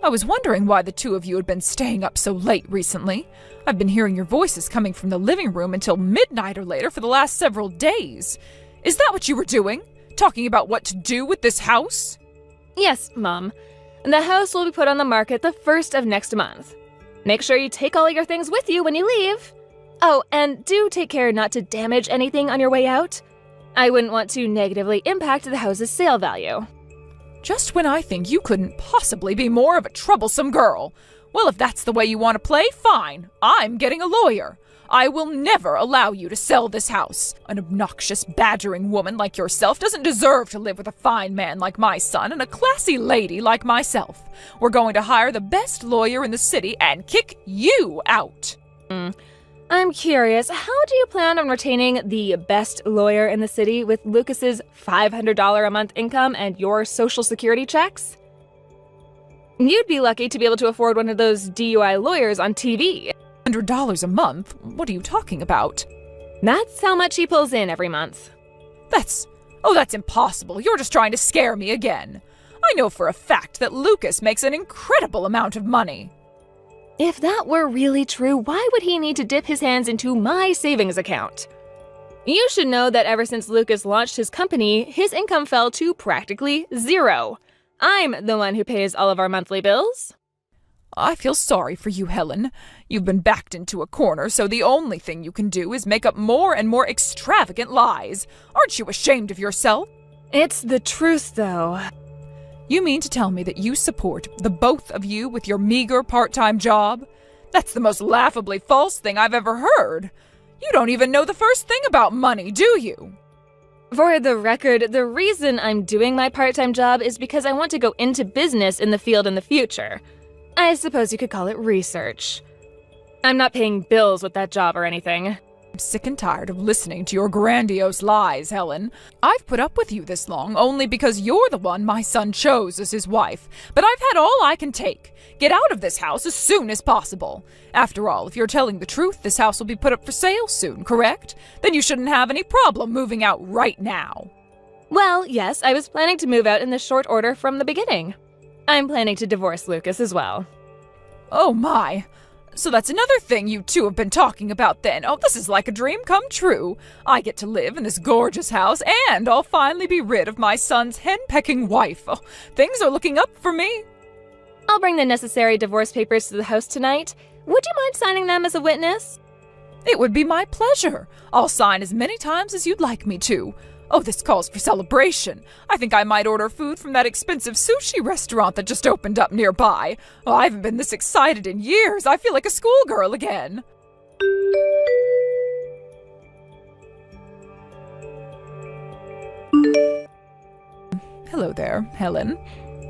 I was wondering why the two of you had been staying up so late recently. I've been hearing your voices coming from the living room until midnight or later for the last several days. Is that what you were doing? Talking about what to do with this house? Yes, Mom. The house will be put on the market the 1st of next month. Make sure you take all your things with you when you leave. Oh, and do take care not to damage anything on your way out. I wouldn't want to negatively impact the house's sale value. Just when I think you couldn't possibly be more of a troublesome girl. Well, if that's the way you want to play, fine. I'm getting a lawyer. I will never allow you to sell this house. An obnoxious, badgering woman like yourself doesn't deserve to live with a fine man like my son and a classy lady like myself. We're going to hire the best lawyer in the city and kick you out. I'm curious, how do you plan on retaining the best lawyer in the city with Lucas's $500 a month income and your social security checks? You'd be lucky to be able to afford one of those DUI lawyers on TV. $100 a month? What are you talking about? That's how much he pulls in every month. That's impossible. You're just trying to scare me again. I know for a fact that Lucas makes an incredible amount of money. If that were really true, why would he need to dip his hands into my savings account? You should know that ever since Lucas launched his company, his income fell to practically zero. I'm the one who pays all of our monthly bills. I feel sorry for you, Helen. You've been backed into a corner, so the only thing you can do is make up more and more extravagant lies. Aren't you ashamed of yourself? It's the truth, though. You mean to tell me that you support the both of you with your meager part-time job? That's the most laughably false thing I've ever heard. You don't even know the first thing about money, do you? For the record, the reason I'm doing my part-time job is because I want to go into business in the field in the future. I suppose you could call it research. I'm not paying bills with that job or anything. I'm sick and tired of listening to your grandiose lies, Helen. I've put up with you this long only because you're the one my son chose as his wife, but I've had all I can take. Get out of this house as soon as possible. After all, if you're telling the truth, this house will be put up for sale soon, correct? Then you shouldn't have any problem moving out right now. Well, yes, I was planning to move out in the short order from the beginning. I'm planning to divorce Lucas as well. Oh my. So that's another thing you two have been talking about then. Oh, this is like a dream come true. I get to live in this gorgeous house, and I'll finally be rid of my son's hen-pecking wife. Oh, things are looking up for me. I'll bring the necessary divorce papers to the house tonight. Would you mind signing them as a witness? It would be my pleasure. I'll sign as many times as you'd like me to. Oh, this calls for celebration. I think I might order food from that expensive sushi restaurant that just opened up nearby. Oh, I haven't been this excited in years. I feel like a schoolgirl again. Hello there, Helen.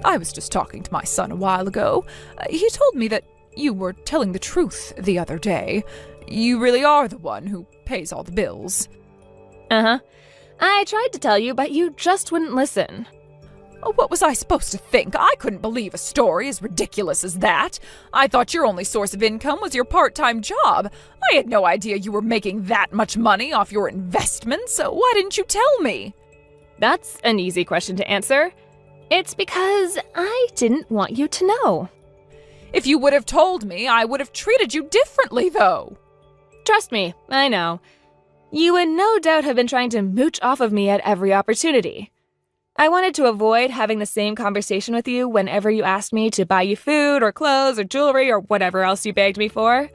I was just talking to my son a while ago. He told me that you were telling the truth the other day. You really are the one who pays all the bills. Uh-huh. I tried to tell you, but you just wouldn't listen. Oh, what was I supposed to think? I couldn't believe a story as ridiculous as that. I thought your only source of income was your part-time job. I had no idea you were making that much money off your investments. Why didn't you tell me? That's an easy question to answer. It's because I didn't want you to know. If you would have told me, I would have treated you differently, though. Trust me, I know. You would no doubt have been trying to mooch off of me at every opportunity. I wanted to avoid having the same conversation with you whenever you asked me to buy you food or clothes or jewelry or whatever else you begged me for.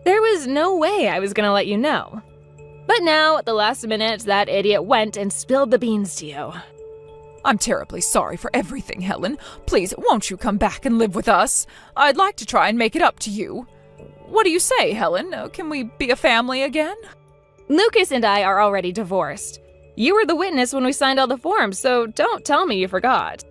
There was no way I was going to let you know. But now, at the last minute, that idiot went and spilled the beans to you. I'm terribly sorry for everything, Helen. Please, won't you come back and live with us? I'd like to try and make it up to you. What do you say, Helen? Can we be a family again? Lucas and I are already divorced. You were the witness when we signed all the forms, so don't tell me you forgot.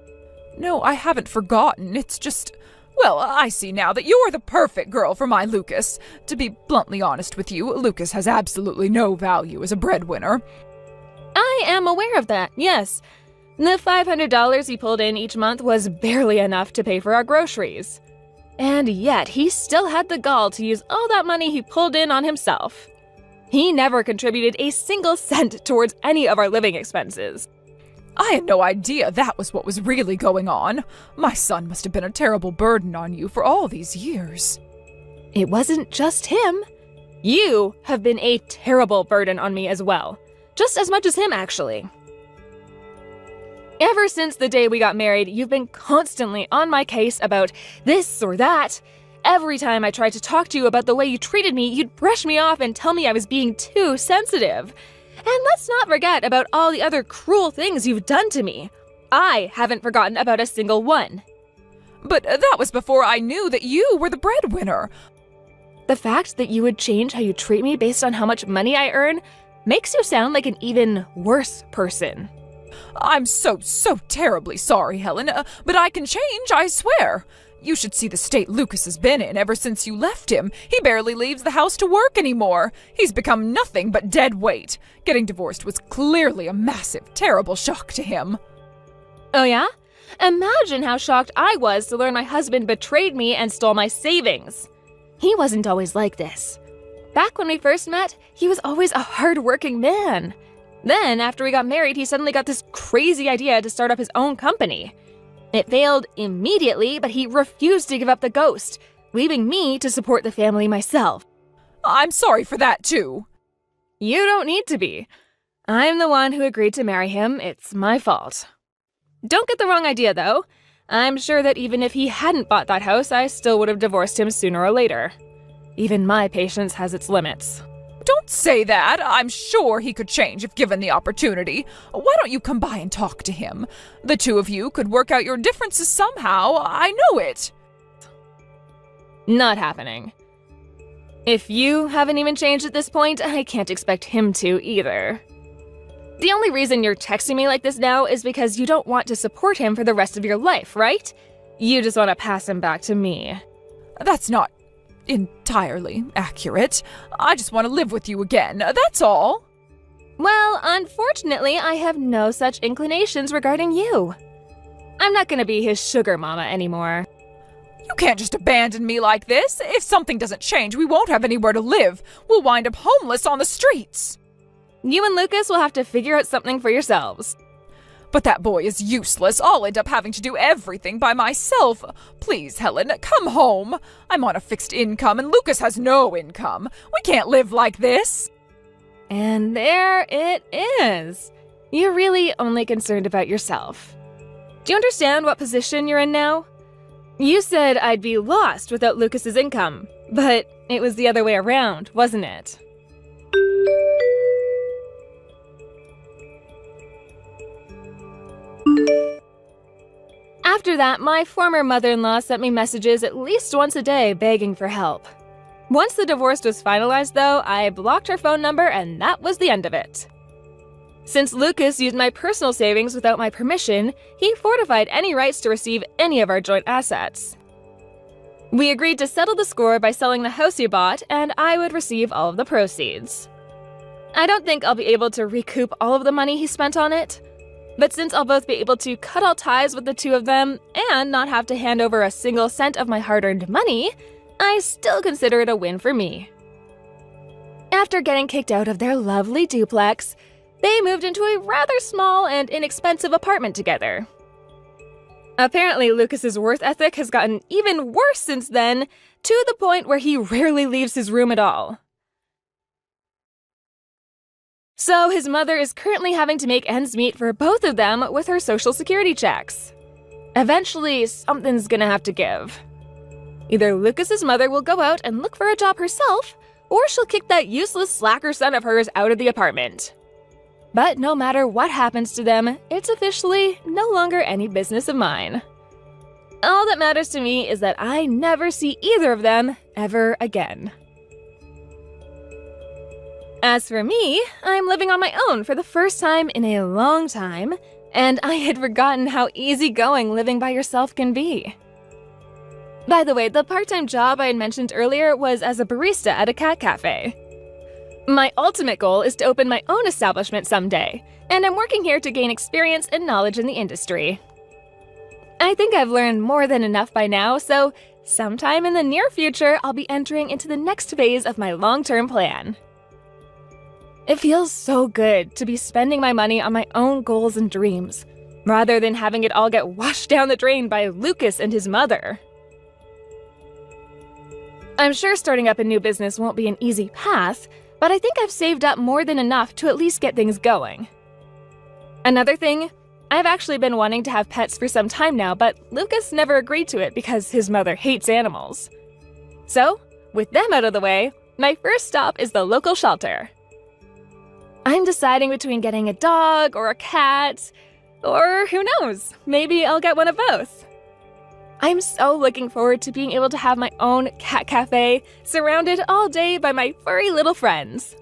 No, I haven't forgotten. It's just... Well, I see now that you're the perfect girl for my Lucas. To be bluntly honest with you, Lucas has absolutely no value as a breadwinner. I am aware of that, yes. The $500 he pulled in each month was barely enough to pay for our groceries. And yet, he still had the gall to use all that money he pulled in on himself. He never contributed a single cent towards any of our living expenses. I had no idea that was what was really going on. My son must have been a terrible burden on you for all these years. It wasn't just him. You have been a terrible burden on me as well. Just as much as him, actually. Ever since the day we got married, you've been constantly on my case about this or that. Every time I tried to talk to you about the way you treated me, you'd brush me off and tell me I was being too sensitive. And let's not forget about all the other cruel things you've done to me. I haven't forgotten about a single one. But that was before I knew that you were the breadwinner. The fact that you would change how you treat me based on how much money I earn makes you sound like an even worse person. I'm so terribly sorry, Helen, but I can change, I swear. You should see the state Lucas has been in ever since you left him. He barely leaves the house to work anymore. He's become nothing but dead weight. Getting divorced was clearly a massive, terrible shock to him. Oh yeah? Imagine how shocked I was to learn my husband betrayed me and stole my savings. He wasn't always like this. Back when we first met, he was always a hard-working man. Then, after we got married, he suddenly got this crazy idea to start up his own company. It failed immediately, but he refused to give up the ghost, leaving me to support the family myself. I'm sorry for that, too. You don't need to be. I'm the one who agreed to marry him. It's my fault. Don't get the wrong idea, though. I'm sure that even if he hadn't bought that house, I still would have divorced him sooner or later. Even my patience has its limits. Don't say that. I'm sure he could change if given the opportunity. Why don't you come by and talk to him? The two of you could work out your differences somehow. I know it. Not happening. If you haven't even changed at this point, I can't expect him to either. The only reason you're texting me like this now is because you don't want to support him for the rest of your life, right? You just want to pass him back to me. That's not entirely accurate. I just want to live with you again, that's all. Well, unfortunately, I have no such inclinations regarding you. I'm not going to be his sugar mama anymore. You can't just abandon me like this. If something doesn't change, we won't have anywhere to live. We'll wind up homeless on the streets. You and Lucas will have to figure out something for yourselves. But that boy is useless. I'll end up having to do everything by myself. Please, Helen, come home. I'm on a fixed income and Lucas has no income. We can't live like this. And there it is. You're really only concerned about yourself. Do you understand what position you're in now? You said I'd be lost without Lucas's income, but it was the other way around, wasn't it? After that, my former mother-in-law sent me messages at least once a day begging for help. Once the divorce was finalized, though, I blocked her phone number and that was the end of it. Since Lucas used my personal savings without my permission, he fortified any rights to receive any of our joint assets. We agreed to settle the score by selling the house he bought, and I would receive all of the proceeds. I don't think I'll be able to recoup all of the money he spent on it, but since I'll both be able to cut all ties with the two of them and not have to hand over a single cent of my hard-earned money, I still consider it a win for me. After getting kicked out of their lovely duplex, they moved into a rather small and inexpensive apartment together. Apparently, Lucas's work ethic has gotten even worse since then, to the point where he rarely leaves his room at all. So his mother is currently having to make ends meet for both of them with her social security checks. Eventually, something's gonna have to give. Either Lucas's mother will go out and look for a job herself, or she'll kick that useless slacker son of hers out of the apartment. But no matter what happens to them, it's officially no longer any business of mine. All that matters to me is that I never see either of them ever again. As for me, I'm living on my own for the first time in a long time, and I had forgotten how easygoing living by yourself can be. By the way, the part-time job I had mentioned earlier was as a barista at a cat cafe. My ultimate goal is to open my own establishment someday, and I'm working here to gain experience and knowledge in the industry. I think I've learned more than enough by now, so sometime in the near future, I'll be entering into the next phase of my long-term plan. It feels so good to be spending my money on my own goals and dreams, rather than having it all get washed down the drain by Lucas and his mother. I'm sure starting up a new business won't be an easy path, but I think I've saved up more than enough to at least get things going. Another thing, I've actually been wanting to have pets for some time now, but Lucas never agreed to it because his mother hates animals. So, with them out of the way, my first stop is the local shelter. I'm deciding between getting a dog or a cat, or who knows, maybe I'll get one of both. I'm so looking forward to being able to have my own cat cafe, surrounded all day by my furry little friends.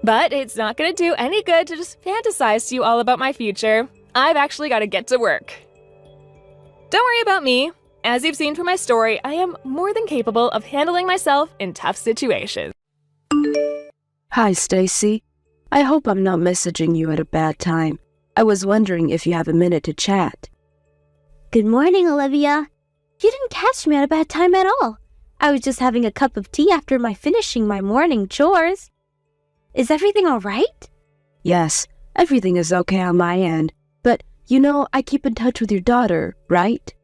But it's not gonna do any good to just fantasize to you all about my future. I've actually gotta get to work. Don't worry about me. As you've seen from my story, I am more than capable of handling myself in tough situations. Hi, Stacy. I hope I'm not messaging you at a bad time. I was wondering if you have a minute to chat. Good morning, Olivia. You didn't catch me at a bad time at all. I was just having a cup of tea after finishing my morning chores. Is everything all right? Yes, everything is okay on my end. But, I keep in touch with your daughter, right?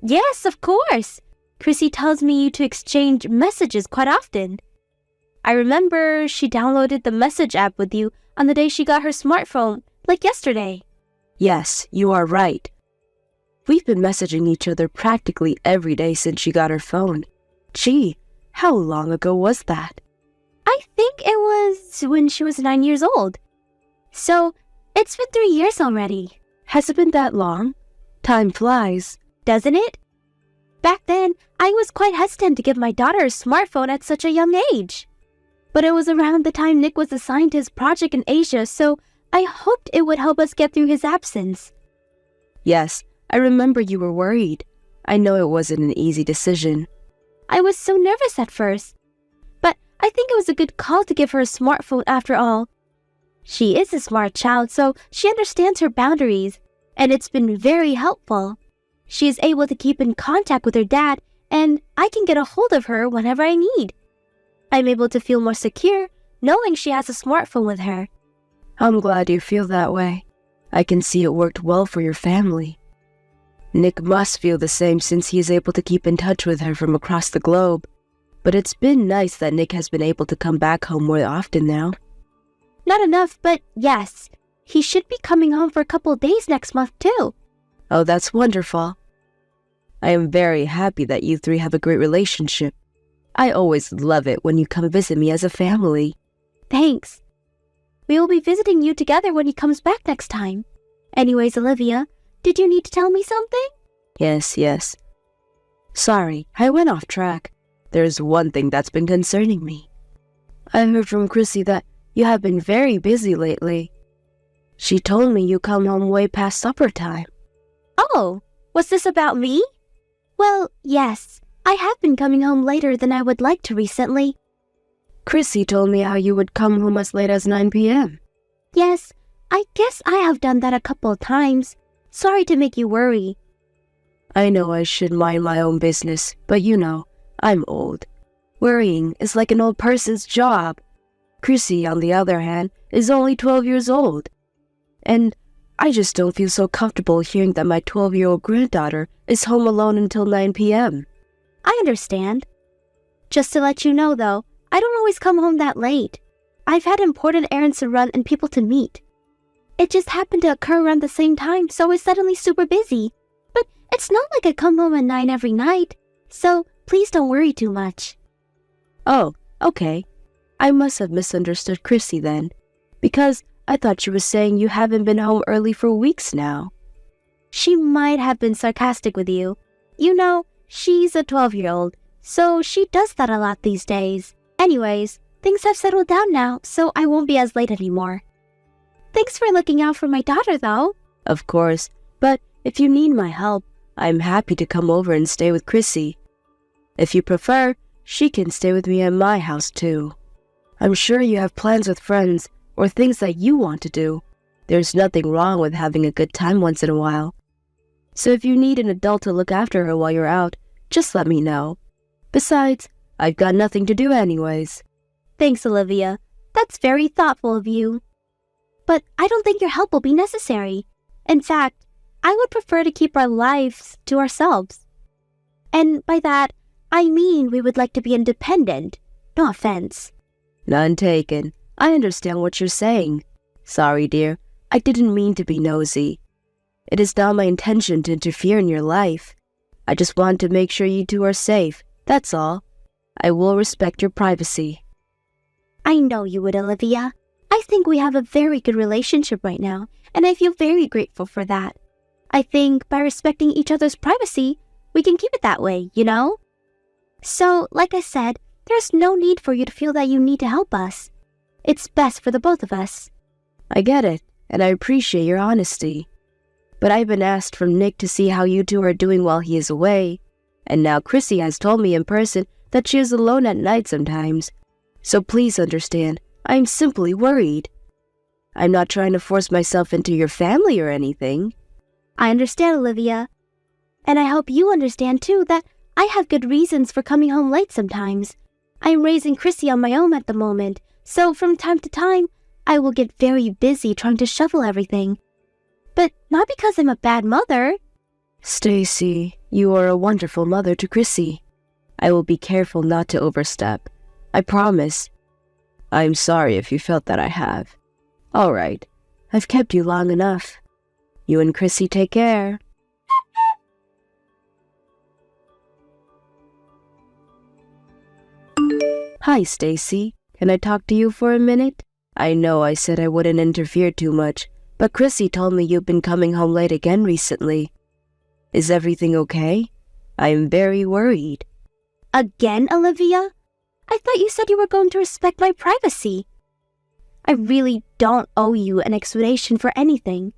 Yes, of course. Chrissy tells me to exchange messages quite often. I remember she downloaded the message app with you on the day she got her smartphone, like yesterday. Yes, you are right. We've been messaging each other practically every day since she got her phone. Gee, how long ago was that? I think it was when she was 9 years old. So, it's been 3 years already. Has it been that long? Time flies. Doesn't it? Back then, I was quite hesitant to give my daughter a smartphone at such a young age. But it was around the time Nick was assigned to his project in Asia, so I hoped it would help us get through his absence. Yes, I remember you were worried. I know it wasn't an easy decision. I was so nervous at first. But I think it was a good call to give her a smartphone after all. She is a smart child, so she understands her boundaries, and it's been very helpful. She is able to keep in contact with her dad, and I can get a hold of her whenever I need. I'm able to feel more secure knowing she has a smartphone with her. I'm glad you feel that way. I can see it worked well for your family. Nick must feel the same since he is able to keep in touch with her from across the globe. But it's been nice that Nick has been able to come back home more often now. Not enough, but yes. He should be coming home for a couple of days next month, too. Oh, that's wonderful. I am very happy that you three have a great relationship. I always love it when you come visit me as a family. Thanks. We will be visiting you together when he comes back next time. Anyways, Olivia, did you need to tell me something? Yes. Sorry, I went off track. There's one thing that's been concerning me. I heard from Chrissy that you have been very busy lately. She told me you come home way past supper time. Oh, was this about me? Well, yes. I have been coming home later than I would like to recently. Chrissy told me how you would come home as late as 9 p.m. Yes, I guess I have done that a couple of times. Sorry to make you worry. I know I should mind my own business, but I'm old. Worrying is like an old person's job. Chrissy, on the other hand, is only 12 years old. And I just don't feel so comfortable hearing that my 12-year-old granddaughter is home alone until 9 p.m. I understand. Just to let you know, though, I don't always come home that late. I've had important errands to run and people to meet. It just happened to occur around the same time, so I was suddenly super busy. But it's not like I come home at 9 every night, so please don't worry too much. Oh, okay. I must have misunderstood Chrissy then, because I thought she was saying you haven't been home early for weeks now. She might have been sarcastic with you. She's a 12-year-old, so she does that a lot these days. Anyways, things have settled down now, so I won't be as late anymore. Thanks for looking out for my daughter, though. Of course, but if you need my help, I'm happy to come over and stay with Chrissy. If you prefer, she can stay with me at my house, too. I'm sure you have plans with friends or things that you want to do. There's nothing wrong with having a good time once in a while. So if you need an adult to look after her while you're out, just let me know. Besides, I've got nothing to do anyways. Thanks, Olivia. That's very thoughtful of you. But I don't think your help will be necessary. In fact, I would prefer to keep our lives to ourselves. And by that, I mean we would like to be independent. No offense. None taken. I understand what you're saying. Sorry, dear. I didn't mean to be nosy. It is not my intention to interfere in your life. I just want to make sure you two are safe. That's all. I will respect your privacy. I know you would, Olivia. I think we have a very good relationship right now, and I feel very grateful for that. I think by respecting each other's privacy, we can keep it that way, you know? So, like I said, there's no need for you to feel that you need to help us. It's best for the both of us. I get it, and I appreciate your honesty. But I've been asked from Nick to see how you two are doing while he is away, and now Chrissy has told me in person that she is alone at night sometimes. So please understand, I'm simply worried. I'm not trying to force myself into your family or anything. I understand, Olivia. And I hope you understand, too, that I have good reasons for coming home late sometimes. I'm raising Chrissy on my own at the moment, so from time to time, I will get very busy trying to shovel everything. But not because I'm a bad mother. Stacy, you are a wonderful mother to Chrissy. I will be careful not to overstep. I promise. I'm sorry if you felt that I have. All right, I've kept you long enough. You and Chrissy take care. Hi, Stacy. Can I talk to you for a minute? I know I said I wouldn't interfere too much, but Chrissy told me you've been coming home late again recently. Is everything okay? I am very worried. Again, Olivia? I thought you said you were going to respect my privacy. I really don't owe you an explanation for anything.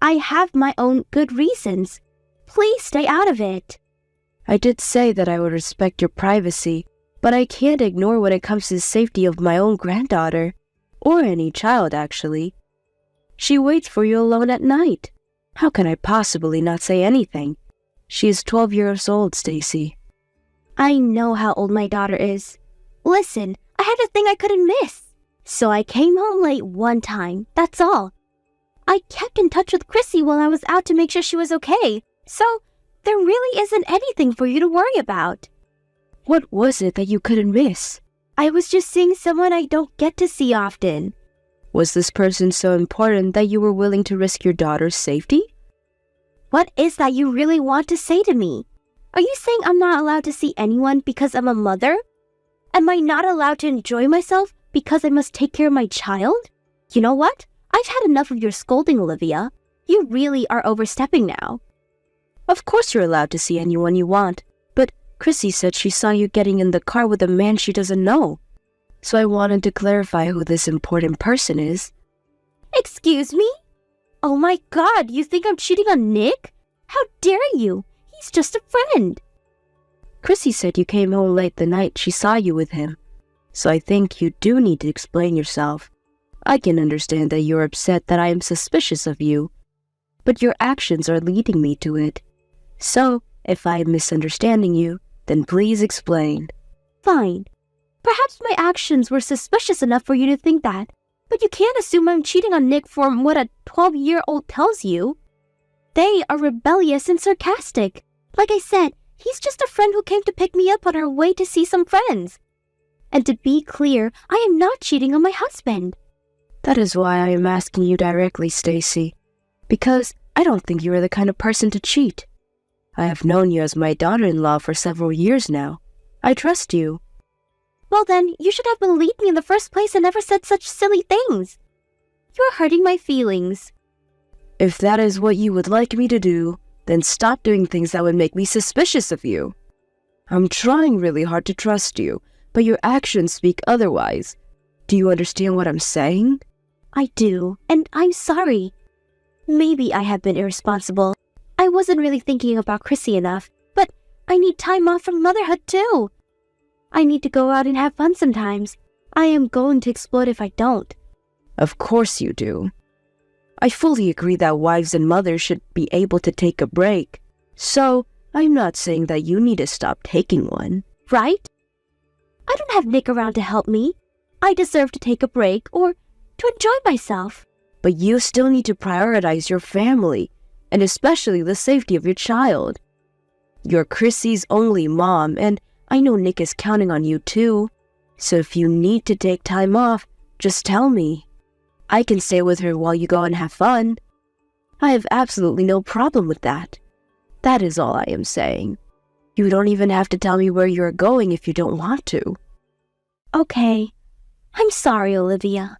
I have my own good reasons. Please stay out of it. I did say that I would respect your privacy, but I can't ignore when it comes to the safety of my own granddaughter, or any child, actually. She waits for you alone at night. How can I possibly not say anything? She is 12 years old, Stacy. I know how old my daughter is. Listen, I had a thing I couldn't miss. So I came home late one time, that's all. I kept in touch with Chrissy while I was out to make sure she was okay. So there really isn't anything for you to worry about. What was it that you couldn't miss? I was just seeing someone I don't get to see often. Was this person so important that you were willing to risk your daughter's safety? What is that you really want to say to me? Are you saying I'm not allowed to see anyone because I'm a mother? Am I not allowed to enjoy myself because I must take care of my child? You know what? I've had enough of your scolding, Olivia. You really are overstepping now. Of course you're allowed to see anyone you want, but Chrissy said she saw you getting in the car with a man she doesn't know. So I wanted to clarify who this important person is. Excuse me? Oh my God, you think I'm cheating on Nick? How dare you? He's just a friend. Chrissy said you came home late the night she saw you with him. So I think you do need to explain yourself. I can understand that you're upset that I am suspicious of you, but your actions are leading me to it. So, if I am misunderstanding you, then please explain. Fine. Perhaps my actions were suspicious enough for you to think that, but you can't assume I'm cheating on Nick from what a 12-year-old tells you. They are rebellious and sarcastic. Like I said, he's just a friend who came to pick me up on our way to see some friends. And to be clear, I am not cheating on my husband. That is why I am asking you directly, Stacy, because I don't think you are the kind of person to cheat. I have known you as my daughter-in-law for several years now. I trust you. Well then, you should have believed me in the first place and never said such silly things. You are hurting my feelings. If that is what you would like me to do, then stop doing things that would make me suspicious of you. I'm trying really hard to trust you, but your actions speak otherwise. Do you understand what I'm saying? I do, and I'm sorry. Maybe I have been irresponsible. I wasn't really thinking about Chrissy enough, but I need time off from motherhood too. I need to go out and have fun sometimes. I am going to explode if I don't. Of course you do. I fully agree that wives and mothers should be able to take a break. So, I'm not saying that you need to stop taking one. Right? I don't have Nick around to help me. I deserve to take a break or to enjoy myself. But you still need to prioritize your family, and especially the safety of your child. You're Chrissy's only mom, and I know Nick is counting on you too. So if you need to take time off, just tell me. I can stay with her while you go and have fun. I have absolutely no problem with that. That is all I am saying. You don't even have to tell me where you're going if you don't want to. Okay. I'm sorry, Olivia.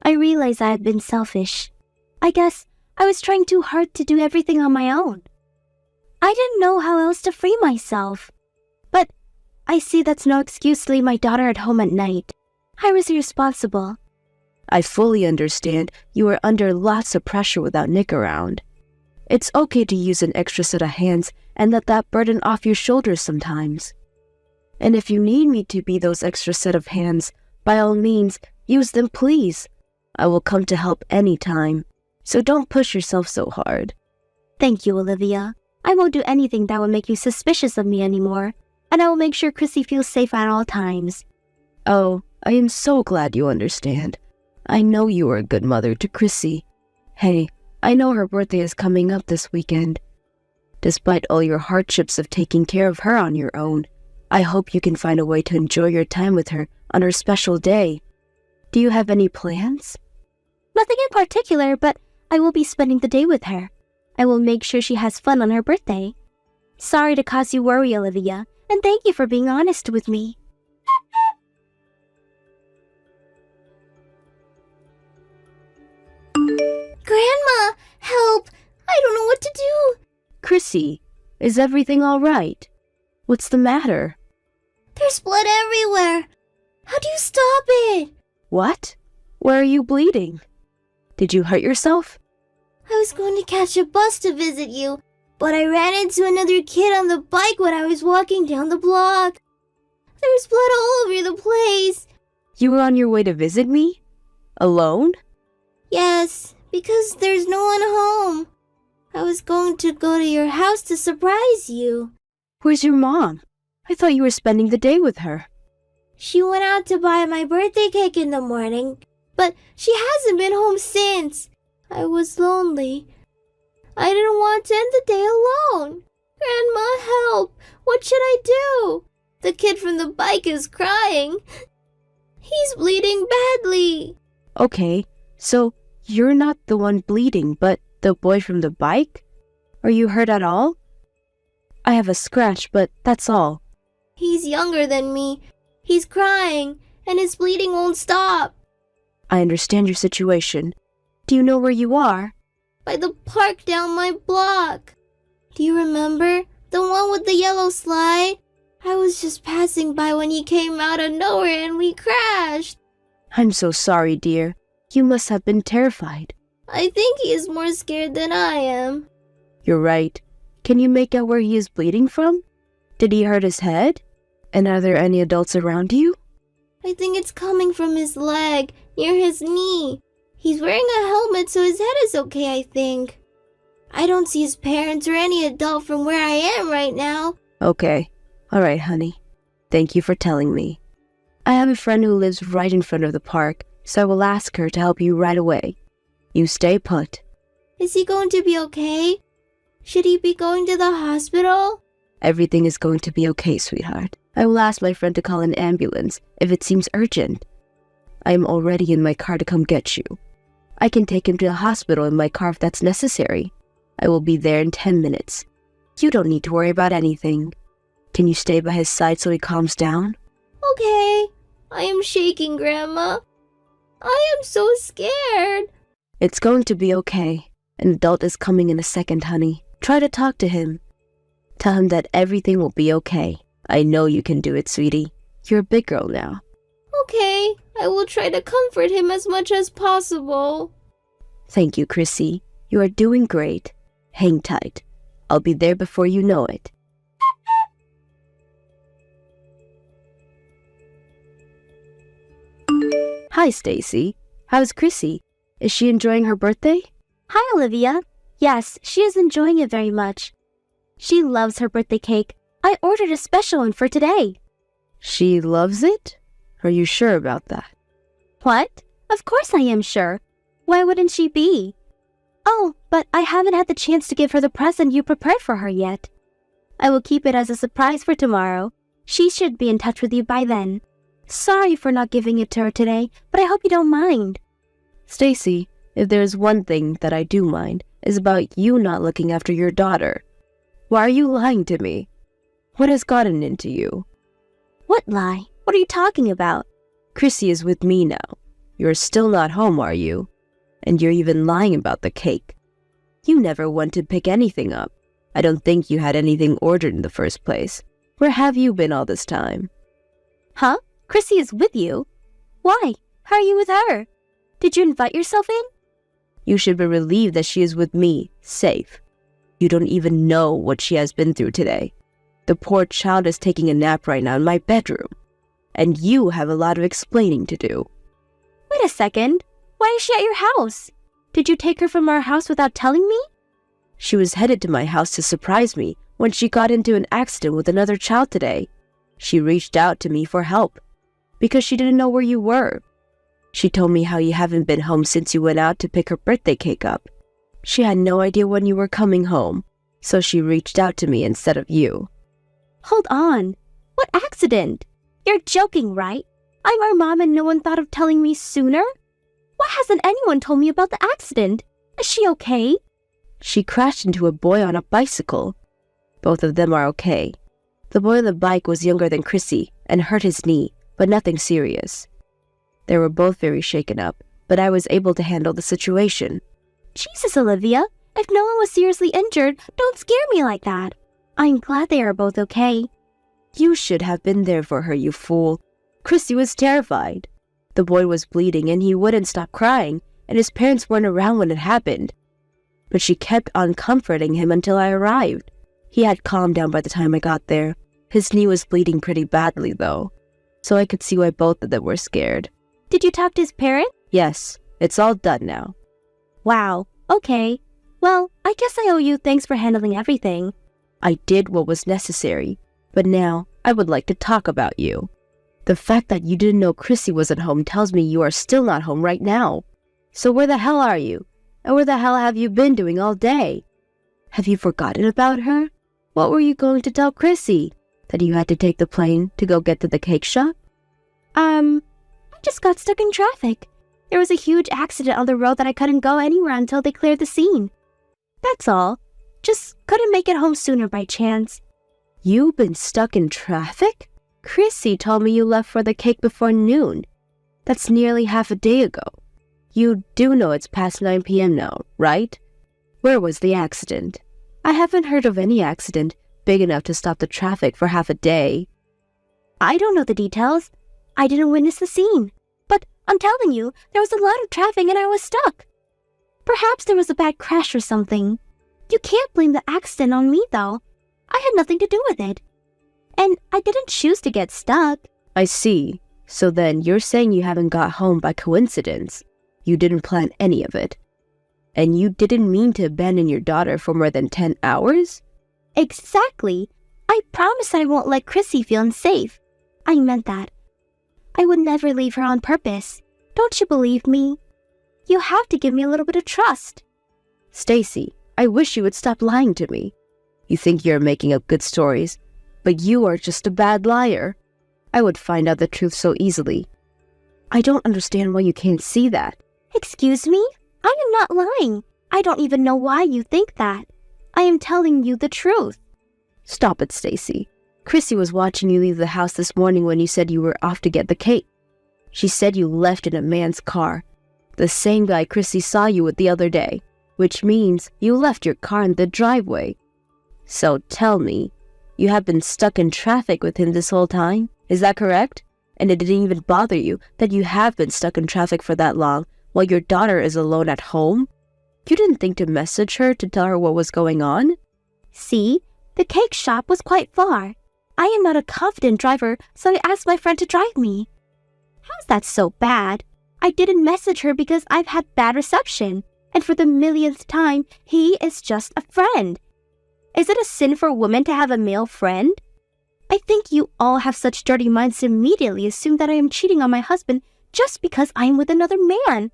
I realize I have been selfish. I guess I was trying too hard to do everything on my own. I didn't know how else to free myself. But I see that's no excuse to leave my daughter at home at night. I was irresponsible. I fully understand you are under lots of pressure without Nick around. It's okay to use an extra set of hands and let that burden off your shoulders sometimes. And if you need me to be those extra set of hands, by all means, use them please. I will come to help anytime, so don't push yourself so hard. Thank you, Olivia. I won't do anything that will make you suspicious of me anymore, and I will make sure Chrissy feels safe at all times. Oh, I am so glad you understand. I know you are a good mother to Chrissy. Hey, I know her birthday is coming up this weekend. Despite all your hardships of taking care of her on your own, I hope you can find a way to enjoy your time with her on her special day. Do you have any plans? Nothing in particular, but I will be spending the day with her. I will make sure she has fun on her birthday. Sorry to cause you worry, Olivia, and thank you for being honest with me. Grandma, help! I don't know what to do. Chrissy, is everything all right? What's the matter? There's blood everywhere. How do you stop it? What? Where are you bleeding? Did you hurt yourself? I was going to catch a bus to visit you, but I ran into another kid on the bike when I was walking down the block. There's blood all over the place. You were on your way to visit me? Alone? Yes, because there's no one home. I was going to go to your house to surprise you. Where's your mom? I thought you were spending the day with her. She went out to buy my birthday cake in the morning, but she hasn't been home since. I was lonely. I didn't want to end the day alone. Grandma, help! What should I do? The kid from the bike is crying. He's bleeding badly. Okay, so you're not the one bleeding, but the boy from the bike? Are you hurt at all? I have a scratch, but that's all. He's younger than me. He's crying, and his bleeding won't stop. I understand your situation. Do you know where you are? By the park down my block. Do you remember? The one with the yellow slide? I was just passing by when he came out of nowhere and we crashed. I'm so sorry, dear. You must have been terrified. I think he is more scared than I am. You're right. Can you make out where he is bleeding from? Did he hurt his head? And are there any adults around you? I think it's coming from his leg, near his knee. He's wearing a helmet, so his head is okay, I think. I don't see his parents or any adult from where I am right now. Okay. All right, honey. Thank you for telling me. I have a friend who lives right in front of the park, so I will ask her to help you right away. You stay put. Is he going to be okay? Should he be going to the hospital? Everything is going to be okay, sweetheart. I will ask my friend to call an ambulance if it seems urgent. I am already in my car to come get you. I can take him to the hospital in my car if that's necessary. I will be there in 10 minutes. You don't need to worry about anything. Can you stay by his side so he calms down? Okay. I am shaking, Grandma. I am so scared. It's going to be okay. An adult is coming in a second, honey. Try to talk to him. Tell him that everything will be okay. I know you can do it, sweetie. You're a big girl now. Okay, I will try to comfort him as much as possible. Thank you, Chrissy. You are doing great. Hang tight. I'll be there before you know it. Hi, Stacy. How's Chrissy? Is she enjoying her birthday? Hi, Olivia. Yes, she is enjoying it very much. She loves her birthday cake. I ordered a special one for today. She loves it? Are you sure about that? What? Of course I am sure. Why wouldn't she be? Oh, but I haven't had the chance to give her the present you prepared for her yet. I will keep it as a surprise for tomorrow. She should be in touch with you by then. Sorry for not giving it to her today, but I hope you don't mind. Stacy, if there's one thing that I do mind, is about you not looking after your daughter. Why are you lying to me? What has gotten into you? What lie? What are you talking about? Chrissy is with me now. You're still not home, are you? And you're even lying about the cake. You never went to pick anything up. I don't think you had anything ordered in the first place. Where have you been all this time? Huh? Chrissy is with you? Why? How are you with her? Did you invite yourself in? You should be relieved that she is with me, safe. You don't even know what she has been through today. The poor child is taking a nap right now in my bedroom. And you have a lot of explaining to do. Wait a second. Why is she at your house? Did you take her from our house without telling me? She was headed to my house to surprise me when she got into an accident with another child today. She reached out to me for help because she didn't know where you were. She told me how you haven't been home since you went out to pick her birthday cake up. She had no idea when you were coming home, so she reached out to me instead of you. Hold on. What accident? You're joking, right? I'm our mom and no one thought of telling me sooner? Why hasn't anyone told me about the accident? Is she okay? She crashed into a boy on a bicycle. Both of them are okay. The boy on the bike was younger than Chrissy and hurt his knee, but nothing serious. They were both very shaken up, but I was able to handle the situation. Jesus, Olivia. If no one was seriously injured, don't scare me like that. I'm glad they are both okay. You should have been there for her, you fool. Chrissy was terrified. The boy was bleeding and he wouldn't stop crying, and his parents weren't around when it happened. But she kept on comforting him until I arrived. He had calmed down by the time I got there. His knee was bleeding pretty badly, though, so I could see why both of them were scared. Did you talk to his parents? Yes, it's all done now. Wow, okay. Well, I guess I owe you thanks for handling everything. I did what was necessary, but now I would like to talk about you. The fact that you didn't know Chrissy wasn't home tells me you are still not home right now. So where the hell are you? And where the hell have you been doing all day? Have you forgotten about her? What were you going to tell Chrissy? That you had to take the plane to go get to the cake shop? I just got stuck in traffic. There was a huge accident on the road that I couldn't go anywhere until they cleared the scene. That's all. Just couldn't make it home sooner by chance. You've been stuck in traffic? Chrissy told me you left for the cake before noon. That's nearly half a day ago. You do know it's past 9 p.m. now, right? Where was the accident? I haven't heard of any accident big enough to stop the traffic for half a day. I don't know the details. I didn't witness the scene. But I'm telling you, there was a lot of traffic and I was stuck. Perhaps there was a bad crash or something. You can't blame the accident on me, though. I had nothing to do with it. And I didn't choose to get stuck. I see. So then you're saying you haven't got home by coincidence. You didn't plan any of it. And you didn't mean to abandon your daughter for more than 10 hours? Exactly. I promise I won't let Chrissy feel unsafe. I meant that. I would never leave her on purpose. Don't you believe me? You have to give me a little bit of trust. Stacy, I wish you would stop lying to me. You think you're making up good stories, but you are just a bad liar. I would find out the truth so easily. I don't understand why you can't see that. Excuse me? I am not lying. I don't even know why you think that. I am telling you the truth. Stop it, Stacy. Chrissy was watching you leave the house this morning when you said you were off to get the cake. She said you left in a man's car, the same guy Chrissy saw you with the other day, which means you left your car in the driveway. So tell me, you have been stuck in traffic with him this whole time? Is that correct? And it didn't even bother you that you have been stuck in traffic for that long while your daughter is alone at home? You didn't think to message her to tell her what was going on? See, the cake shop was quite far. I am not a confident driver, so I asked my friend to drive me. How's that so bad? I didn't message her because I've had bad reception, and for the millionth time, he is just a friend. Is it a sin for a woman to have a male friend? I think you all have such dirty minds to immediately assume that I am cheating on my husband just because I'm with another man.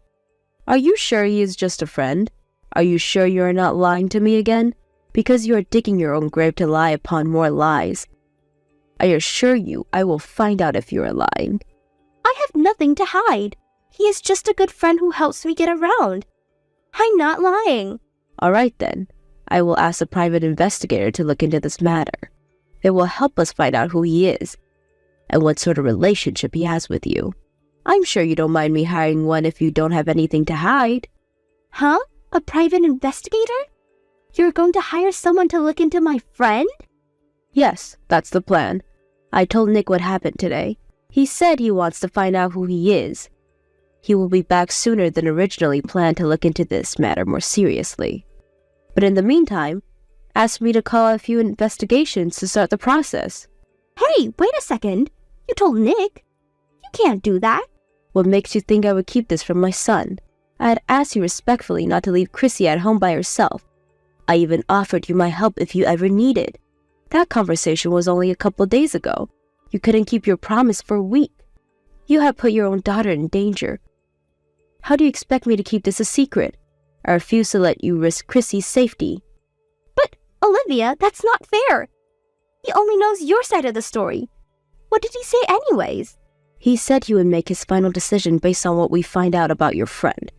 Are you sure he is just a friend? Are you sure you are not lying to me again? Because you are digging your own grave to lie upon more lies. I assure you, I will find out if you are lying. I have nothing to hide. He is just a good friend who helps me get around. I'm not lying. All right then. I will ask a private investigator to look into this matter. It will help us find out who he is and what sort of relationship he has with you. I'm sure you don't mind me hiring one if you don't have anything to hide. Huh? A private investigator? You're going to hire someone to look into my friend? Yes, that's the plan. I told Nick what happened today. He said he wants to find out who he is. He will be back sooner than originally planned to look into this matter more seriously. But in the meantime, ask me to call a few investigations to start the process. Hey, wait a second. You told Nick. You can't do that. What makes you think I would keep this from my son? I had asked you respectfully not to leave Chrissy at home by herself. I even offered you my help if you ever needed. That conversation was only a couple of days ago. You couldn't keep your promise for a week. You have put your own daughter in danger. How do you expect me to keep this a secret? I refuse to let you risk Chrissy's safety. But, Olivia, that's not fair. He only knows your side of the story. What did he say anyways? He said he would make his final decision based on what we find out about your friend.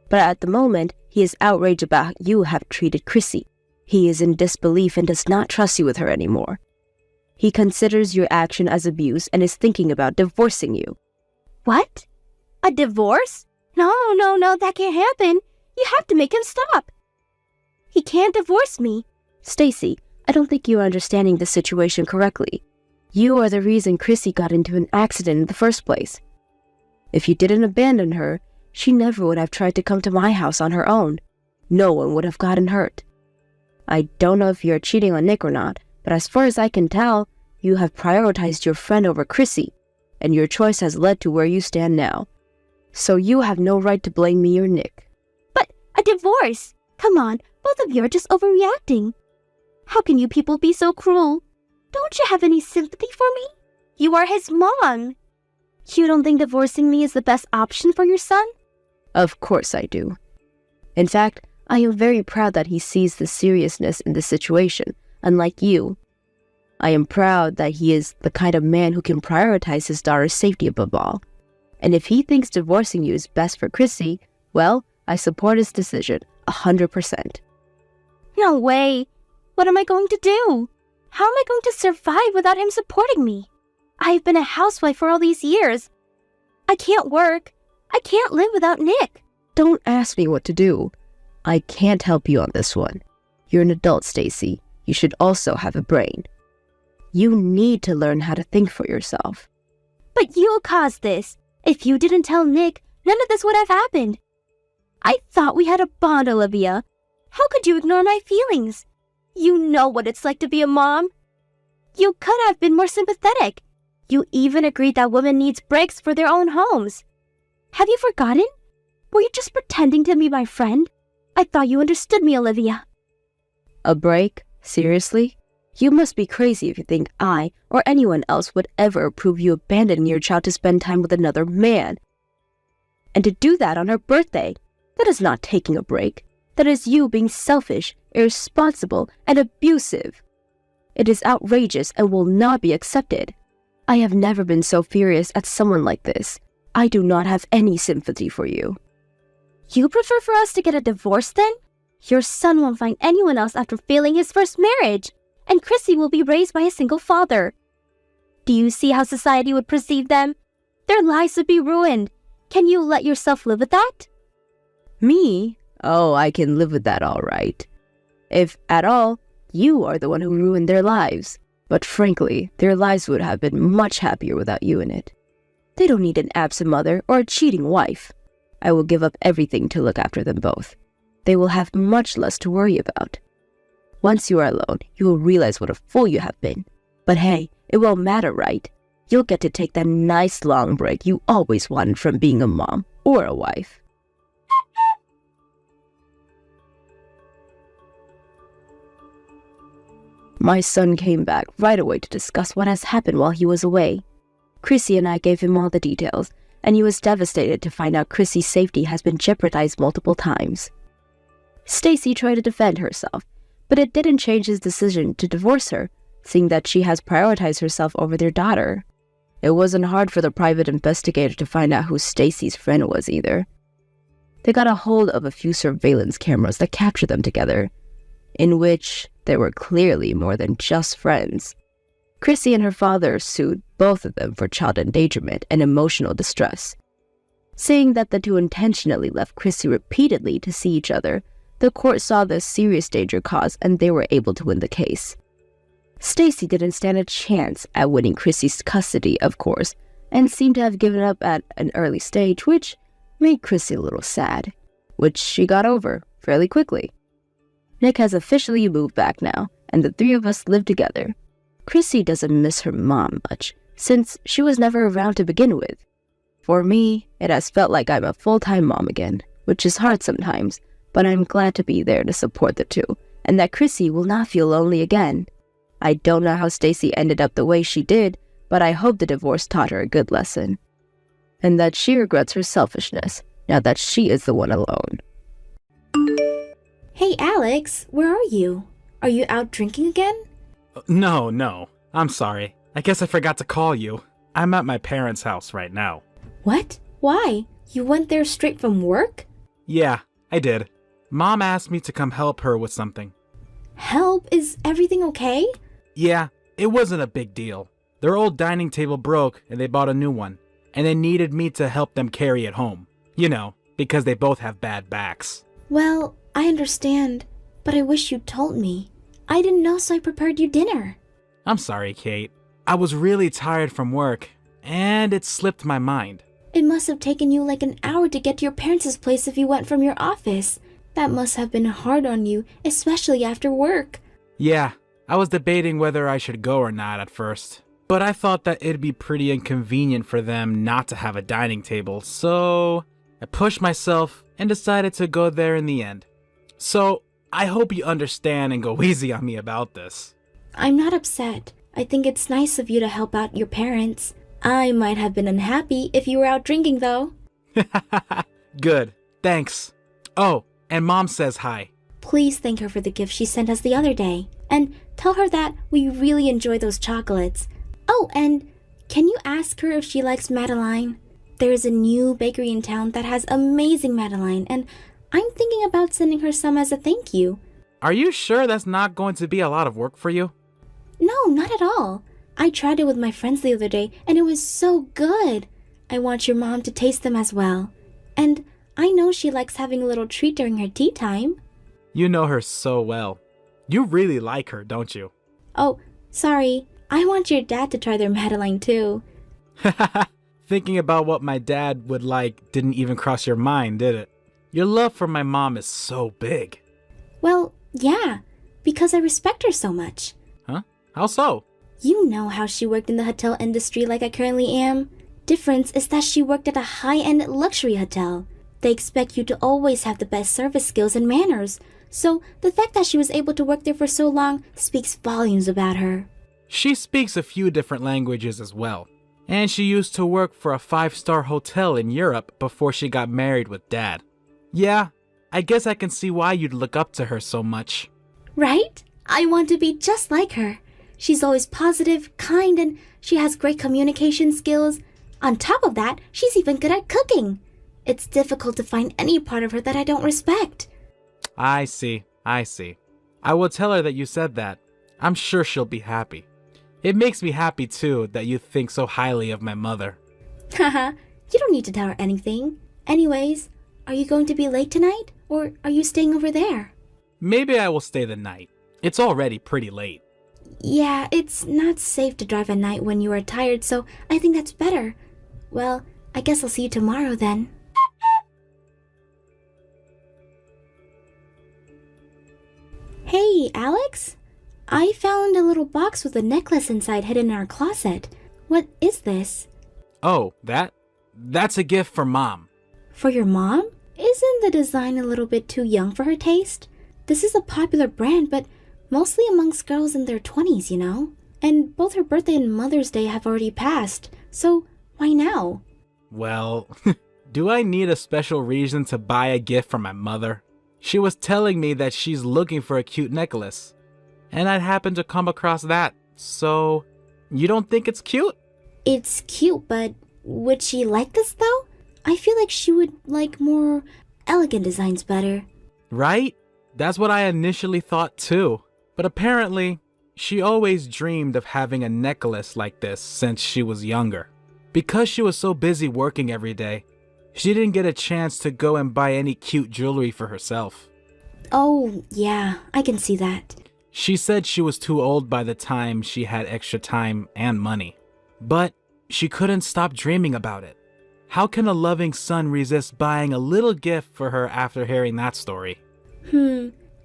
But at the moment, he is outraged about how you have treated Chrissy. He is in disbelief and does not trust you with her anymore. He considers your action as abuse and is thinking about divorcing you. What? A divorce? No, that can't happen. You have to make him stop. He can't divorce me. Stacy, I don't think you are understanding the situation correctly. You are the reason Chrissy got into an accident in the first place. If you didn't abandon her, she never would have tried to come to my house on her own. No one would have gotten hurt. I don't know if you're cheating on Nick or not, but as far as I can tell, you have prioritized your friend over Chrissy, and your choice has led to where you stand now. So you have no right to blame me or Nick. But a divorce? Come on, both of you are just overreacting. How can you people be so cruel? Don't you have any sympathy for me? You are his mom. You don't think divorcing me is the best option for your son? Of course I do. In fact, I am very proud that he sees the seriousness in this situation, unlike you. I am proud that he is the kind of man who can prioritize his daughter's safety above all. And if he thinks divorcing you is best for Chrissy, well, I support his decision 100%. No way. What am I going to do? How am I going to survive without him supporting me? I've been a housewife for all these years. I can't work. I can't live without Nick. Don't ask me what to do. I can't help you on this one. You're an adult, Stacy. You should also have a brain. You need to learn how to think for yourself. But you caused this. If you didn't tell Nick, none of this would have happened. I thought we had a bond, Olivia. How could you ignore my feelings? You know what it's like to be a mom. You could have been more sympathetic. You even agreed that women need breaks for their own homes. Have you forgotten? Were you just pretending to be my friend? I thought you understood me, Olivia. A break? Seriously? You must be crazy if you think I or anyone else would ever approve you abandoning your child to spend time with another man. And to do that on her birthday. That is not taking a break. That is you being selfish, irresponsible, and abusive. It is outrageous and will not be accepted. I have never been so furious at someone like this. I do not have any sympathy for you. You prefer for us to get a divorce then? Your son won't find anyone else after failing his first marriage, and Chrissy will be raised by a single father. Do you see how society would perceive them? Their lives would be ruined. Can you let yourself live with that? Me? Oh, I can live with that all right. If at all, you are the one who ruined their lives. But frankly, their lives would have been much happier without you in it. They don't need an absent mother or a cheating wife. I will give up everything to look after them both. They will have much less to worry about. Once you are alone, you will realize what a fool you have been. But hey, it won't matter, right? You'll get to take that nice long break you always wanted from being a mom or a wife. My son came back right away to discuss what has happened while he was away. Chrissy and I gave him all the details, and he was devastated to find out Chrissy's safety has been jeopardized multiple times. Stacy tried to defend herself, but it didn't change his decision to divorce her, seeing that she has prioritized herself over their daughter. It wasn't hard for the private investigator to find out who Stacy's friend was either. They got a hold of a few surveillance cameras that captured them together, in which they were clearly more than just friends. Chrissy and her father sued both of them for child endangerment and emotional distress. Saying that the two intentionally left Chrissy repeatedly to see each other, the court saw the serious danger caused and they were able to win the case. Stacy didn't stand a chance at winning Chrissy's custody, of course, and seemed to have given up at an early stage, which made Chrissy a little sad, which she got over fairly quickly. Nick has officially moved back now, and the three of us live together. Chrissy doesn't miss her mom much, since she was never around to begin with. For me, it has felt like I'm a full-time mom again, which is hard sometimes, but I'm glad to be there to support the two, and that Chrissy will not feel lonely again. I don't know how Stacy ended up the way she did, but I hope the divorce taught her a good lesson, and that she regrets her selfishness now that she is the one alone. Hey Alex, where are you? Are you out drinking again? No. I'm sorry. I guess I forgot to call you. I'm at my parents' house right now. What? Why? You went there straight from work? Yeah, I did. Mom asked me to come help her with something. Help? Is everything okay? Yeah, it wasn't a big deal. Their old dining table broke and they bought a new one, and they needed me to help them carry it home. You know, because they both have bad backs. Well, I understand, but I wish you'd told me. I didn't know, so I prepared you dinner. I'm sorry, Kate. I was really tired from work, and it slipped my mind. It must have taken you like an hour to get to your parents' place if you went from your office. That must have been hard on you, especially after work. Yeah, I was debating whether I should go or not at first. But I thought that it'd be pretty inconvenient for them not to have a dining table, so I pushed myself and decided to go there in the end. So, I hope you understand and go easy on me about this. I'm not upset. I think it's nice of you to help out your parents. I might have been unhappy if you were out drinking, though. Good, thanks. Oh, and Mom says hi. Please thank her for the gift she sent us the other day. And tell her that we really enjoy those chocolates. Oh, and can you ask her if she likes Madeline? There's a new bakery in town that has amazing Madeline, and I'm thinking about sending her some as a thank you. Are you sure that's not going to be a lot of work for you? No, not at all. I tried it with my friends the other day, and it was so good. I want your mom to taste them as well. And I know she likes having a little treat during her tea time. You know her so well. You really like her, don't you? Oh, sorry. I want your dad to try their Madeline too. Thinking about what my dad would like didn't even cross your mind, did it? Your love for my mom is so big. Well, yeah, because I respect her so much. Huh? How so? You know how she worked in the hotel industry like I currently am. Difference is that she worked at a high-end luxury hotel. They expect you to always have the best service skills and manners. So the fact that she was able to work there for so long speaks volumes about her. She speaks a few different languages as well. And she used to work for a 5-star hotel in Europe before she got married with Dad. Yeah, I guess I can see why you'd look up to her so much. Right? I want to be just like her. She's always positive, kind, and she has great communication skills. On top of that, she's even good at cooking. It's difficult to find any part of her that I don't respect. I see. I will tell her that you said that. I'm sure she'll be happy. It makes me happy too that you think so highly of my mother. Haha, you don't need to tell her anything. Anyways, are you going to be late tonight, or are you staying over there? Maybe I will stay the night. It's already pretty late. Yeah, it's not safe to drive at night when you are tired, so I think that's better. Well, I guess I'll see you tomorrow then. Hey, Alex? I found a little box with a necklace inside hidden in our closet. What is this? Oh, that's a gift for Mom. For your mom? Isn't the design a little bit too young for her taste? This is a popular brand, but mostly amongst girls in their 20s, you know? And both her birthday and Mother's Day have already passed, so why now? Well, do I need a special reason to buy a gift for my mother? She was telling me that she's looking for a cute necklace, and I'd happened to come across that, so you don't think it's cute? It's cute, but would she like this though? I feel like she would like more elegant designs better. Right? That's what I initially thought too. But apparently, she always dreamed of having a necklace like this since she was younger. Because she was so busy working every day, she didn't get a chance to go and buy any cute jewelry for herself. Oh, yeah, I can see that. She said she was too old by the time she had extra time and money. But she couldn't stop dreaming about it. How can a loving son resist buying a little gift for her after hearing that story?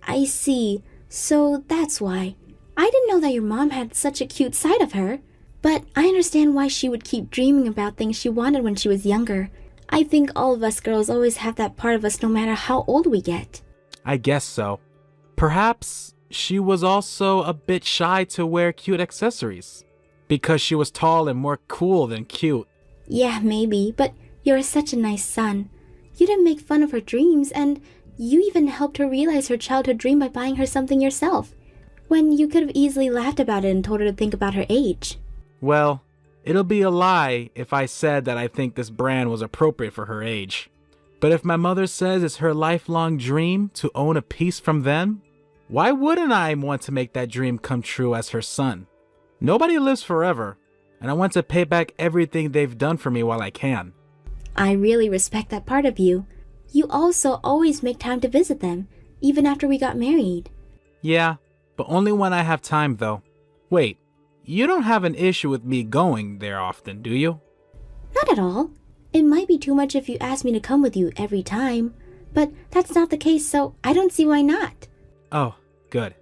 I see. So that's why. I didn't know that your mom had such a cute side of her. But I understand why she would keep dreaming about things she wanted when she was younger. I think all of us girls always have that part of us no matter how old we get. I guess so. Perhaps she was also a bit shy to wear cute accessories. Because she was tall and more cool than cute. Yeah, maybe, but you're such a nice son. You didn't make fun of her dreams, and you even helped her realize her childhood dream by buying her something yourself, when you could have easily laughed about it and told her to think about her age. Well, it'll be a lie if I said that I think this brand was appropriate for her age. But if my mother says it's her lifelong dream to own a piece from them, why wouldn't I want to make that dream come true as her son? Nobody lives forever, and I want to pay back everything they've done for me while I can. I really respect that part of you. You also always make time to visit them, even after we got married. Yeah, but only when I have time though. Wait, you don't have an issue with me going there often, do you? Not at all. It might be too much if you ask me to come with you every time, but that's not the case, so I don't see why not. Oh, good.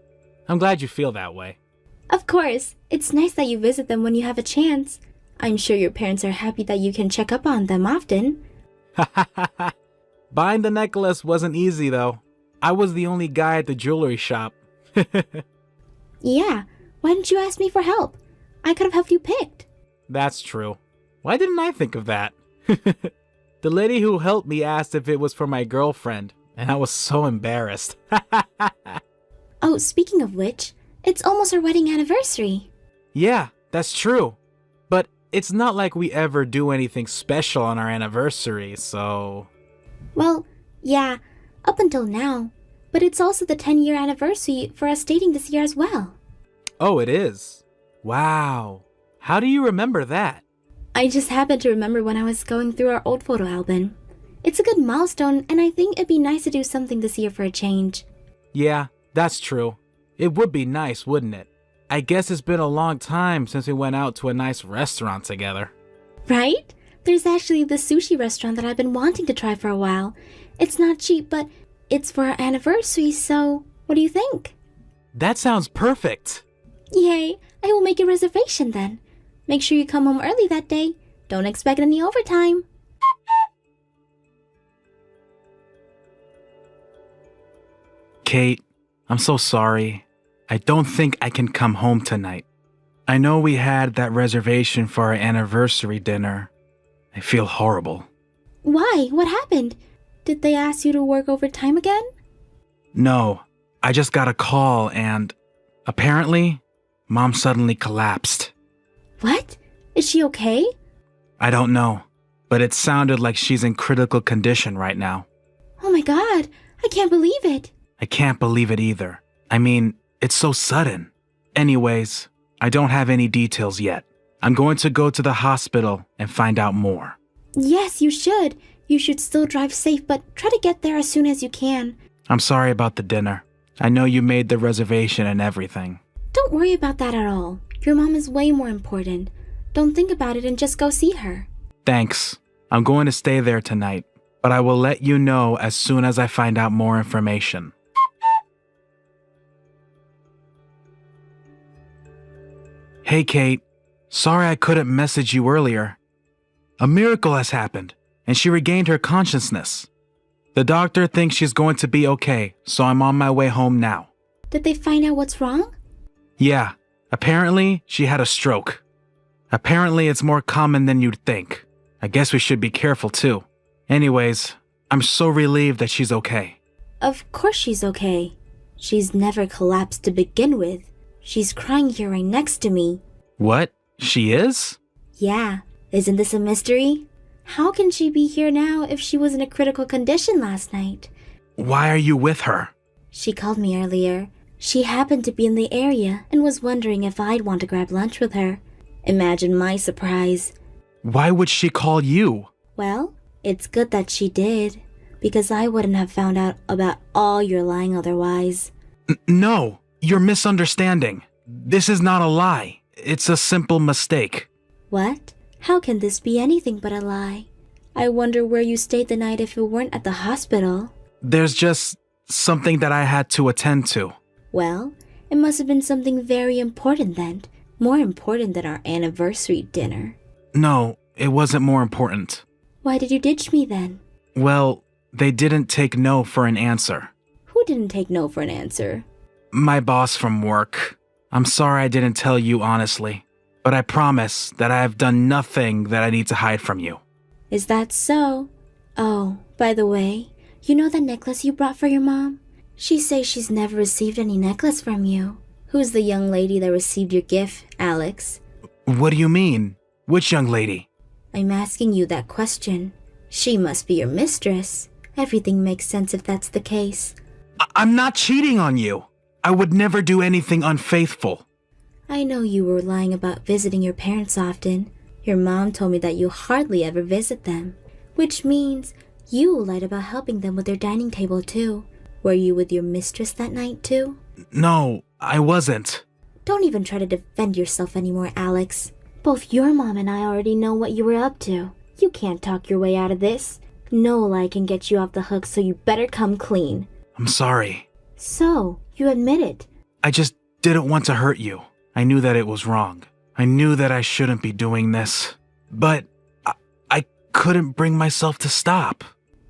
I'm glad you feel that way. Of course, it's nice that you visit them when you have a chance. I'm sure your parents are happy that you can check up on them often. Buying the necklace wasn't easy though. I was the only guy at the jewelry shop. Yeah, why didn't you ask me for help? I could have helped you pick. That's true. Why didn't I think of that? The lady who helped me asked if it was for my girlfriend, and I was so embarrassed. Oh, speaking of which, it's almost our wedding anniversary. Yeah, that's true. But it's not like we ever do anything special on our anniversary, so... Well, yeah, up until now. But it's also the 10-year anniversary for us dating this year as well. Oh, it is? Wow. How do you remember that? I just happened to remember when I was going through our old photo album. It's a good milestone, and I think it'd be nice to do something this year for a change. Yeah, that's true. It would be nice, wouldn't it? I guess it's been a long time since we went out to a nice restaurant together. Right? There's actually this sushi restaurant that I've been wanting to try for a while. It's not cheap, but it's for our anniversary, so what do you think? That sounds perfect. Yay! I will make a reservation then. Make sure you come home early that day. Don't expect any overtime. Kate, I'm so sorry. I don't think I can come home tonight. I know we had that reservation for our anniversary dinner. I feel horrible. Why? What happened? Did they ask you to work overtime again? No, I just got a call and apparently, Mom suddenly collapsed. What? Is she okay? I don't know, but it sounded like she's in critical condition right now. Oh my god, I can't believe it. I can't believe it either. I mean, it's so sudden. Anyways, I don't have any details yet. I'm going to go to the hospital and find out more. Yes, you should. You should still drive safe, but try to get there as soon as you can. I'm sorry about the dinner. I know you made the reservation and everything. Don't worry about that at all. Your mom is way more important. Don't think about it and just go see her. Thanks. I'm going to stay there tonight, but I will let you know as soon as I find out more information. Hey, Kate. Sorry I couldn't message you earlier. A miracle has happened, and she regained her consciousness. The doctor thinks she's going to be okay, so I'm on my way home now. Did they find out what's wrong? Yeah, apparently she had a stroke. Apparently it's more common than you'd think. I guess we should be careful too. Anyways, I'm so relieved that she's okay. Of course she's okay. She's never collapsed to begin with. She's crying here right next to me. What? She is? Yeah, isn't this a mystery? How can she be here now if she was in a critical condition last night? Why are you with her? She called me earlier. She happened to be in the area and was wondering if I'd want to grab lunch with her. Imagine my surprise. Why would she call you? Well, it's good that she did, because I wouldn't have found out about all your lying otherwise. No, you're misunderstanding. This is not a lie. It's a simple mistake. What? How can this be anything but a lie? I wonder where you stayed the night if you weren't at the hospital. There's just something that I had to attend to. Well, it must have been something very important then. More important than our anniversary dinner. No, it wasn't more important. Why did you ditch me then? Well, they didn't take no for an answer. Who didn't take no for an answer? My boss from work. I'm sorry I didn't tell you honestly, but I promise that I have done nothing that I need to hide from you. Is that so? Oh, by the way, you know that necklace you brought for your mom? She says she's never received any necklace from you. Who's the young lady that received your gift, Alex? What do you mean? Which young lady? I'm asking you that question. She must be your mistress. Everything makes sense if that's the case. I'm not cheating on you. I would never do anything unfaithful. I know you were lying about visiting your parents often. Your mom told me that you hardly ever visit them, which means you lied about helping them with their dining table too. Were you with your mistress that night too? No, I wasn't. Don't even try to defend yourself anymore, Alex. Both your mom and I already know what you were up to. You can't talk your way out of this. No lie can get you off the hook, so you better come clean. I'm sorry. So, you admit it. I just didn't want to hurt you. I knew that it was wrong. I knew that I shouldn't be doing this. But I couldn't bring myself to stop.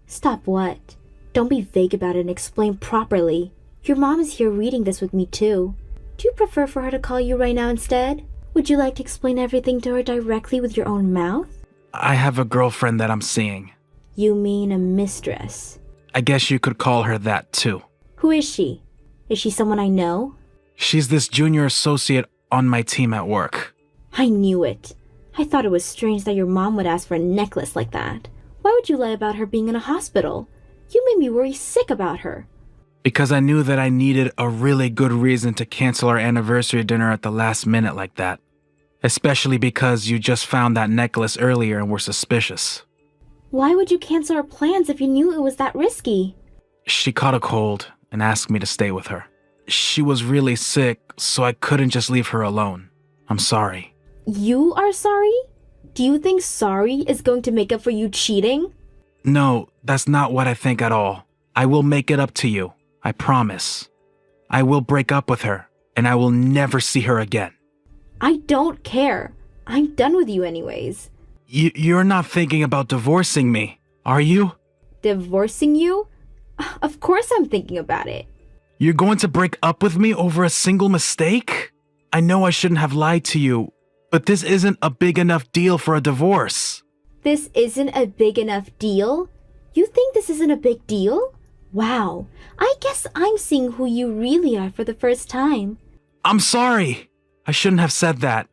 Stop what? Don't be vague about it and explain properly. Your mom is here reading this with me too. Do you prefer for her to call you right now instead? Would you like to explain everything to her directly with your own mouth? I have a girlfriend that I'm seeing. You mean a mistress? I guess you could call her that too. Who is she? Is she someone I know? She's this junior associate on my team at work. I knew it. I thought it was strange that your mom would ask for a necklace like that. Why would you lie about her being in a hospital? You made me worry sick about her. Because I knew that I needed a really good reason to cancel our anniversary dinner at the last minute like that. Especially because you just found that necklace earlier and were suspicious. Why would you cancel our plans if you knew it was that risky? She caught a cold and asked me to stay with her. She was really sick, so I couldn't just leave her alone. I'm sorry. You are sorry? Do you think sorry is going to make up for you cheating? No, that's not what I think at all. I will make it up to you. I promise. I will break up with her, and I will never see her again. I don't care. I'm done with you anyways. You're not thinking about divorcing me, are you? Divorcing you? Of course I'm thinking about it. You're going to break up with me over a single mistake? I know I shouldn't have lied to you, but this isn't a big enough deal for a divorce. This isn't a big enough deal? You think this isn't a big deal? Wow, I guess I'm seeing who you really are for the first time. I'm sorry. I shouldn't have said that.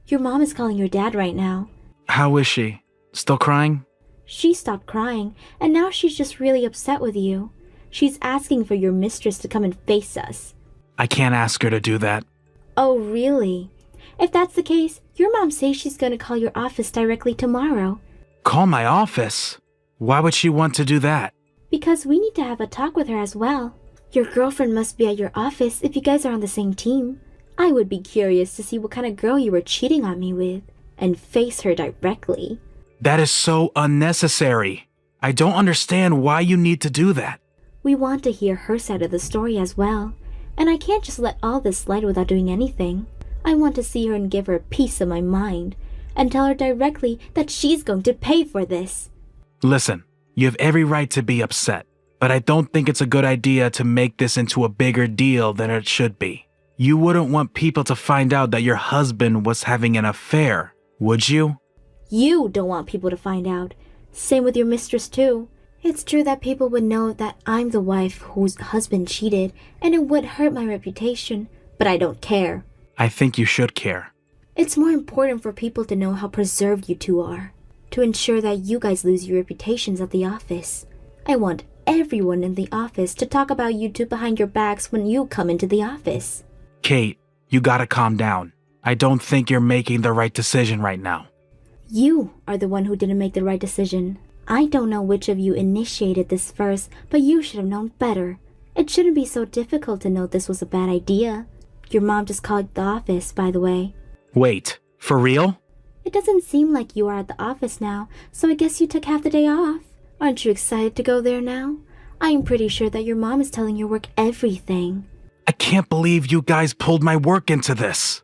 Your mom is calling your dad right now. How is she? Still crying? She stopped crying, and now she's just really upset with you. She's asking for your mistress to come and face us. I can't ask her to do that. Oh, really? If that's the case, your mom says she's going to call your office directly tomorrow. Call my office? Why would she want to do that? Because we need to have a talk with her as well. Your girlfriend must be at your office if you guys are on the same team. I would be curious to see what kind of girl you were cheating on me with, and face her directly. That is so unnecessary. I don't understand why you need to do that. We want to hear her side of the story as well, and I can't just let all this slide without doing anything. I want to see her and give her a piece of my mind, and tell her directly that she's going to pay for this. Listen, you have every right to be upset, but I don't think it's a good idea to make this into a bigger deal than it should be. You wouldn't want people to find out that your husband was having an affair, would you? You don't want people to find out. Same with your mistress, too. It's true that people would know that I'm the wife whose husband cheated, and it would hurt my reputation, but I don't care. I think you should care. It's more important for people to know how preserved you two are, to ensure that you guys lose your reputations at the office. I want everyone in the office to talk about you two behind your backs when you come into the office. Kate, you gotta calm down. I don't think you're making the right decision right now. You are the one who didn't make the right decision. I don't know which of you initiated this first, but you should have known better. It shouldn't be so difficult to know this was a bad idea. Your mom just called the office, by the way. Wait, for real? It doesn't seem like you are at the office now, so I guess you took half the day off. Aren't you excited to go there now? I'm pretty sure that your mom is telling your work everything. I can't believe you guys pulled my work into this.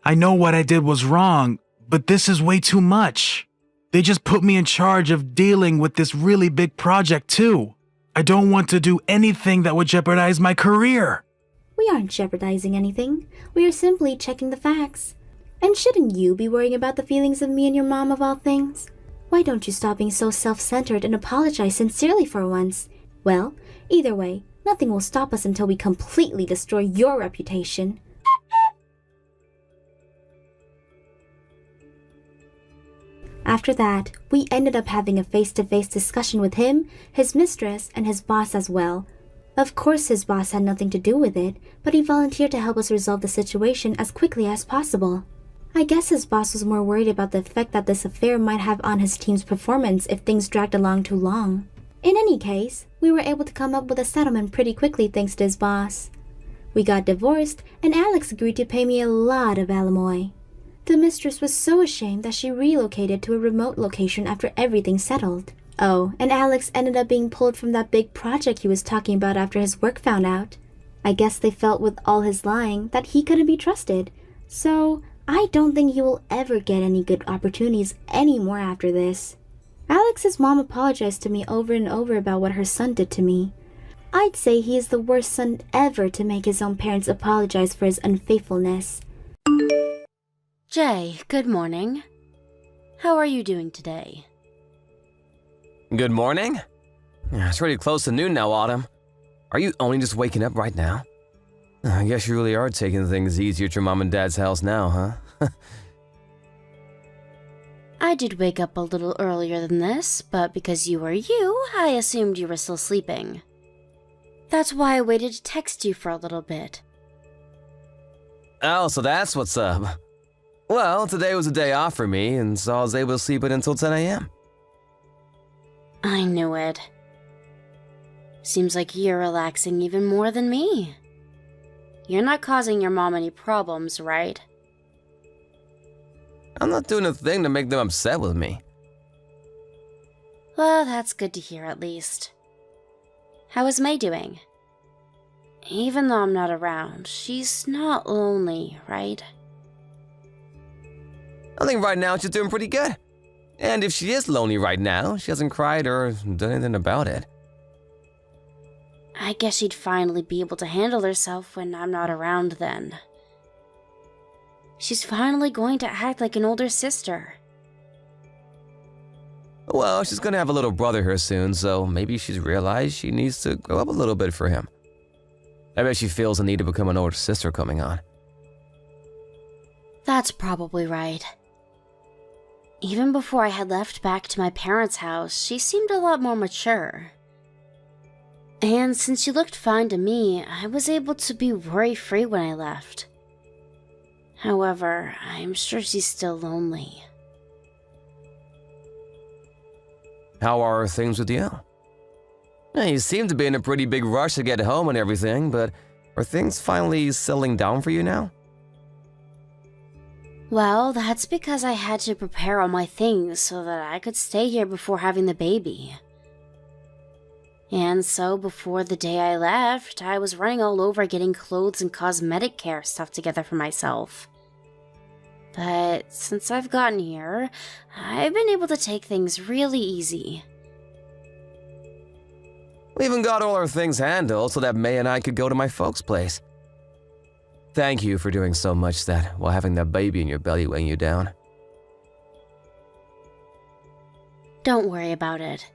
I know what I did was wrong, but this is way too much. They just put me in charge of dealing with this really big project too. I don't want to do anything that would jeopardize my career. We aren't jeopardizing anything. We are simply checking the facts. And shouldn't you be worrying about the feelings of me and your mom of all things? Why don't you stop being so self-centered and apologize sincerely for once? Well, either way, nothing will stop us until we completely destroy your reputation. After that, we ended up having a face-to-face discussion with him, his mistress, and his boss as well. Of course his boss had nothing to do with it, but he volunteered to help us resolve the situation as quickly as possible. I guess his boss was more worried about the effect that this affair might have on his team's performance if things dragged along too long. In any case, we were able to come up with a settlement pretty quickly thanks to his boss. We got divorced, and Alex agreed to pay me a lot of alimony. The mistress was so ashamed that she relocated to a remote location after everything settled. Oh, and Alex ended up being pulled from that big project he was talking about after his work found out. I guess they felt with all his lying that he couldn't be trusted. So, I don't think he will ever get any good opportunities anymore after this. Alex's mom apologized to me over and over about what her son did to me. I'd say he is the worst son ever to make his own parents apologize for his unfaithfulness. Jay, good morning. How are you doing today? Good morning. It's pretty close to noon now, Autumn. Are you only just waking up right now? I guess you really are taking things easy at your mom and dad's house now, huh? I did wake up a little earlier than this, but because you were you, I assumed you were still sleeping. That's why I waited to text you for a little bit. Oh, so that's what's up. Well, today was a day off for me, and so I was able to sleep it until 10 a.m. I knew it. Seems like you're relaxing even more than me. You're not causing your mom any problems, right? I'm not doing a thing to make them upset with me. Well, that's good to hear at least. How is May doing? Even though I'm not around, she's not lonely, right? I think right now she's doing pretty good. And if she is lonely right now, she hasn't cried or done anything about it. I guess she'd finally be able to handle herself when I'm not around then. She's finally going to act like an older sister. Well, she's gonna have a little brother here soon, so maybe she's realized she needs to grow up a little bit for him. I bet she feels the need to become an older sister coming on. That's probably right. Even before I had left back to my parents' house, she seemed a lot more mature. And since she looked fine to me, I was able to be worry-free when I left. However, I'm sure she's still lonely. How are things with you? You seem to be in a pretty big rush to get home and everything, but are things finally settling down for you now? Well, that's because I had to prepare all my things so that I could stay here before having the baby. And so before the day I left, I was running all over getting clothes and cosmetic care stuff together for myself. But since I've gotten here, I've been able to take things really easy. We even got all our things handled so that May and I could go to my folks' place. Thank you for doing so much that while having that baby in your belly weighing you down. Don't worry about it.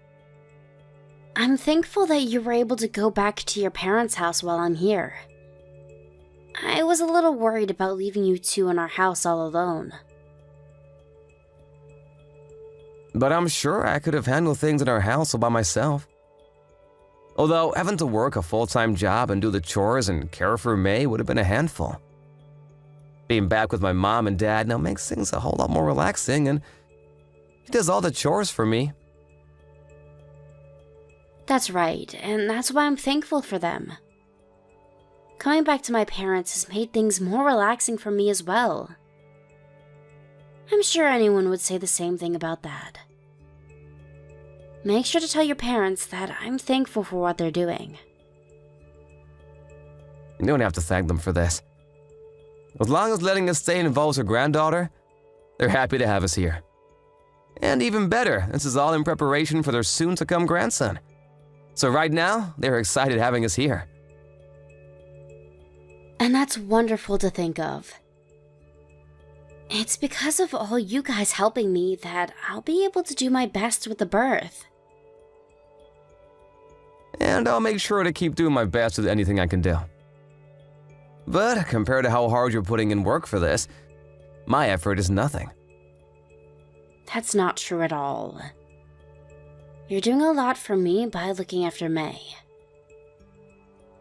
I'm thankful that you were able to go back to your parents' house while I'm here. I was a little worried about leaving you two in our house all alone. But I'm sure I could have handled things in our house all by myself. Although having to work a full-time job and do the chores and care for May would have been a handful. Being back with my mom and dad now makes things a whole lot more relaxing, and he does all the chores for me. That's right, and that's why I'm thankful for them. Coming back to my parents has made things more relaxing for me as well. I'm sure anyone would say the same thing about that. Make sure to tell your parents that I'm thankful for what they're doing. You don't have to thank them for this. As long as letting us stay involves her granddaughter, they're happy to have us here. And even better, this is all in preparation for their soon-to-come grandson. So right now, they're excited having us here. And that's wonderful to think of. It's because of all you guys helping me that I'll be able to do my best with the birth. And I'll make sure to keep doing my best with anything I can do. But compared to how hard you're putting in work for this, my effort is nothing. That's not true at all. You're doing a lot for me by looking after May.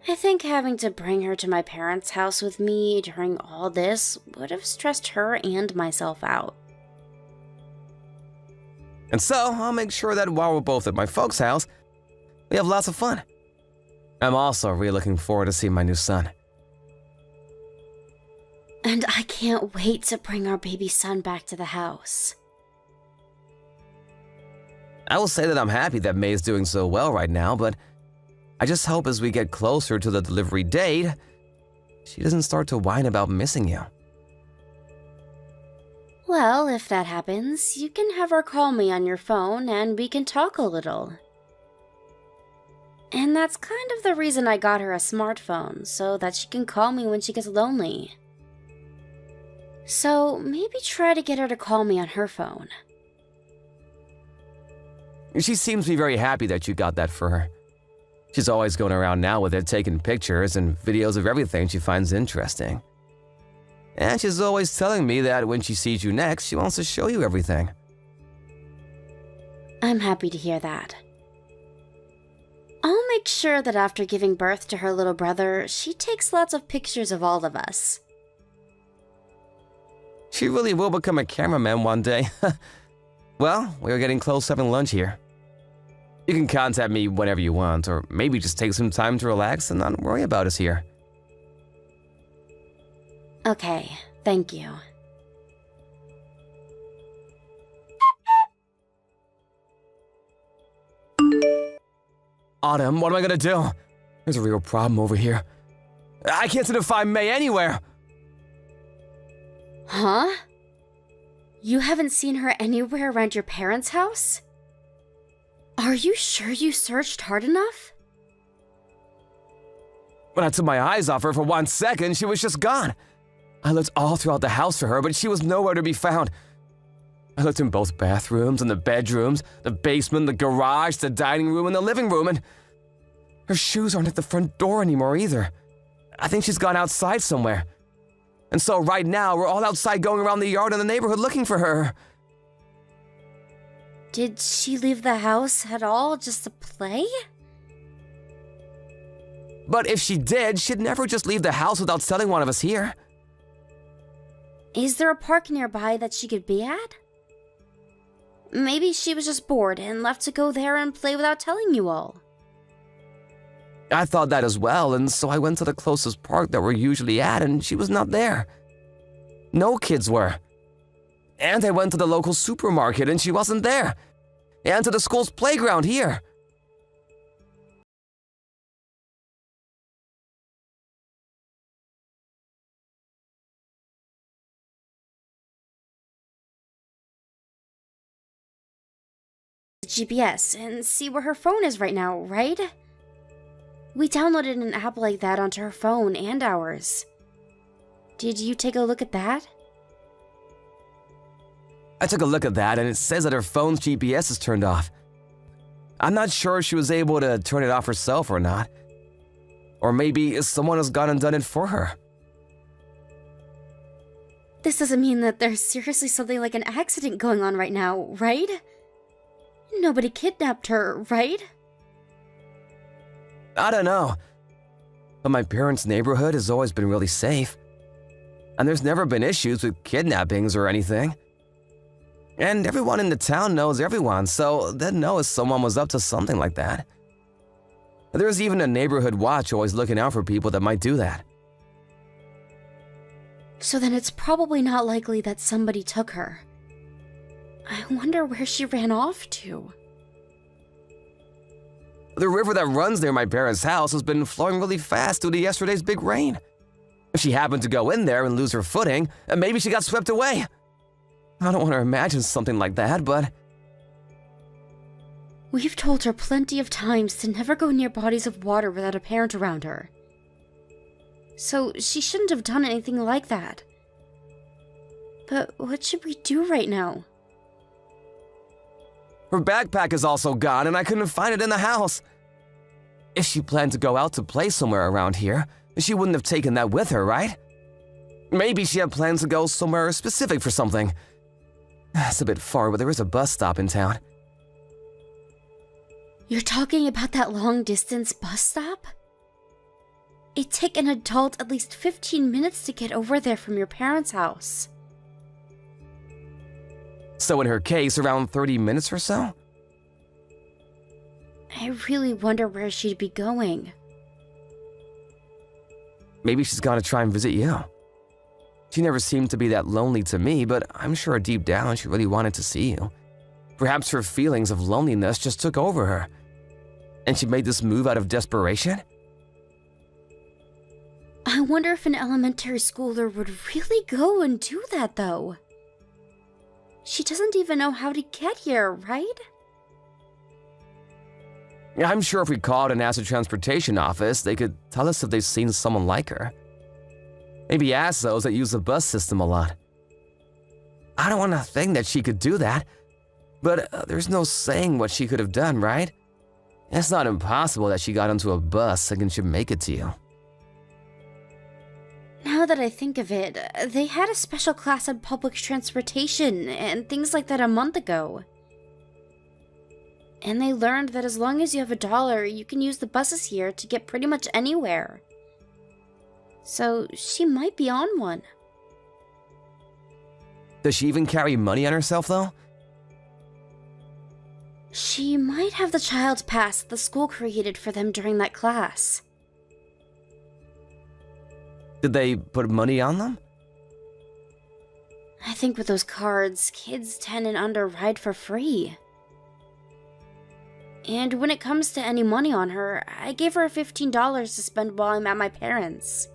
I think having to bring her to my parents' house with me during all this would have stressed her and myself out. And so, I'll make sure that while we're both at my folks' house, we have lots of fun. I'm also really looking forward to seeing my new son. And I can't wait to bring our baby son back to the house. I will say that I'm happy that May is doing so well right now, but I just hope as we get closer to the delivery date, she doesn't start to whine about missing you. Well, if that happens, you can have her call me on your phone and we can talk a little. And that's kind of the reason I got her a smartphone, so that she can call me when she gets lonely. So maybe try to get her to call me on her phone. She seems to be very happy that you got that for her. She's always going around now with it, taking pictures and videos of everything she finds interesting. And she's always telling me that when she sees you next, she wants to show you everything. I'm happy to hear that. I'll make sure that after giving birth to her little brother, she takes lots of pictures of all of us. She really will become a cameraman one day. Well, we're getting close to having lunch here. You can contact me whenever you want, or maybe just take some time to relax and not worry about us here. Okay, thank you. Autumn, what am I gonna do? There's a real problem over here. I can't seem to find May anywhere. Huh? You haven't seen her anywhere around your parents' house? Are you sure you searched hard enough? When I took my eyes off her for 1 second, she was just gone. I looked all throughout the house for her, but she was nowhere to be found. I looked in both bathrooms and the bedrooms, the basement, the garage, the dining room, and the living room, and her shoes aren't at the front door anymore either. I think she's gone outside somewhere. And so right now, we're all outside going around the yard and the neighborhood looking for her. Did she leave the house at all just to play? But if she did, she'd never just leave the house without telling one of us here. Is there a park nearby that she could be at? Maybe she was just bored and left to go there and play without telling you all. I thought that as well, and so I went to the closest park that we're usually at, and she was not there. No kids were. And I went to the local supermarket, and she wasn't there. And to the school's playground here. GPS and see where her phone is right now, right? We downloaded an app like that onto her phone and ours. Did you take a look at that? I took a look at that and it says that her phone's GPS is turned off. I'm not sure if she was able to turn it off herself or not. Or maybe someone has gone and done it for her. This doesn't mean that there's seriously something like an accident going on right now, right? Nobody kidnapped her, right? I don't know. But my parents' neighborhood has always been really safe. And there's never been issues with kidnappings or anything. And everyone in the town knows everyone, so they'd know if someone was up to something like that. There's even a neighborhood watch always looking out for people that might do that. So then it's probably not likely that somebody took her. I wonder where she ran off to. The river that runs near my parents' house has been flowing really fast due to yesterday's big rain. If she happened to go in there and lose her footing, maybe she got swept away. I don't want to imagine something like that, but... We've told her plenty of times to never go near bodies of water without a parent around her. So she shouldn't have done anything like that. But what should we do right now? Her backpack is also gone and I couldn't find it in the house. If she planned to go out to play somewhere around here, she wouldn't have taken that with her, right? Maybe she had plans to go somewhere specific for something. It's a bit far, but there is a bus stop in town. You're talking about that long-distance bus stop? It'd take an adult at least 15 minutes to get over there from your parents' house. So in her case, around 30 minutes or so? I really wonder where she'd be going. Maybe she's gonna try and visit you. She never seemed to be that lonely to me, but I'm sure deep down she really wanted to see you. Perhaps her feelings of loneliness just took over her. And she made this move out of desperation? I wonder if an elementary schooler would really go and do that, though. She doesn't even know how to get here, right? I'm sure if we called and asked the transportation office, they could tell us if they've seen someone like her. Maybe ask those that use the bus system a lot. I don't want to think that she could do that, but there's no saying what she could have done, right? It's not impossible that she got onto a bus and should make it to you. Now that I think of it, they had a special class on public transportation and things like that a month ago. And they learned that as long as you have $1, you can use the buses here to get pretty much anywhere. So she might be on one. Does she even carry money on herself, though? She might have the child's pass the school created for them during that class. Did they put money on them? I think with those cards, kids 10 and under ride for free. And when it comes to any money on her, I gave her $15 to spend while I'm at my parents'.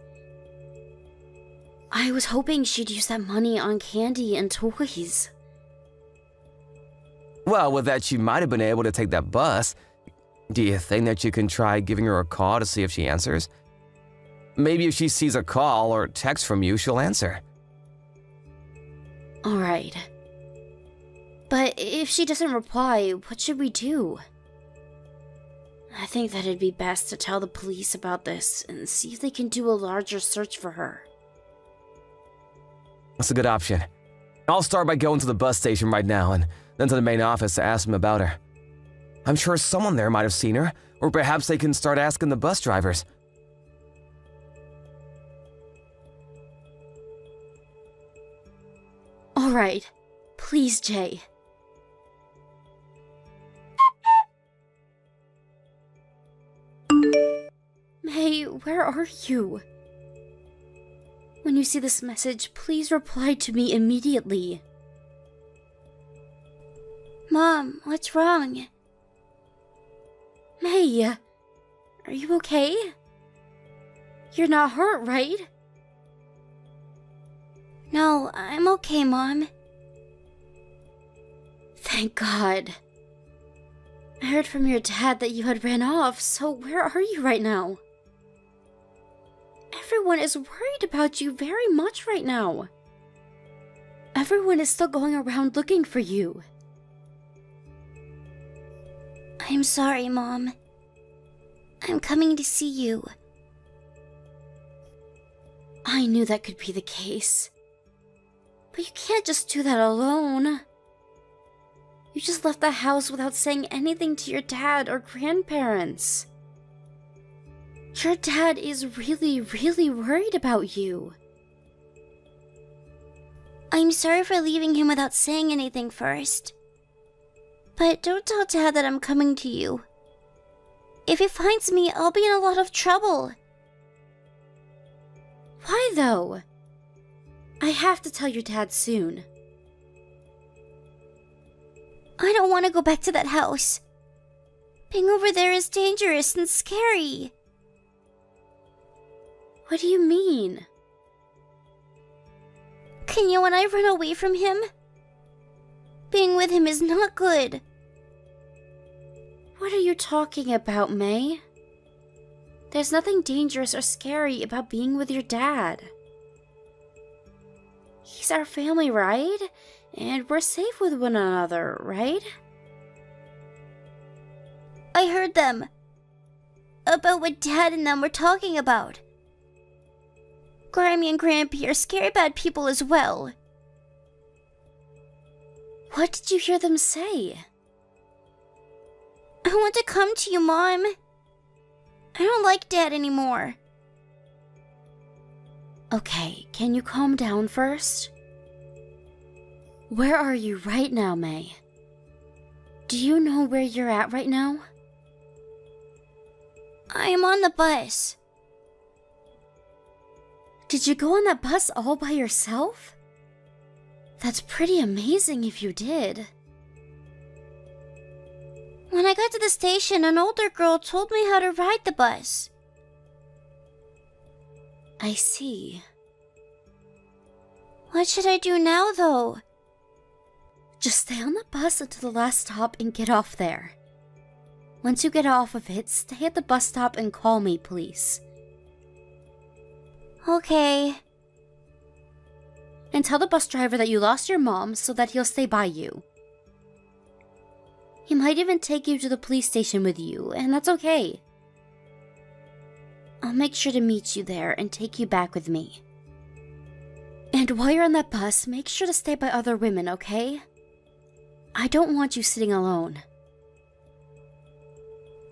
I was hoping she'd use that money on candy and toys. Well, with that, she might have been able to take that bus. Do you think that you can try giving her a call to see if she answers? Maybe if she sees a call or text from you, she'll answer. Alright. But if she doesn't reply, what should we do? I think that it'd be best to tell the police about this and see if they can do a larger search for her. That's a good option. I'll start by going to the bus station right now and then to the main office to ask them about her. I'm sure someone there might have seen her, or perhaps they can start asking the bus drivers. Alright. Please, Jay. May, where are you? When you see this message, please reply to me immediately. Mom, what's wrong? May, are you okay? You're not hurt, right? No, I'm okay, Mom. Thank God. I heard from your dad that you had ran off, so where are you right now? Everyone is worried about you very much right now. Everyone is still going around looking for you. I'm sorry, Mom. I'm coming to see you. I knew that could be the case. But you can't just do that alone. You just left the house without saying anything to your dad or grandparents. Your dad is really, really worried about you. I'm sorry for leaving him without saying anything first. But don't tell Dad that I'm coming to you. If he finds me, I'll be in a lot of trouble. Why though? I have to tell your dad soon. I don't want to go back to that house. Being over there is dangerous and scary. What do you mean? Can you and I run away from him? Being with him is not good. What are you talking about, May? There's nothing dangerous or scary about being with your dad. He's our family, right? And we're safe with one another, right? I heard them. About what Dad and them were talking about. Grammy and Grampy are scary bad people as well. What did you hear them say? I want to come to you, Mom. I don't like Dad anymore. Okay, can you calm down first? Where are you right now, May? Do you know where you're at right now? I am on the bus. Did you go on that bus all by yourself? That's pretty amazing if you did. When I got to the station, an older girl told me how to ride the bus. I see. What should I do now, though? Just stay on the bus until the last stop and get off there. Once you get off of it, stay at the bus stop and call me, please. Okay. And tell the bus driver that you lost your mom so that he'll stay by you. He might even take you to the police station with you, and that's okay. I'll make sure to meet you there and take you back with me. And while you're on that bus, make sure to stay by other women, okay? I don't want you sitting alone.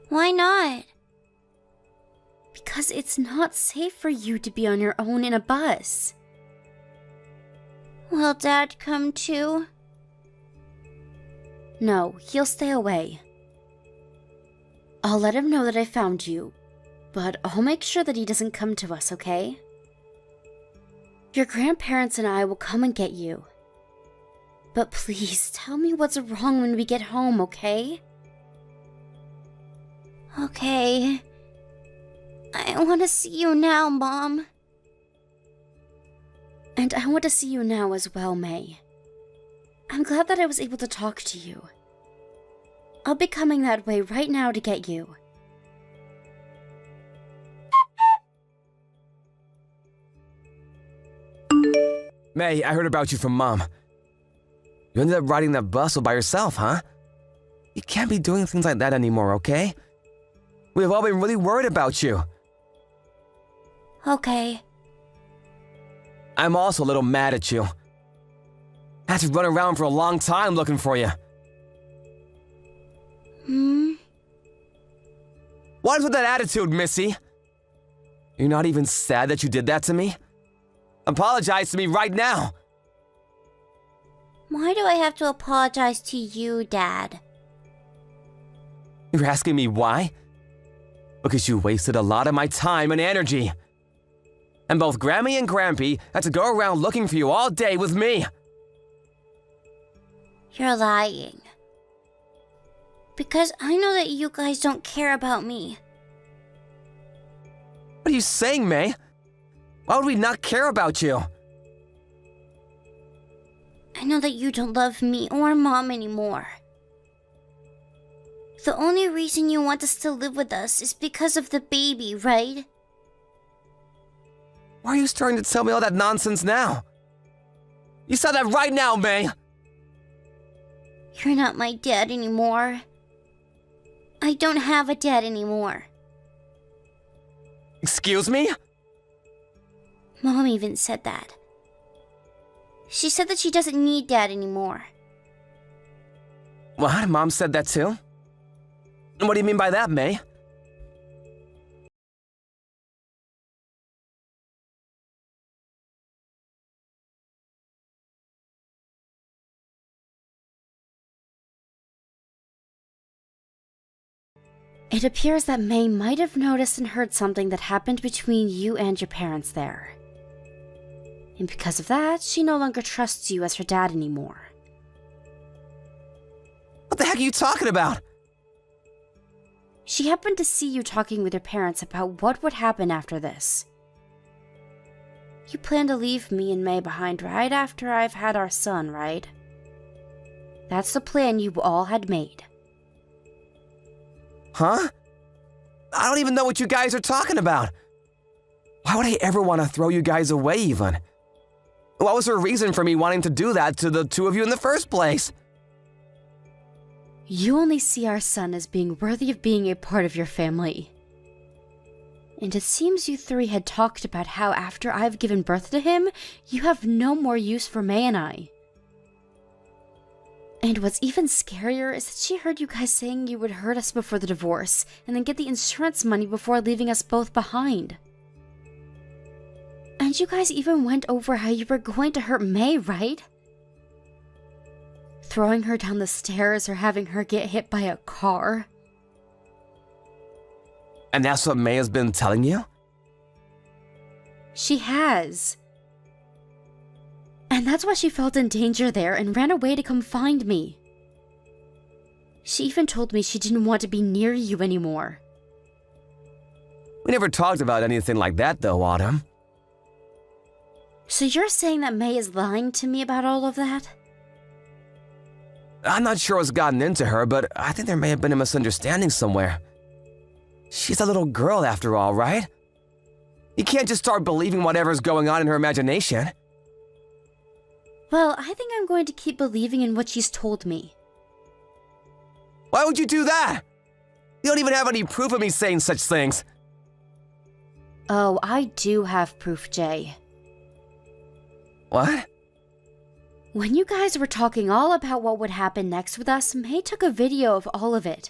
Why not? Because it's not safe for you to be on your own in a bus. Will Dad come too? No, he'll stay away. I'll let him know that I found you, but I'll make sure that he doesn't come to us, okay? Your grandparents and I will come and get you. But please, tell me what's wrong when we get home, okay? Okay. I want to see you now, Mom. And I want to see you now as well, May. I'm glad that I was able to talk to you. I'll be coming that way right now to get you. May, I heard about you from Mom. You ended up riding that bus all by yourself, huh? You can't be doing things like that anymore, okay? We've all been really worried about you. Okay. I'm also a little mad at you. I had to run around for a long time looking for you. What is with that attitude, Missy? You're not even sad that you did that to me? Apologize to me right now. Why do I have to apologize to you, Dad? You're asking me why? Because you wasted a lot of my time and energy. And both Grammy and Grampy had to go around looking for you all day with me. You're lying. Because I know that you guys don't care about me. What are you saying, May? Why would we not care about you? I know that you don't love me or Mom anymore. The only reason you want to still live with us is because of the baby, right? Why are you starting to tell me all that nonsense now? You said that right now, May! You're not my dad anymore. I don't have a dad anymore. Excuse me? Mom even said that. She said that she doesn't need Dad anymore. What? Mom said that too? What do you mean by that, May? It appears that May might have noticed and heard something that happened between you and your parents there. And because of that, she no longer trusts you as her dad anymore. What the heck are you talking about? She happened to see you talking with your parents about what would happen after this. You plan to leave me and May behind right after I've had our son, right? That's the plan you all had made. Huh? I don't even know what you guys are talking about. Why would I ever want to throw you guys away, even? What was her reason for me wanting to do that to the two of you in the first place? You only see our son as being worthy of being a part of your family. And it seems you three had talked about how after I've given birth to him, you have no more use for May and I. And what's even scarier is that she heard you guys saying you would hurt us before the divorce, and then get the insurance money before leaving us both behind. And you guys even went over how you were going to hurt May, right? Throwing her down the stairs or having her get hit by a car. And that's what May has been telling you? She has. And that's why she felt in danger there and ran away to come find me. She even told me she didn't want to be near you anymore. We never talked about anything like that, though, Autumn. So you're saying that May is lying to me about all of that? I'm not sure what's gotten into her, but I think there may have been a misunderstanding somewhere. She's a little girl, after all, right? You can't just start believing whatever's going on in her imagination. Well, I think I'm going to keep believing in what she's told me. Why would you do that? You don't even have any proof of me saying such things. Oh, I do have proof, Jay. What? When you guys were talking all about what would happen next with us, May took a video of all of it.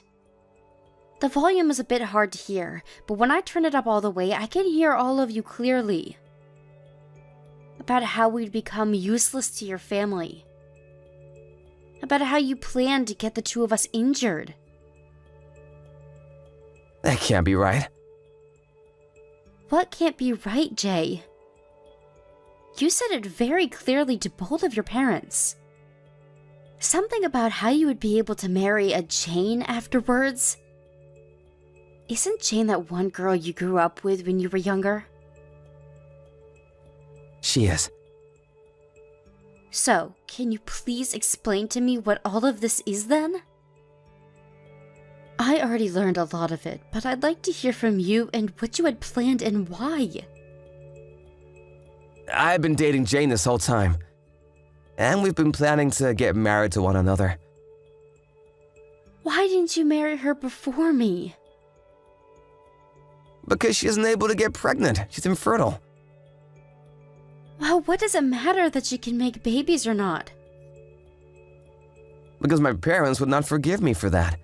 The volume is a bit hard to hear, but when I turn it up all the way, I can hear all of you clearly. About how we'd become useless to your family. About how you planned to get the two of us injured. That can't be right. What can't be right, Jay? You said it very clearly to both of your parents. Something about how you would be able to marry a Jane afterwards. Isn't Jane that one girl you grew up with when you were younger? She is. So, can you please explain to me what all of this is then? I already learned a lot of it, but I'd like to hear from you and what you had planned and why. I've been dating Jane this whole time. And we've been planning to get married to one another. Why didn't you marry her before me? Because she isn't able to get pregnant. She's infertile. Well, what does it matter that she can make babies or not? Because my parents would not forgive me for that.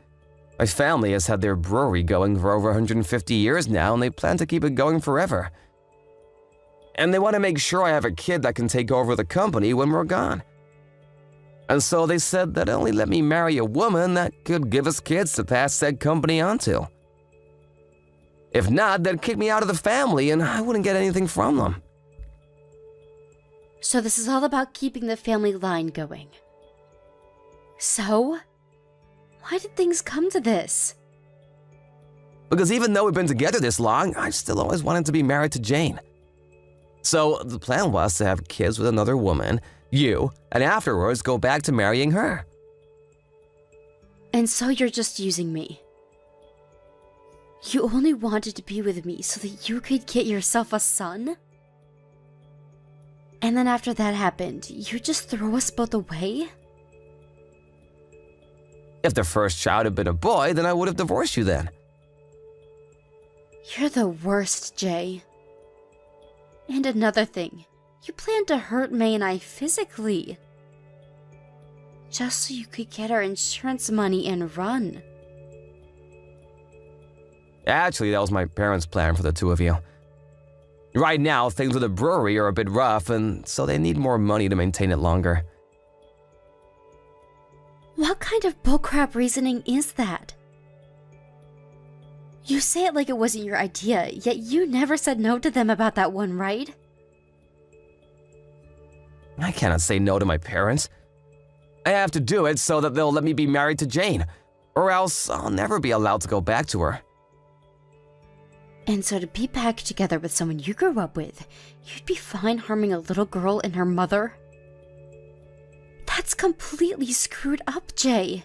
My family has had their brewery going for over 150 years now, and they plan to keep it going forever. And they want to make sure I have a kid that can take over the company when we're gone. And so they said that only let me marry a woman that could give us kids to pass said company on to. If not, they'd kick me out of the family and I wouldn't get anything from them. So this is all about keeping the family line going. So, why did things come to this? Because even though we've been together this long, I still always wanted to be married to Jane. So the plan was to have kids with another woman, you, and afterwards go back to marrying her. And so you're just using me. You only wanted to be with me so that you could get yourself a son? And then after that happened, you just throw us both away? If the first child had been a boy, then I would have divorced you then. You're the worst, Jay. And another thing, you planned to hurt May and I physically. Just so you could get our insurance money and run. Actually, that was my parents' plan for the two of you. Right now, things with the brewery are a bit rough, and so they need more money to maintain it longer. What kind of bullcrap reasoning is that? You say it like it wasn't your idea, yet you never said no to them about that one, right? I cannot say no to my parents. I have to do it so that they'll let me be married to Jane, or else I'll never be allowed to go back to her. And so to be back together with someone you grew up with, you'd be fine harming a little girl and her mother? That's completely screwed up, Jay.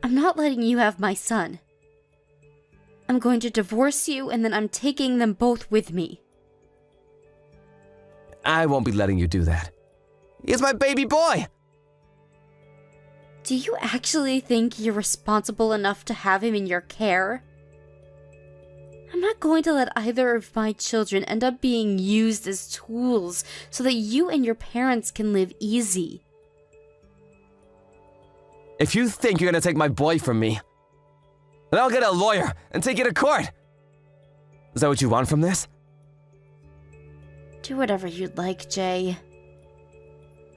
I'm not letting you have my son. I'm going to divorce you, and then I'm taking them both with me. I won't be letting you do that. He's my baby boy! Do you actually think you're responsible enough to have him in your care? I'm not going to let either of my children end up being used as tools so that you and your parents can live easy. If you think you're gonna take my boy from me, then I'll get a lawyer and take you to court. Is that what you want from this? Do whatever you'd like, Jay.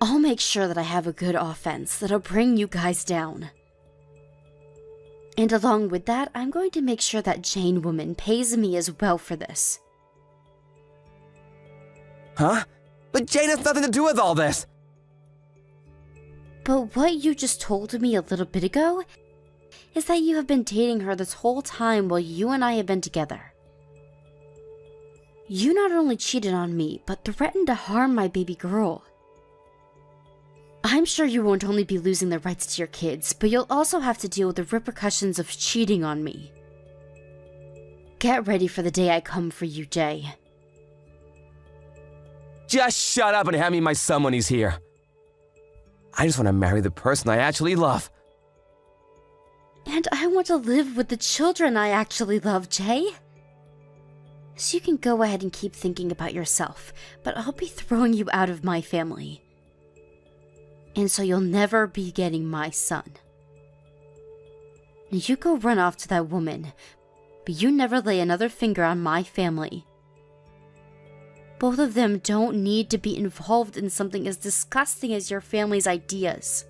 I'll make sure that I have a good offense that'll bring you guys down. And along with that, I'm going to make sure that Jane woman pays me as well for this. Huh? But Jane has nothing to do with all this! But what you just told me a little bit ago is that you have been dating her this whole time while you and I have been together. You not only cheated on me, but threatened to harm my baby girl. I'm sure you won't only be losing the rights to your kids, but you'll also have to deal with the repercussions of cheating on me. Get ready for the day I come for you, Jay. Just shut up and hand me my son when he's here. I just want to marry the person I actually love. And I want to live with the children I actually love, Jay. So you can go ahead and keep thinking about yourself, but I'll be throwing you out of my family. And so you'll never be getting my son. Now you go run off to that woman, but you never lay another finger on my family. Both of them don't need to be involved in something as disgusting as your family's ideas.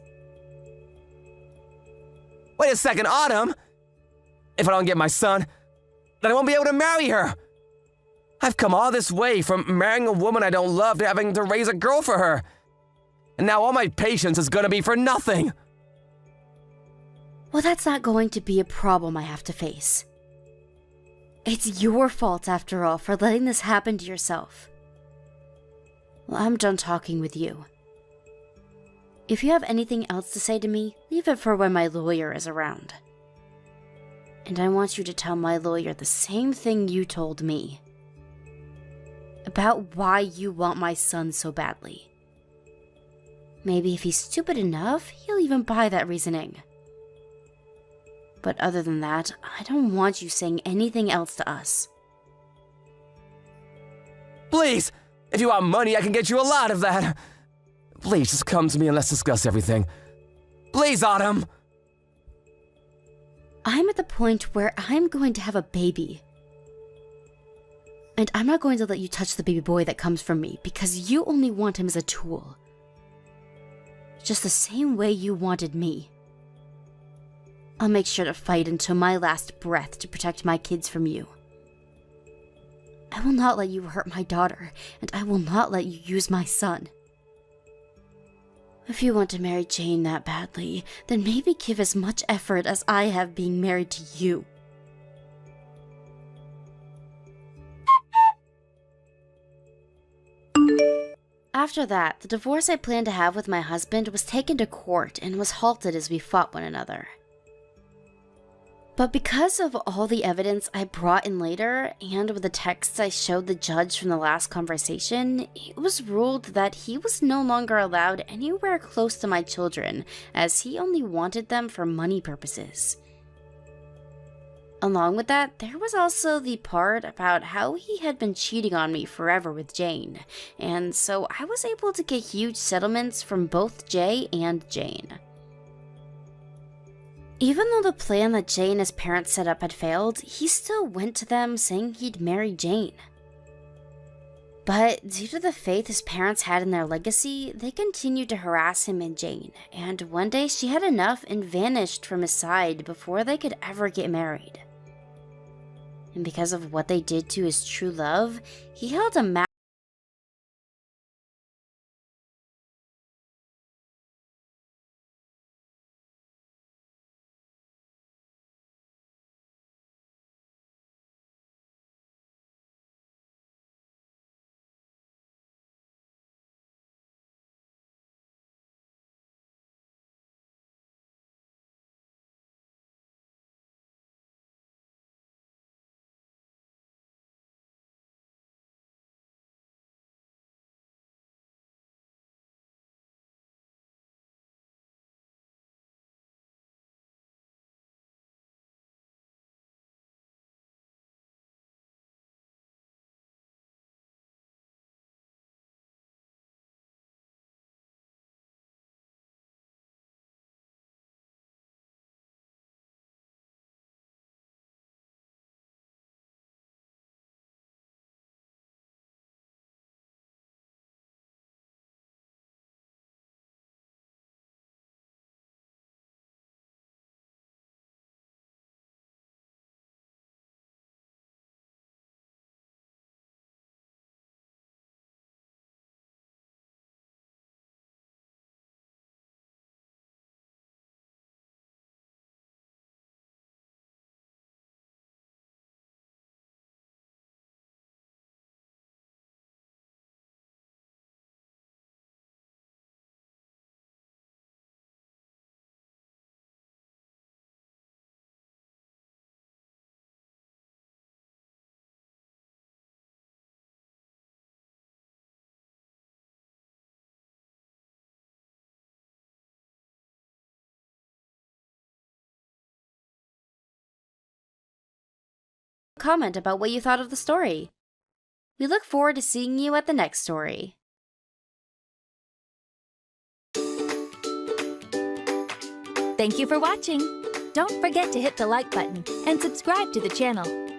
Wait a second, Autumn! If I don't get my son, then I won't be able to marry her! I've come all this way from marrying a woman I don't love to having to raise a girl for her. And now all my patience is gonna be for nothing! Well, that's not going to be a problem I have to face. It's your fault, after all, for letting this happen to yourself. Well, I'm done talking with you. If you have anything else to say to me, leave it for when my lawyer is around. And I want you to tell my lawyer the same thing you told me. About why you want my son so badly. Maybe if he's stupid enough, he'll even buy that reasoning. But other than that, I don't want you saying anything else to us. Please! If you want money, I can get you a lot of that! Please, just come to me and let's discuss everything. Please, Autumn! I'm at the point where I'm going to have a baby. And I'm not going to let you touch the baby boy that comes from me because you only want him as a tool. Just the same way you wanted me. I'll make sure to fight until my last breath to protect my kids from you. I will not let you hurt my daughter, and I will not let you use my son. If you want to marry Jane that badly, then maybe give as much effort as I have being married to you. After that, the divorce I planned to have with my husband was taken to court and was halted as we fought one another. But because of all the evidence I brought in later, and with the texts I showed the judge from the last conversation, it was ruled that he was no longer allowed anywhere close to my children, as he only wanted them for money purposes. Along with that, there was also the part about how he had been cheating on me forever with Jane, and so I was able to get huge settlements from both Jay and Jane. Even though the plan that Jay and his parents set up had failed, he still went to them saying he'd marry Jane. But due to the faith his parents had in their legacy, they continued to harass him and Jane, and one day she had enough and vanished from his side before they could ever get married. And because of what they did to his true love, he held a comment about what you thought of the story. We look forward to seeing you at the next story. Thank you for watching. Don't forget to hit the like button and subscribe to the channel.